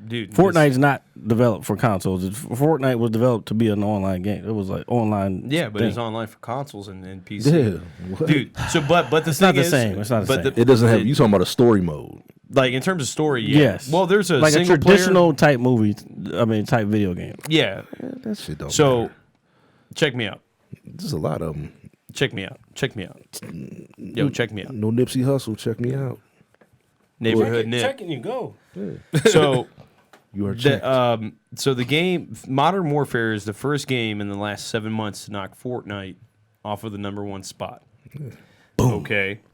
Dude. Fortnite's not developed for consoles. Fortnite was developed to be an online game. It was like online. Yeah, but thing. it's online for consoles and PC. Yeah. What? Dude, so but the It's not thing the is, same. It's not the same. It doesn't have. You talking about a story mode? Like in terms of story, yeah. Yes. Well, there's a like a single traditional type movie. Type video game. player. Yeah. That shit don't. So, matter. check me out. There's a lot of them. Check me out. Yo, check me out. No Nipsey Hussle. Check me out. Neighborhood Nip. Checking you go. So You are checked. so the game Modern Warfare is the first game in the last 7 months to knock Fortnite off of the #1 spot. Boom.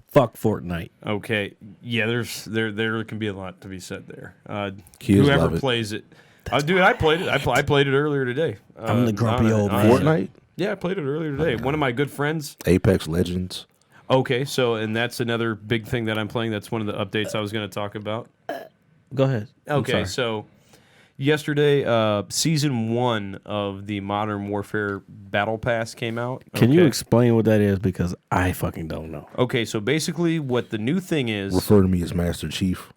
Fuck Fortnite. Okay. Yeah, there can be a lot to be said there. Kids Whoever love it. plays it. Dude, I played it. I played it earlier today. I'm the grumpy old man. Fortnite, Yeah, I played it earlier today. One of my good friends. Apex Legends. Okay, so and that's another big thing that I'm playing. That's one of the updates I was going to talk about. Go ahead. I'm Okay, sorry. so yesterday, season 1 of the Modern Warfare Battle Pass came out. Can you Okay. explain what that is? Because I fucking don't know. Okay, so basically, what the new thing is. Refer to me as Master Chief.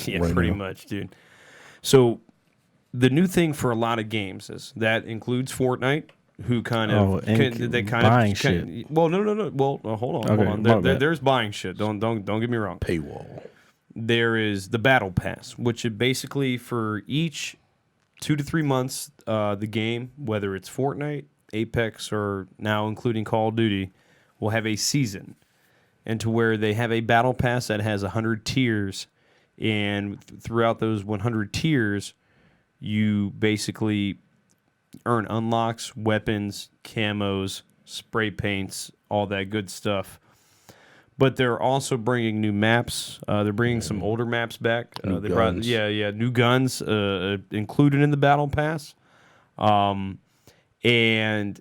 Yeah, right pretty now. much, dude. So the new thing for a lot of games is that includes Fortnite, who kind of buying shit. Well, no. Well, hold on, Okay, hold on. my bad. There's buying shit. Don't get me wrong. Paywall. There is the Battle Pass, which is basically for each 2 to 3 months, the game, whether it's Fortnite, Apex, or now including Call of Duty, will have a season, and to where they have a Battle Pass that has 100 tiers, and throughout those 100 tiers, you basically earn unlocks, weapons, camos, spray paints, all that good stuff. But they're also bringing new maps. They're bringing some older maps back. New They brought guns. new guns included in the Battle Pass. And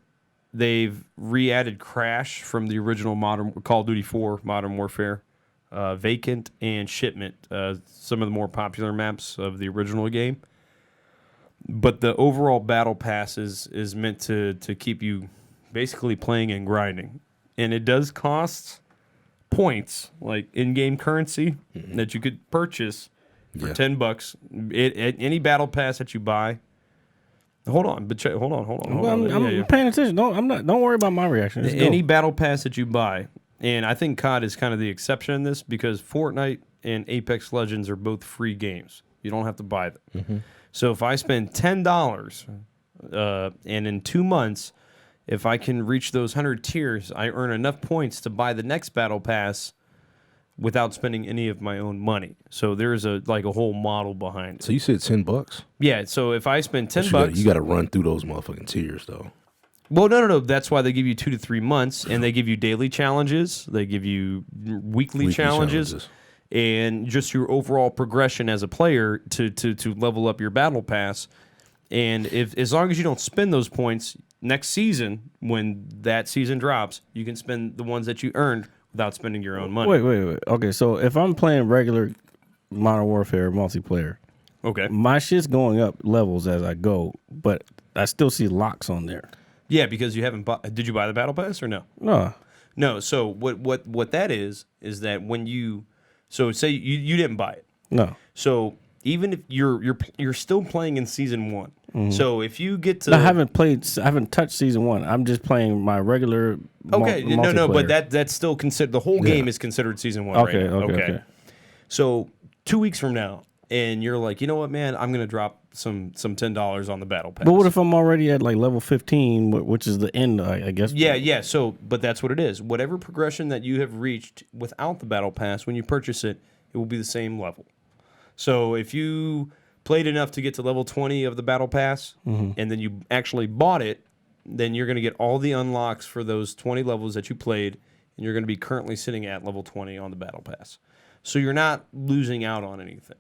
they've re-added Crash from the original Modern Call of Duty 4 Modern Warfare, Vacant, and Shipment, some of the more popular maps of the original game. But the overall battle pass is meant to keep you basically playing and grinding. And it does cost points, like in-game currency, that you could purchase for $10. Any battle pass that you buy. Hold on. I'm paying attention. Don't worry about my reaction. Just Any go. battle pass that you buy, and I think COD is kind of the exception in this because Fortnite and Apex Legends are both free games. You don't have to buy them. Mm-hmm. So if I spend $10, and in 2 months, if I can reach those 100 tiers, I earn enough points to buy the next battle pass without spending any of my own money. So there's a whole model behind it. So you said $10? Yeah. So if I spend $10, you got to run through those motherfucking tiers though. Well, no. That's why they give you 2 to 3 months, and they give you daily challenges. They give you weekly challenges, and just your overall progression as a player to level up your battle pass. And as long as you don't spend those points next season, when that season drops, you can spend the ones that you earned without spending your own money. Wait. Okay, so if I'm playing regular Modern Warfare multiplayer, Okay. my shit's going up levels as I go, but I still see locks on there. Yeah, because you haven't bought. Did you buy the battle pass or no? No. No. So what that is that when you, so say you didn't buy it. No. So even if you're still playing in season 1. So if you get to, I haven't touched season 1. I'm just playing my regular. Okay, no, multiplayer. but that's still considered. The whole game is considered season 1. Okay, right now. okay. So 2 weeks from now, and you're like, you know what, man, I'm gonna drop some $10 on the battle pass. But what if I'm already at like level 15, which is the end, I guess? Yeah. So, but that's what it is. Whatever progression that you have reached without the battle pass, when you purchase it, it will be the same level. So if you played enough to get to level 20 of the battle pass, and then you actually bought it, then you're going to get all the unlocks for those 20 levels that you played, and you're going to be currently sitting at level 20 on the battle pass. So you're not losing out on anything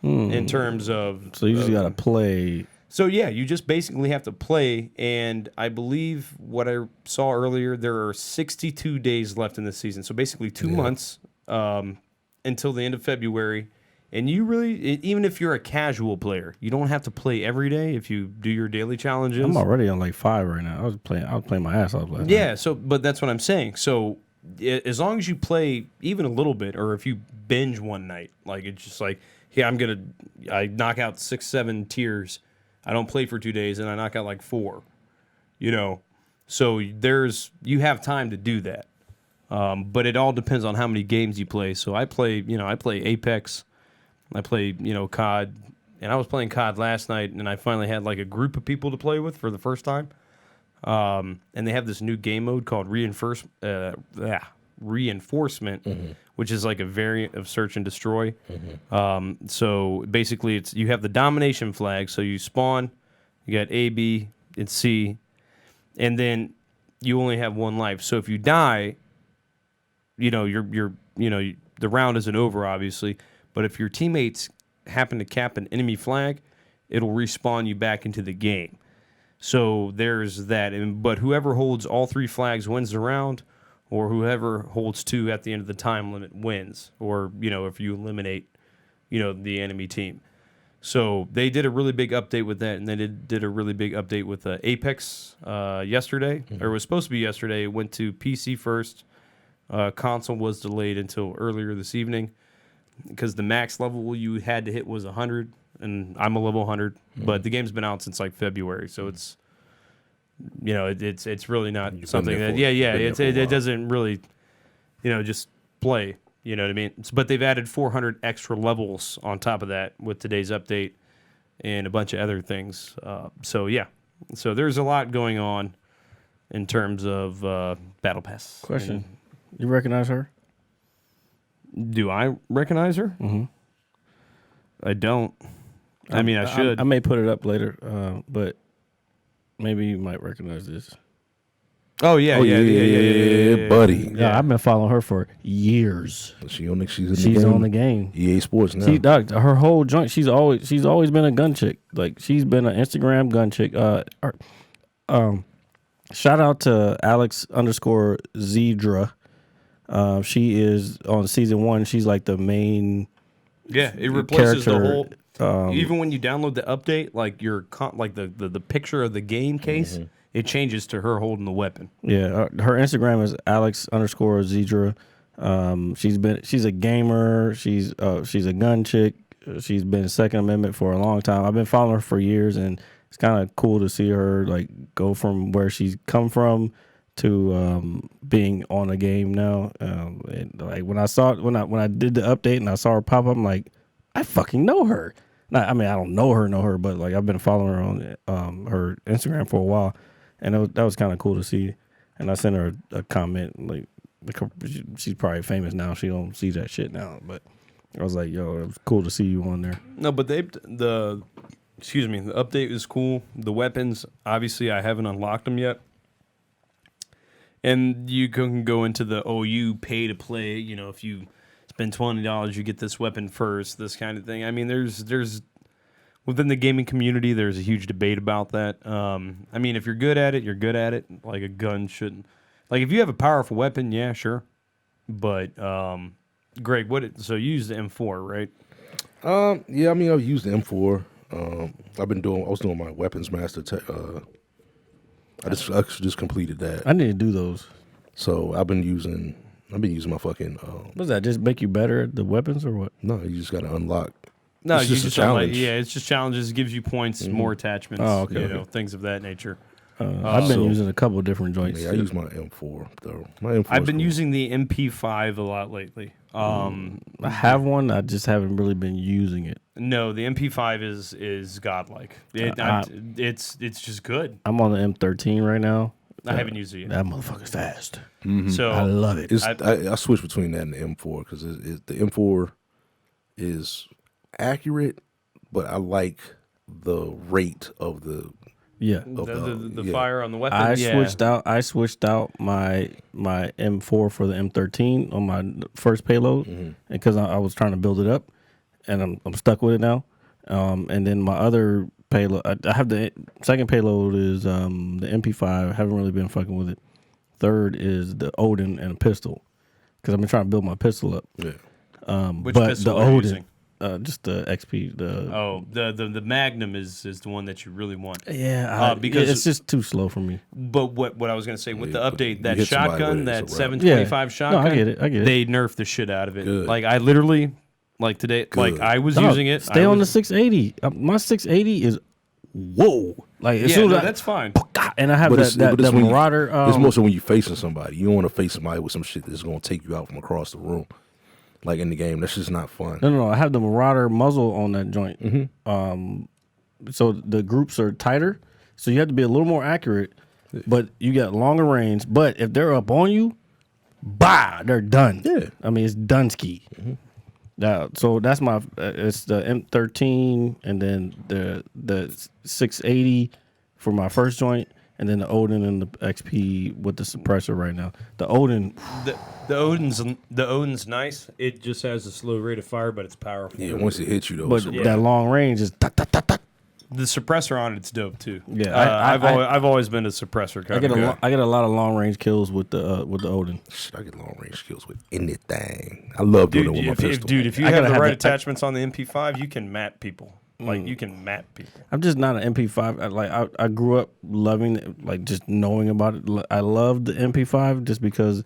in terms of... So you just got to play... So yeah, you just basically have to play, and I believe what I saw earlier, there are 62 days left in this season. So basically 2 months until the end of February. And you really, even if you're a casual player, you don't have to play every day if you do your daily challenges. I'm already on like 5 right now. I was playing my ass off last night. Yeah, so but that's what I'm saying. So as long as you play even a little bit, or if you binge one night, like it's just like, yeah, I knock out 6, 7 tiers. I don't play for 2 days, and I knock out like 4. So you have time to do that. But it all depends on how many games you play. So I play Apex. I play, COD, and I was playing COD last night, and I finally had like a group of people to play with for the first time. And they have this new game mode called Reinforcement, which is like a variant of Search and Destroy. So basically, you have the domination flag. So you spawn, you got A, B, and C, and then you only have 1 life. So if you die, the round isn't over, obviously. But if your teammates happen to cap an enemy flag, it'll respawn you back into the game. So there's that. But whoever holds all 3 flags wins the round, or whoever holds 2 at the end of the time limit wins. Or, if you eliminate, the enemy team. So they did a really big update with that, and they did a really big update with Apex yesterday. Or it was supposed to be yesterday. It went to PC first. Console was delayed until earlier this evening, because the max level you had to hit was 100, and I'm a level 100. But the game's been out since like February, so it's it's really not something that it doesn't really just play. You know what I mean? But they've added 400 extra levels on top of that with today's update, and a bunch of other things. So there's a lot going on in terms of Battle Pass. Question: you recognize her? Do I recognize her? Mm-hmm. I don't. I mean, I should. I may put it up later, but maybe you might recognize this. Oh, yeah, buddy. Yeah, I've been following her for years. She's on the game. EA Sports now. Her whole joint. She's always been a gun chick. Like, she's been an Instagram gun chick. Shout out to Alex_Zedra. She is on season 1. She's like the main. Yeah, it replaces character, the whole. Even when you download the update, like like the picture of the game case, it changes to her holding the weapon. Yeah, her Instagram is Alex_Zedra. She's a gamer. She's a gun chick. She's been Second Amendment for a long time. I've been following her for years, and it's kind of cool to see her like go from where she's come from to being on a game now. And like when I did the update and I saw her pop up, I'm like, I fucking know her. I mean, I don't know her, but like I've been following her on her Instagram for a while, and that was kind of cool to see. And I sent her a comment like she's probably famous now. She don't see that shit now, but I was like, yo, it was cool to see you on there. No, but the update is cool. The weapons, obviously, I haven't unlocked them yet. And you can go into you pay to play. You know, if you spend $20, you get this weapon first, this kind of thing. I mean, there's within the gaming community, there's a huge debate about that. I mean, if you're good at it, you're good at it. Like a gun shouldn't. Like if you have a powerful weapon, yeah, sure. But Greg, so you use the M4, right? Yeah, I mean, I've used the M4. I was doing my weapons master. I just completed that. I need to do those. So I've been using my fucking. What's that? Just make you better at the weapons or what? No, you just got to unlock. No, it's just a challenge. It's just challenges. It gives you points, more attachments. Oh, okay. Things of that nature. I've been using a couple of different joints. Yeah, I use my M4 though. My M4. I've been using the MP5 a lot lately. I have one. I just haven't really been using it. No, the MP5 is godlike. It's just good. I'm on the M13 right now. I haven't used it yet. That motherfucker's fast. So I love it. I switch between that and the M4 because the M4 is accurate, but I like the rate of the. Yeah, the fire on the weapon. I switched out my M4 for the M13 on my first payload, because I was trying to build it up, and I'm stuck with it now. And then my other payload, I have the second payload is the MP5. I haven't really been fucking with it. Third is the Odin and a pistol, because I've been trying to build my pistol up. Yeah. Which but pistol the are you Odin. using? Just the XP. The Magnum is the one that you really want. Yeah, because it's just too slow for me. But what I was gonna say with the update, that hit somebody shotgun, with it, that it's a wrap. 725 shotgun, No, I get it. They nerfed the shit out of it. Good. Like I literally, like today, like I was using it. Stay on the 680. My 680 is whoa. Like as soon as that's fine. and I have that Marauder. It's mostly when you're facing somebody. You don't want to face somebody with some shit that's gonna take you out from across the room. Like in the game, that's just not fun. No. I have the Marauder muzzle on that joint. So the groups are tighter, so you have to be a little more accurate. But you got longer range. But if they're up on you, they're done. Yeah, I mean it's done ski. So that's my. It's the M13, and then the 680 for my first joint. And then the Odin and the XP with the suppressor right now. The Odin, the Odin's nice. It just has a slow rate of fire, but it's powerful. Yeah, once it hits you though. but that long range is. The suppressor on it's dope too. Yeah, I've always been a suppressor kind of guy. I get a lot of long range kills with the Odin. Shit, I get long range kills with anything. I love doing it with my pistol. If you have the right attachments on the MP5, you can map people. Like you can map people. I'm just not an MP5. I grew up loving it, like just knowing about it. I love the MP5 just because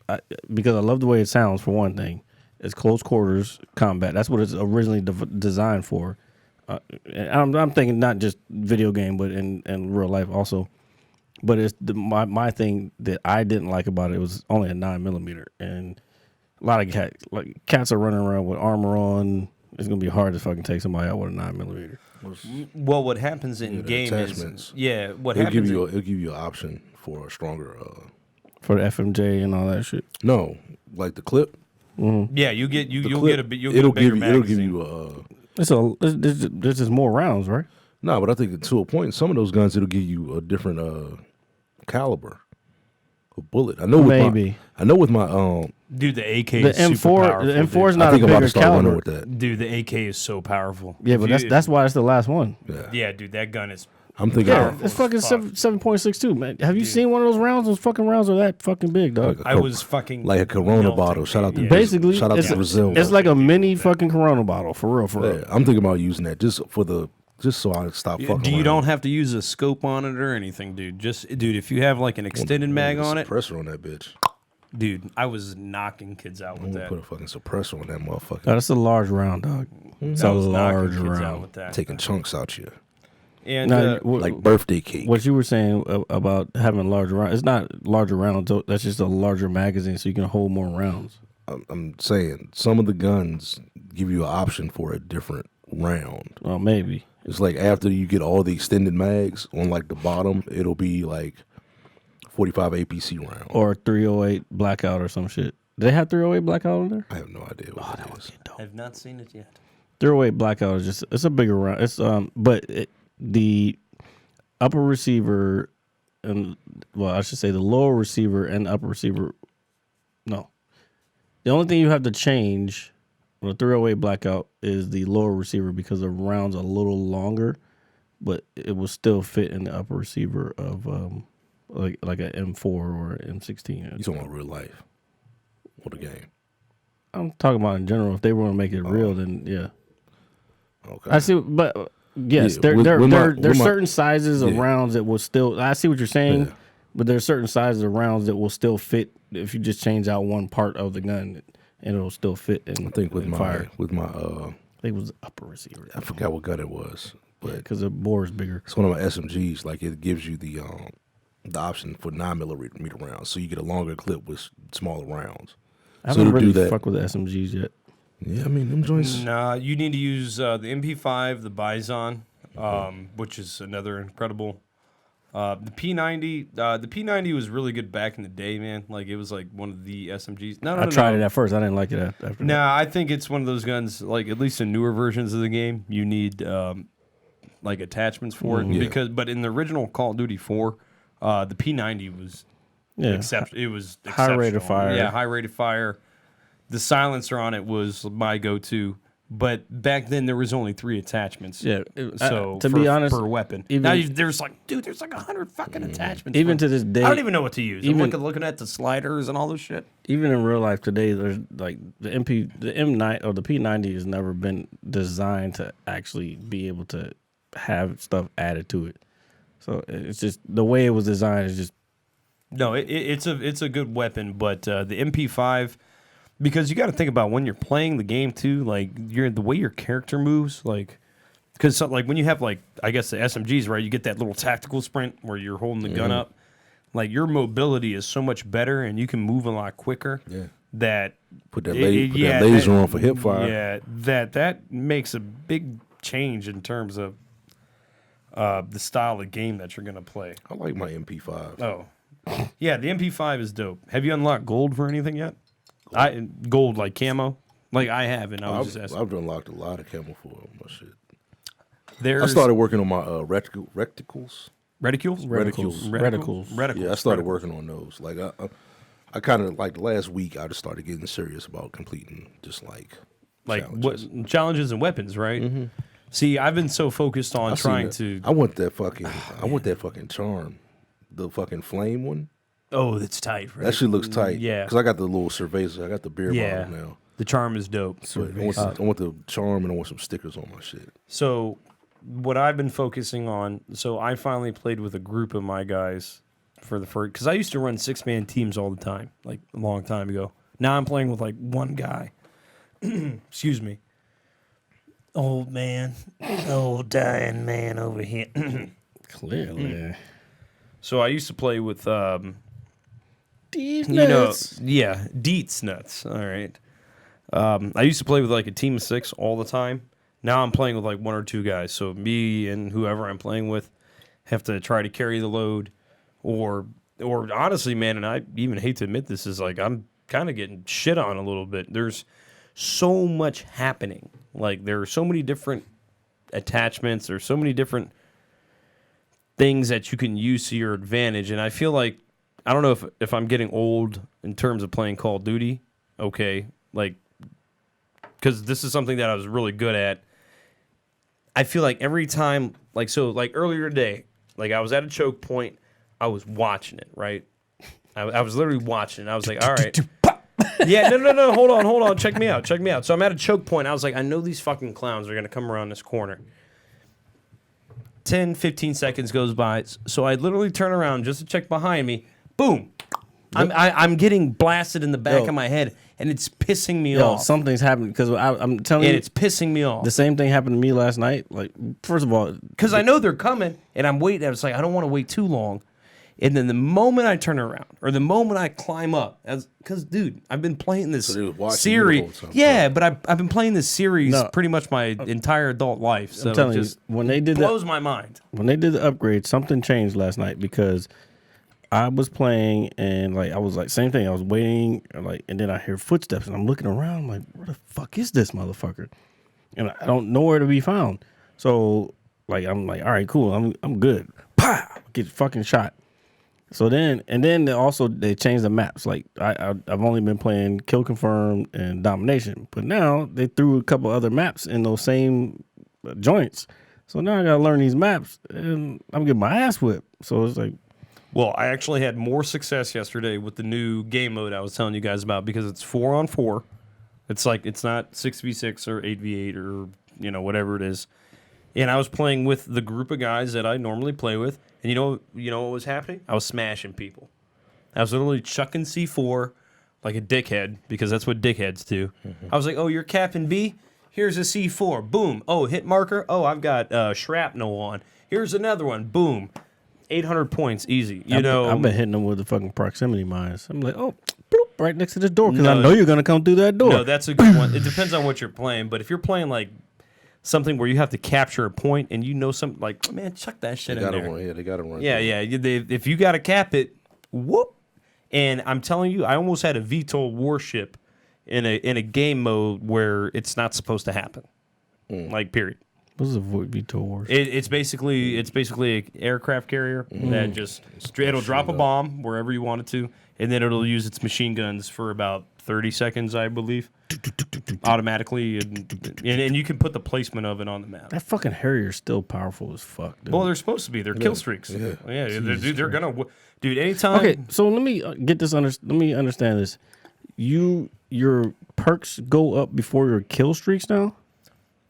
I love the way it sounds. For one thing, it's close quarters combat. That's what it's originally designed for. And I'm thinking not just video game, but in real life also. But it's my thing that I didn't like about it was only a 9mm, and a lot of cats are running around with armor on. It's gonna be hard to fucking take somebody out with a 9mm. Well, what happens in game is it'll give you an option for a stronger for the FMJ and all that shit. No, like the clip. Yeah, you'll get a bigger it'll magazine. give you there's just more rounds, right? No, but I think to a point, some of those guns it'll give you a different caliber of bullet. I know with my Dude, the AK the is super M4 powerful. the M4 dude. is not I think a I'm about bigger to start running caliber. with that. Dude, the AK is so powerful. Yeah, but that's why it's the last one. Yeah, dude, that gun is I'm thinking Yeah, of it's fucking 7.62, man. Have you seen one of those rounds? Those fucking rounds are that fucking big, dog. I was fucking like a Corona melting, bottle. Shout out to yeah. Basically, shout out it's, to Brazil. it's like a mini fucking Corona bottle, for real, for real. Yeah, I'm thinking about using that just so I stop fucking. You around. don't have to use a scope on it or anything, dude. Dude, if you have like an extended mag on it, Suppressor on that bitch. dude, I was knocking kids out I'm with gonna that. put a fucking suppressor on that motherfucker. Oh, that's a large round, dog. It's I a was knocking large kids out round. with that. Taking chunks out you And Now, what, like birthday cake. what you were saying about having larger rounds, it's not larger rounds. That's just a larger magazine, so you can hold more rounds. I'm saying some of the guns give you an option for a different round. Well, maybe. It's like after you get all the extended mags on like the bottom, it'll be like 45 APC round. Or 308 blackout or some shit. Do they have 308 blackout in there? I have no idea what that is. I've not seen it yet. 308 blackout is just, it's a bigger round. It's the upper receiver and, well, I should say the lower receiver and upper receiver. No. The only thing you have to change on the 308 blackout is the lower receiver because the round's a little longer, but it will still fit in the upper receiver of like an M4 or an M16. You talking about real life or the game? I'm talking about in general. If they want to make it real, then yeah. Okay. I see, but yes, Yeah, there's certain sizes of rounds that will still. I see what you're saying, Yeah. but there's certain sizes of rounds that will still fit if you just change out one part of the gun, and it'll still fit. And I think with and my fire. I I think it was upper receiver. I forgot what gun it was, but Because the bore is bigger. it's one of my SMGs. Like it gives you the option for 9mm rounds, so you get a longer clip with smaller rounds. I So haven't to do really that- fuck with the SMGs yet. Yeah, I mean them joints. Nah, you need to use the MP5, the Bison, which is another incredible. The P90, the P90 was really good back in the day, man. Like it was like one of the SMGs. No, I tried it at first. I didn't like it after. that. Nah, I think it's one of those guns. Like at least in newer versions of the game, you need like attachments for it Yeah. but in the original Call of Duty 4, the P90 was Yeah. it was High rate of exceptional. fire. Yeah, high rate of fire. The silencer on it was my go-to. But back then there was only 3 attachments. Yeah, So to be honest, per weapon. even- Now there's like 100 fucking attachments. Even for- to this day, I don't even know what to use. I'm even- looking at the sliders and all this shit. even in real life today, there's like the M9 or the P90 has never been designed to actually be able to have stuff added to it. So it's just the way it was designed is just No, it's a good weapon, but the MP5, because you got to think about when you're playing the game too, like the way your character moves, like because like when you have like I guess the SMGs, right, you get that little tactical sprint where you're holding the gun up, like your mobility is so much better and you can move a lot quicker. Yeah. That Put that yeah, laser on for hip fire. Yeah, that makes a big change in terms of the style of game that you're gonna play. I like my MP5. Oh, yeah, the MP5 is dope. Have you unlocked gold for anything yet? Gold like camo, like I haven't. I was just asking. I've unlocked a lot of camo for my shit. There's I started working on my reticles. reticles. reticles. Yeah, I started working on those. Like I kind of like last week. I just started getting serious about completing just like challenges. what challenges and weapons, right? See, I've been so focused on I seen trying that. to. I want that fucking. I want that fucking charm, the fucking flame one. Oh, it's tight, right? That shit looks tight. Yeah. because I got the little cerveza. I got the beer Yeah, bottle now. the charm is dope. But I want the charm and I want some stickers on my shit. So, what I've been focusing on, so I finally played with a group of my guys for the first, because I used to run 6-man teams all the time, like a long time ago. Now I'm playing with like one guy. Excuse me. Old man, old dying man over here. Clearly. So I used to play with, These you know, nuts. yeah, Deets nuts. All right. I used to play with like a team of 6 all the time. Now I'm playing with like 1 or 2 guys. So me and whoever I'm playing with have to try to carry the load, or honestly, man, and I even hate to admit this, is like I'm kind of getting shit on a little bit. There's so much happening. Like there are so many different attachments. There's so many different things that you can use to your advantage, and I feel like I don't know if I'm getting old in terms of playing Call of Duty. Okay, like because this is something that I was really good at. I feel like every time, like earlier today, Like I was at a choke point. I was watching it, right? I was literally watching it. I was like, all right. Yeah, no. Hold on. Check me out. So I'm at a choke point. I was like, I know these fucking clowns are going to come around this corner. 10, 15 seconds goes by. So I literally turn around just to check behind me. Boom. I'm getting blasted in the back of my head, and it's pissing me off. Something's happened because I'm telling you. And it's pissing me off. The same thing happened to me last night. Like, first of all. Because I know they're coming, and I'm waiting. I was like, I don't want to wait too long. And then the moment I turn around, or the moment I climb up, because, dude, I've been playing this series. Yeah, but I've been playing this series pretty much my entire adult life. So I'm telling it just you, when they did blows my mind. When they did the upgrade, something changed last night because I was playing and like I was like same thing. I was waiting and then I hear footsteps and I'm looking around. I'm like, where the fuck is this motherfucker? And I don't know where to be found. So like I'm like, all right, cool. I'm good. Pow! Get fucking shot. So then they changed the maps. Like I've only been playing Kill Confirmed and Domination, but now they threw a couple other maps in those same joints. So now I gotta learn these maps, and I'm getting my ass whipped. So it's like, well, I actually had more success yesterday with the new game mode I was telling you guys about because it's 4-on-4. It's like it's not 6v6 or 8v8 or whatever it is. And I was playing with the group of guys that I normally play with. And you know what was happening? I was smashing people. I was literally chucking C4 like a dickhead because that's what dickheads do. Mm-hmm. I was like, oh, you're Captain B? Here's a C4. Boom. Oh, hit marker. Oh, I've got shrapnel on. Here's another one. Boom. 800 points. Easy. I've been hitting them with the fucking proximity mines. I'm like, oh, bloop, right next to this door because I know you're going to come through that door. No, that's a good one. It depends on what you're playing. But if you're playing like something where you have to capture a point and something like, man, chuck that shit in there. They got to run. Yeah. If you got to cap it, whoop. And I'm telling you, I almost had a VTOL warship in a game mode where it's not supposed to happen. Like, period. What's a VTOL warship? It's basically an aircraft carrier that it'll drop a bomb wherever you want it to, and then it'll use its machine guns for about 30 seconds, I believe, automatically, and you can put the placement of it on the map. That fucking Harrier's still powerful as fuck, dude. Well, they're supposed to be. They're kill streaks. Yeah, they're gonna. Dude, anytime. Okay, so let me get this. Let me understand this. Your perks go up before your kill streaks now.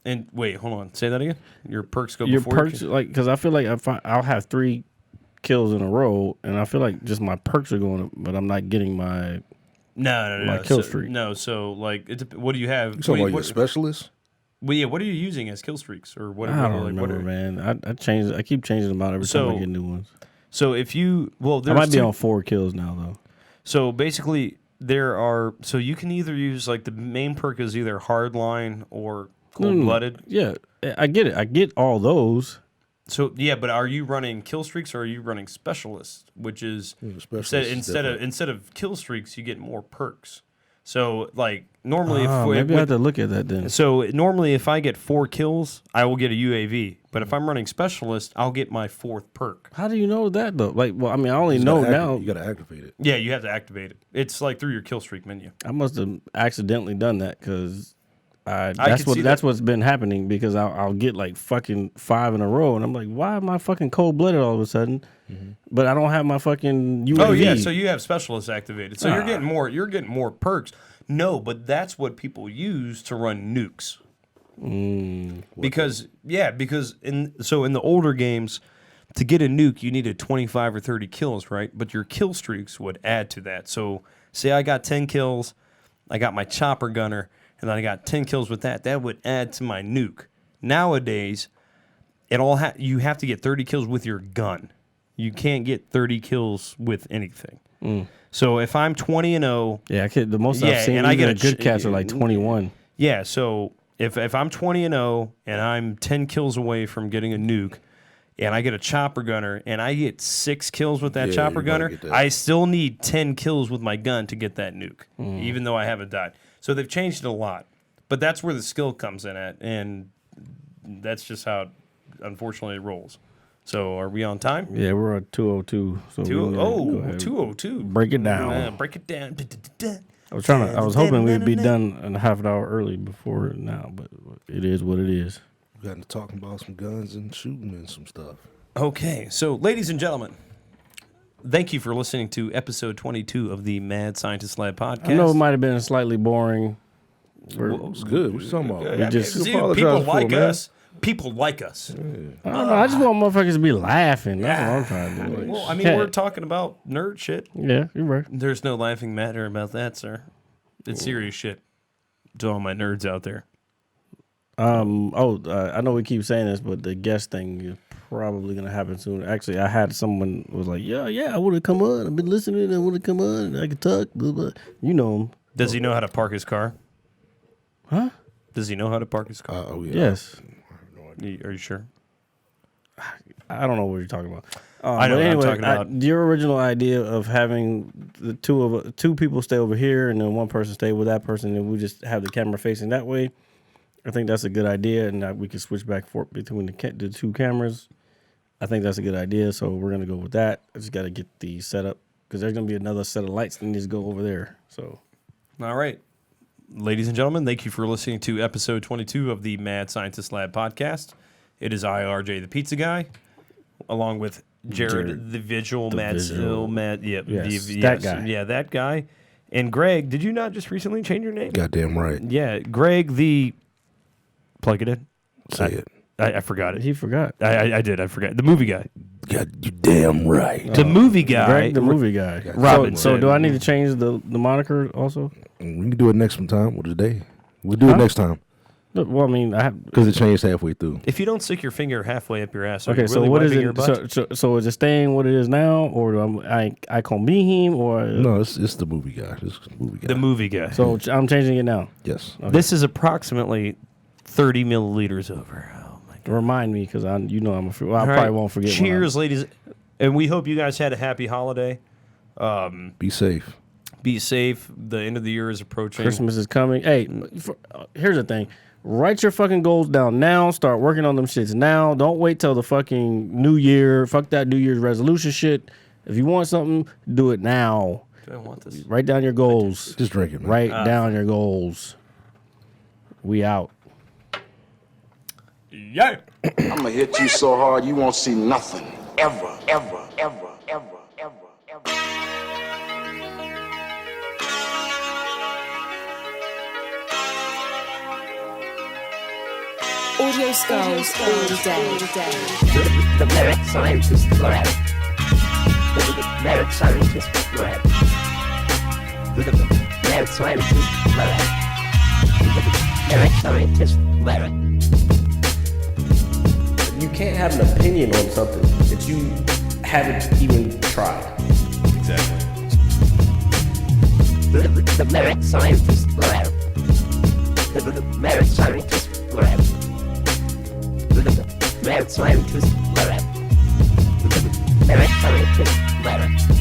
And wait, hold on. Say that again. Your perks go your before perks, like, because I feel like I'll have 3 kills in a row, and I feel like just my perks are going up, but I'm not getting my kill streak. No, so like, what do you have? You talking about your specialist? Well, yeah. What are you using as kill streaks or what? I don't remember, man. I change. I keep changing them out every time I get new ones. So if you I might be on 4 kills now though. So basically, so you can either use like the main perk is either hardline or cold-blooded. Yeah, I get it. I get all those. So yeah, but are you running kill streaks or are you running specialist? Which is instead of kill streaks, you get more perks. So like normally, maybe I have to look at that then. So normally, if I get 4 kills, I will get a UAV. But if I'm running specialist, I'll get my 4th perk. How do you know that though? Like, well, I mean, I only know now. You got to activate it. Yeah, you have to activate it. It's like through your kill streak menu. I must have accidentally done that because. That's what's been happening because I'll get like fucking 5 in a row and I'm like, why am I fucking cold blooded all of a sudden? Mm-hmm. But I don't have my fucking UAV. Oh yeah, so you have specialist activated. So you're getting more perks. No, but that's what people use to run nukes. Because in the older games, to get a nuke you needed 25 or 30 kills, right? But your kill streaks would add to that. So say I got 10 kills, I got my chopper gunner. And then I got 10 kills with that. That would add to my nuke. Nowadays, you have to get 30 kills with your gun. You can't get 30 kills with anything. So if I'm 20-0, the most I've seen, and I get a good catch are like 21. Yeah, so if I'm 20-0 and I'm 10 kills away from getting a nuke, and I get a chopper gunner, and I get 6 kills with that chopper gunner, I still need 10 kills with my gun to get that nuke, even though I haven't died. So they've changed it a lot. But that's where the skill comes in at, and that's just how it, unfortunately, it rolls. So are we on time? Yeah, we're at 2:02. So 2:02. Break it down. Break it down. I was hoping we'd be done in a half an hour early before now, but it is what it is. We got to talking about some guns and shooting and some stuff. Okay, so ladies and gentlemen, thank you for listening to episode 22 of the Mad Scientist Lab podcast. I know it might have been slightly boring. It's good. What you talking about? We just See, apologize people for like it, man. us. People like us. I don't know. I just want motherfuckers to be laughing. That's what I'm trying to do. Well, I mean, we're talking about nerd shit. Yeah, you're right. There's no laughing matter about that, sir. It's serious shit. To all my nerds out there. I know we keep saying this, but the guest thing is probably gonna happen soon. Actually, I had someone was like, yeah, I want to come on. I've been listening. I want to come on. I can talk. Blah, blah. You know him. Does he know how to park his car? Huh? Does he know how to park his car? Yeah. Yes. Are you sure? I don't know what you're talking about. I know but what I'm anyway, talking about. Your original idea of having the two people stay over here and then one person stay with that person, and we just have the camera facing that way. I think that's a good idea, and we can switch back and forth between the two cameras. I think that's a good idea, so we're gonna go with that. I just got to get the setup because there's gonna be another set of lights that needs to go over there. So, All right. Ladies and gentlemen, thank you for listening to episode 22 of the Mad Scientist Lab podcast. It is I, RJ, the pizza guy, along with Jared the visual, Mad, that guy. Yeah, that guy. And Greg, did you not just recently change your name? Goddamn right. Yeah, Greg the... Plug it in. Say it. I forgot it. he forgot. I did. I forgot. The movie guy. God, you damn right. The movie guy. Greg, the movie guy. Robinson. So do I need to change the moniker also? We can do it next time or today. We'll do it next time No, well, I mean, I have. because it changed halfway through. If you don't stick your finger halfway up your ass, are Okay, you so really what is wiping your it? butt? So is it staying what it is now, or do I can be him, or No, it's the movie guy. It's the movie guy. The movie guy. So I'm changing it now. Yes. This is approximately 30 milliliters over. Oh my god! Remind me because I'm a fool. I All probably right. won't forget. Cheers, ladies, and we hope you guys had a happy holiday. Be safe. Be safe. The end of the year is approaching. Christmas is coming. Hey, here's the thing. Write your fucking goals down now. Start working on them shits now. Don't wait till the fucking New Year. Fuck that New Year's resolution shit. If you want something, do it now. Do I want this? Write down your goals. Just drink it, man. Write down your goals. We out. Yeah. I'm gonna hit you so hard you won't see nothing. Ever, ever, ever, ever, ever, ever. Audio skulls all day. The Mad Scientist Lab. The Mad Scientist Lab. The Mad Scientist Lab. The Mad Scientist Lab. You can't have an opinion on something that you haven't even tried. Exactly. The Mad Scientist Lab. The Mad Scientist Lab. The Mad Scientist Lab. The Mad Scientist Lab.